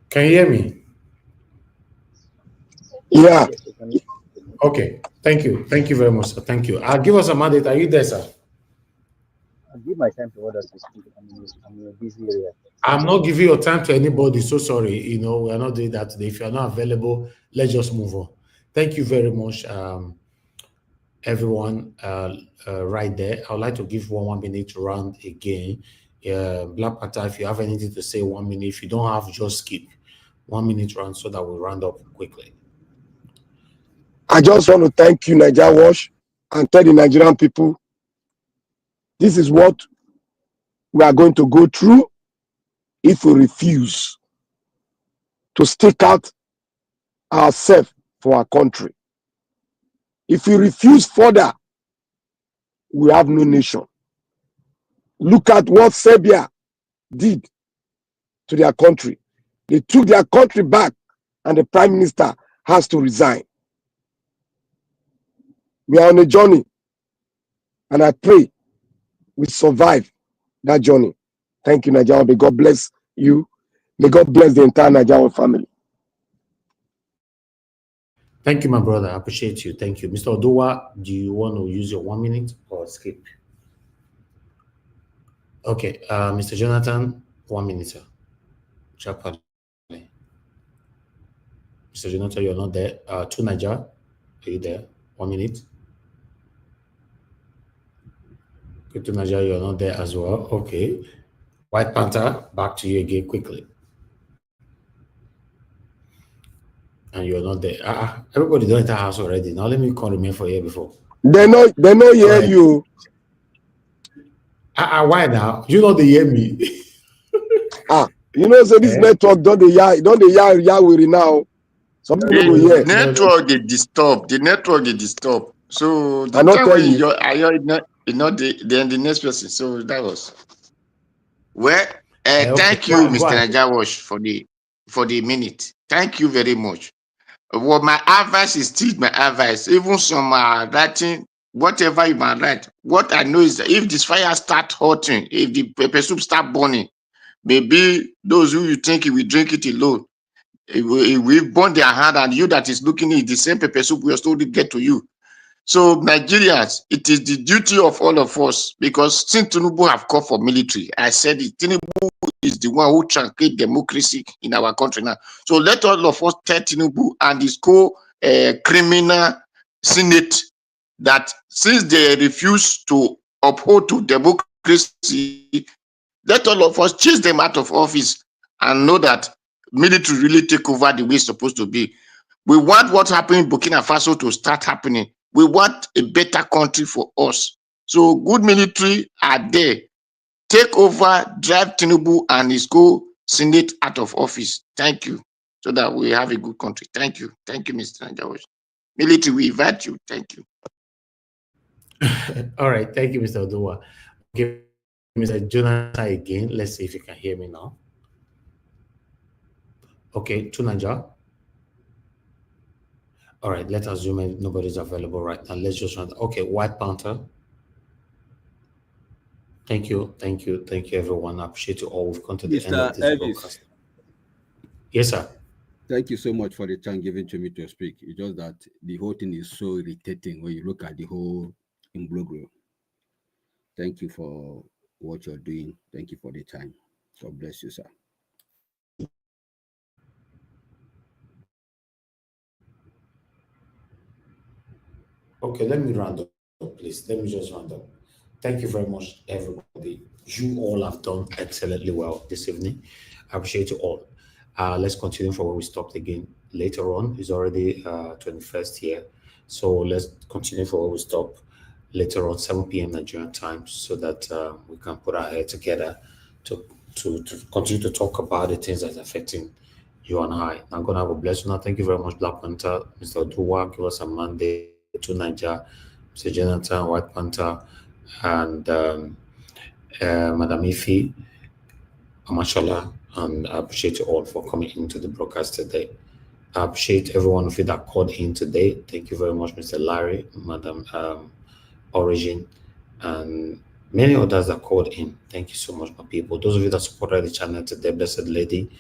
Can you hear me? Yeah. Okay. Thank you. Thank you very much, sir. Thank you. Give us a mandate. Are you there, sir? I'll give my time to others to speak. I'm in a busy area. I'm not giving your time to anybody. So sorry. You know, we're not doing that today. If you're not available, let's just move on. Thank you very much, everyone right there. I would like to give one minute round again. Black Panther, if you have anything to say, 1 minute. If you don't have, just skip 1 minute round so that we round up quickly. I just want to thank you, Nigeria Watch, and tell the Nigerian people this is what we are going to go through if we refuse to stick out ourselves for our country. If we refuse further, we have no nation. Look at what Serbia did to their country. They took their country back, and the prime minister has to resign. We are on a journey, and I pray we survive that journey. Thank you, Nigeria. May God bless you. May God bless the entire Nigerian family. Thank you, my brother. I appreciate you. Thank you. Mr. Oduwa, do you want to use your 1 minute or skip? Okay, Mr. Jonathan, 1 minute, sir. Chapali. Mr. Jonathan, you're not there. To Nigeria, are you there? 1 minute. Good to Nigeria, you're not there as well. Okay. White Panther, back to you again quickly. And you're not there. Everybody don't enter house already. Now let me call remain for here before. They know hear you. Why now? You know they hear me. You know, so this network don't they yah with now. Some people The hear. network they disturb. The network they disturb. So the I not time tell when you. not then the next person. So that was well. Okay. Thank you, Mr. Najawash, for the minute. Thank you very much. Well, my advice is still my advice. Even some writing, whatever you might write. What I know is that if this fire start hotting, if the pepper soup start burning, maybe those who you think will drink it alone, it will burn their hand, and you that is looking at the same pepper soup will still get to you. So Nigerians, it is the duty of all of us, because since Tinubu have called for military, I said it, Tinubu is the one who truncate democracy in our country now. So let all of us tell Tinubu and his criminal Senate that since they refuse to uphold to democracy, let all of us chase them out of office and know that military really take over the way it's supposed to be. We want what happened in Burkina Faso to start happening. We want a better country for us. So good military are there. Take over, drive Tinubu and his Senate out of office. Thank you. So that we have a good country. Thank you. Thank you, Mr. Najawash. Military, we invite you. Thank you. All right. Thank you, Mr. Oduwa. Okay, Mr. Jonathan again. Let's see if you can hear me now. Okay, to Nigeria. All right, let's assume nobody's available right now. Let's just run. Okay, White Panther. Thank you, everyone. I appreciate you all. We've come to the end of this broadcast. Yes, sir. Thank you so much for the time given to me to speak. It's just that the whole thing is so irritating when you look at the whole imbroglio. Thank you for what you're doing. Thank you for the time. God bless you, sir. Okay, let me round up, please. Let me just round up. Thank you very much, everybody. You all have done excellently well this evening. I appreciate you all. Let's continue from where we stopped again later on. It's already 21st here. So let's continue from where we stopped later on, 7 p.m. Nigerian time, so that we can put our head together to continue to talk about the things that's affecting you and I. I'm going to have a blessing now. Thank you very much, Black Panther. Mr. Oduwa, give us a Monday to Nigeria. Mr. Jonathan, White Panther, and Madam Ifi, Mashallah, and I appreciate you all for coming into the broadcast today. I appreciate every one of you that called in today. Thank you very much, Mr. Larry, Madam Origin, and many others that called in. Thank you so much, my people. Those of you that supported the channel today, Blessed Lady,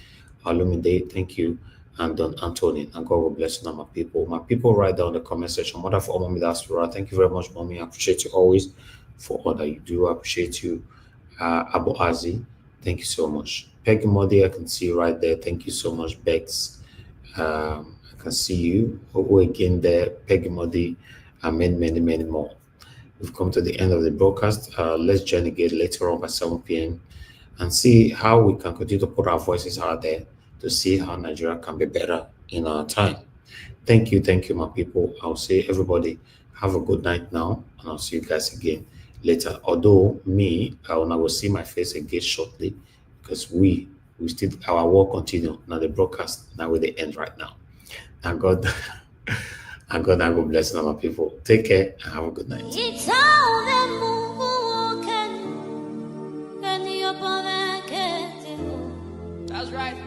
Alumide, thank you. And Don Anthony, and God will bless you, my people. My people, write down in the comment section. Mother for Mommy Diaspora, thank you very much, Mommy. I appreciate you always for all that you do. I appreciate you. Abu Azi, thank you so much. Peggy Modi, I can see you right there. Thank you so much, Bex. I can see you. Oh, again there, Peggy Modi, and many more. We've come to the end of the broadcast. Let's join again later on by 7 p.m. and see how we can continue to put our voices out there to see how Nigeria can be better in our time. Thank you, my people. I'll say everybody have a good night now, and I'll see you guys again later. Although I will see my face again shortly, because we still, our work continue. Now the broadcast now with the end right now. And God bless my people. Take care and have a good night. That's right.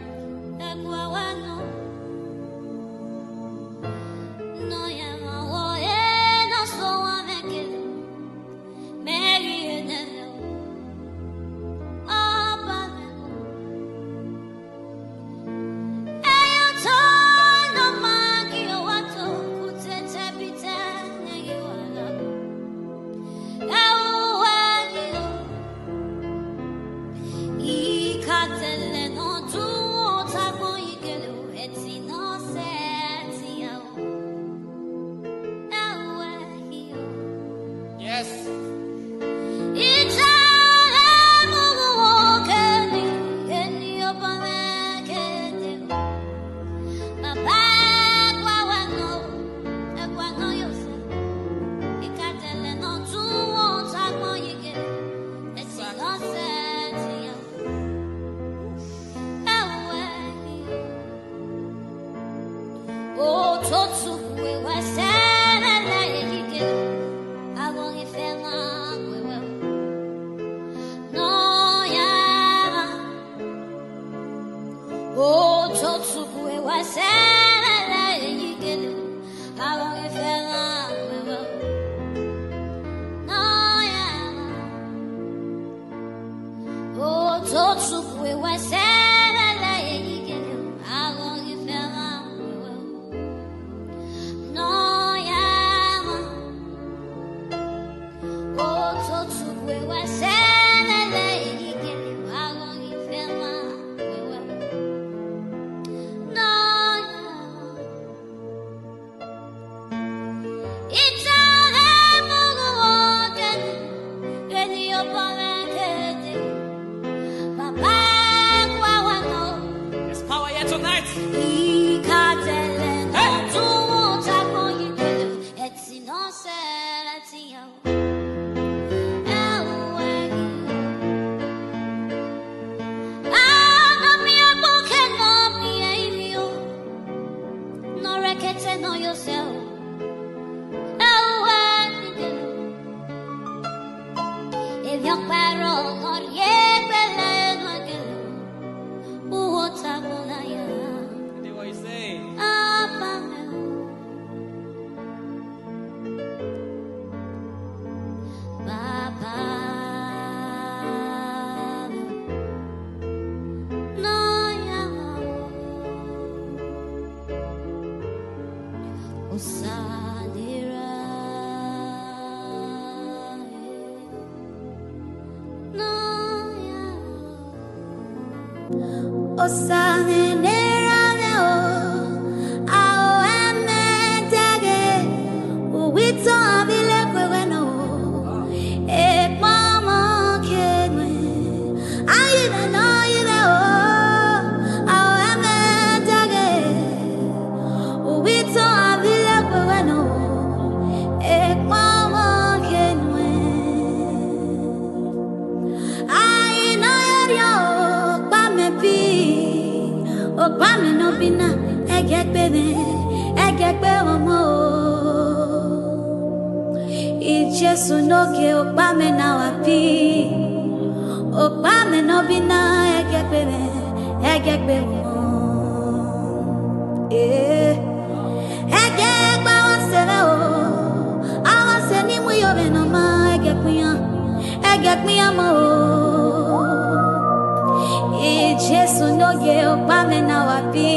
Jesus Yesu no ye opame na wapi.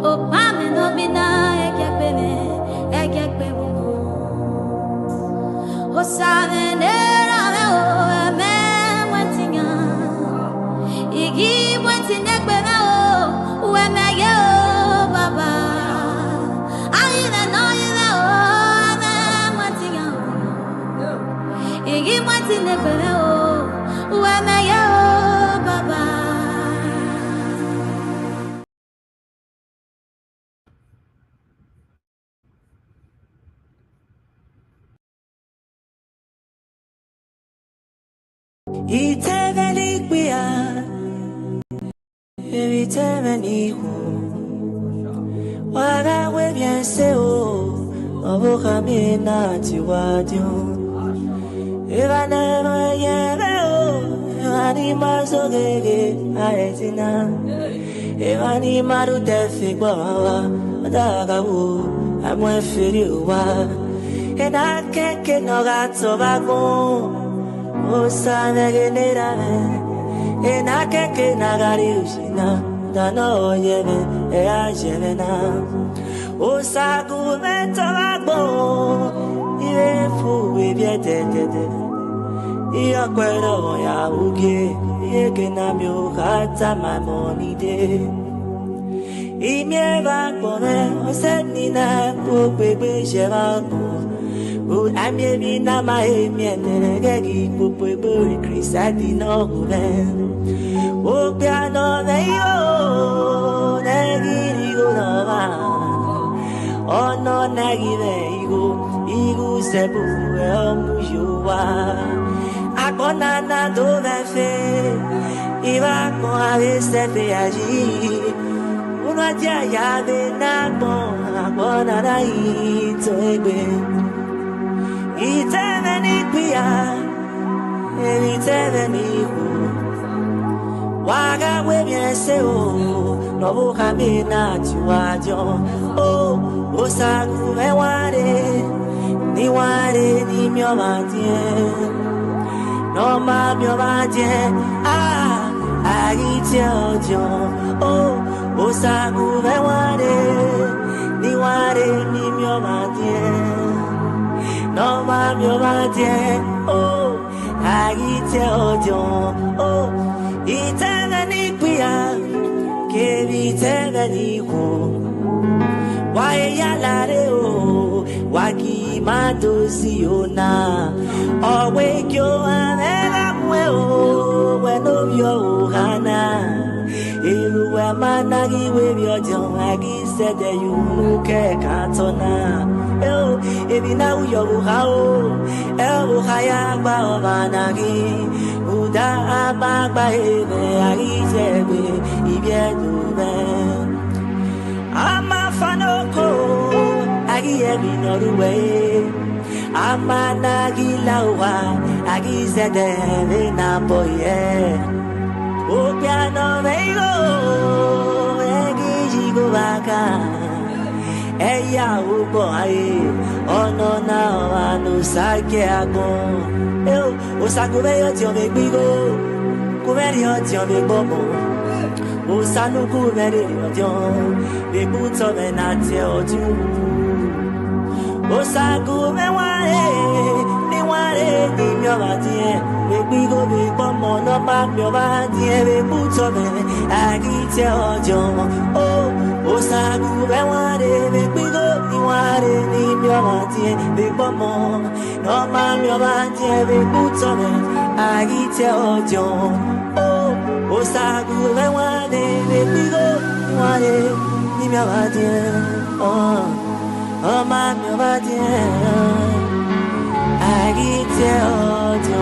Opame no bina ekekpe mo. Osave nera me o me wantinga. Igi wantinga kpe me o we me ye o baba. Ayi me no ye me o me wantinga. Igi wantinga kpe me o we me ye o baba. Itevelikbia, evitevenihu. Wara we bien seo, oboka mina tiwadio. Evane no yeveo, evani mazogege aetina. Evani maru defi gwawa, adagawu, amwe firiwa. Ena keke no gato bagon. Osa negenera ena keke nagari ushina dano yebe ea jebena osa gumento agbo iwe fu ibe tetete iya kwero ya uge yeke na mi o kata my money de imie ba kome oseni na ko pepe sheba ko I'm baby na my mienne gegi popo boy Chris I did no ben o piano neyo negi go no va oh no negi veigo igu sebu mujuwa akona na do fe iba con a veces fe allí uno ya ya de na bon akona na ito egbe Itevenikbia, evitevenihu. Waga we bien seo, no boka mina tiwadio. Oh, osagu me ware, ni mio matien. No ma mio matien, ah, agite odio. Oh, osagu me ware, ni mio matien. No mam yo matien, oh, agite odio, oh, itevenikbia, ke viteveniku, wae yalare o, waki madosi ona, owe kyo amega mwe o, weno vyo hana. Iluwe managi webyo jon agi sede yunuke katona. Eo ebina uyo buhao, eo buhaya ba managi. Uda abagba ebe agi jebe ibyedube. Ama fanoko agi ebi noruwe. Ama nagi lawa agi sede na boye. O piano veigo, egijigo baka, eya ubo aye, ono na wanu sake agon. Eu, o sagu veio tio me bigo, kumerio tio me bobo, o sanu kumerio tio, me buto me na tio tu. O sagu me ware, ni mio matie. We go big bomb no ma mio badie we puto me agite ojo oh osagu be ware we go ni ware ni mio badie big bomb no ma mio badie we puto me agite ojo oh osagu be ware we go ni ware ni mio badie oh ma mio badie agite ojo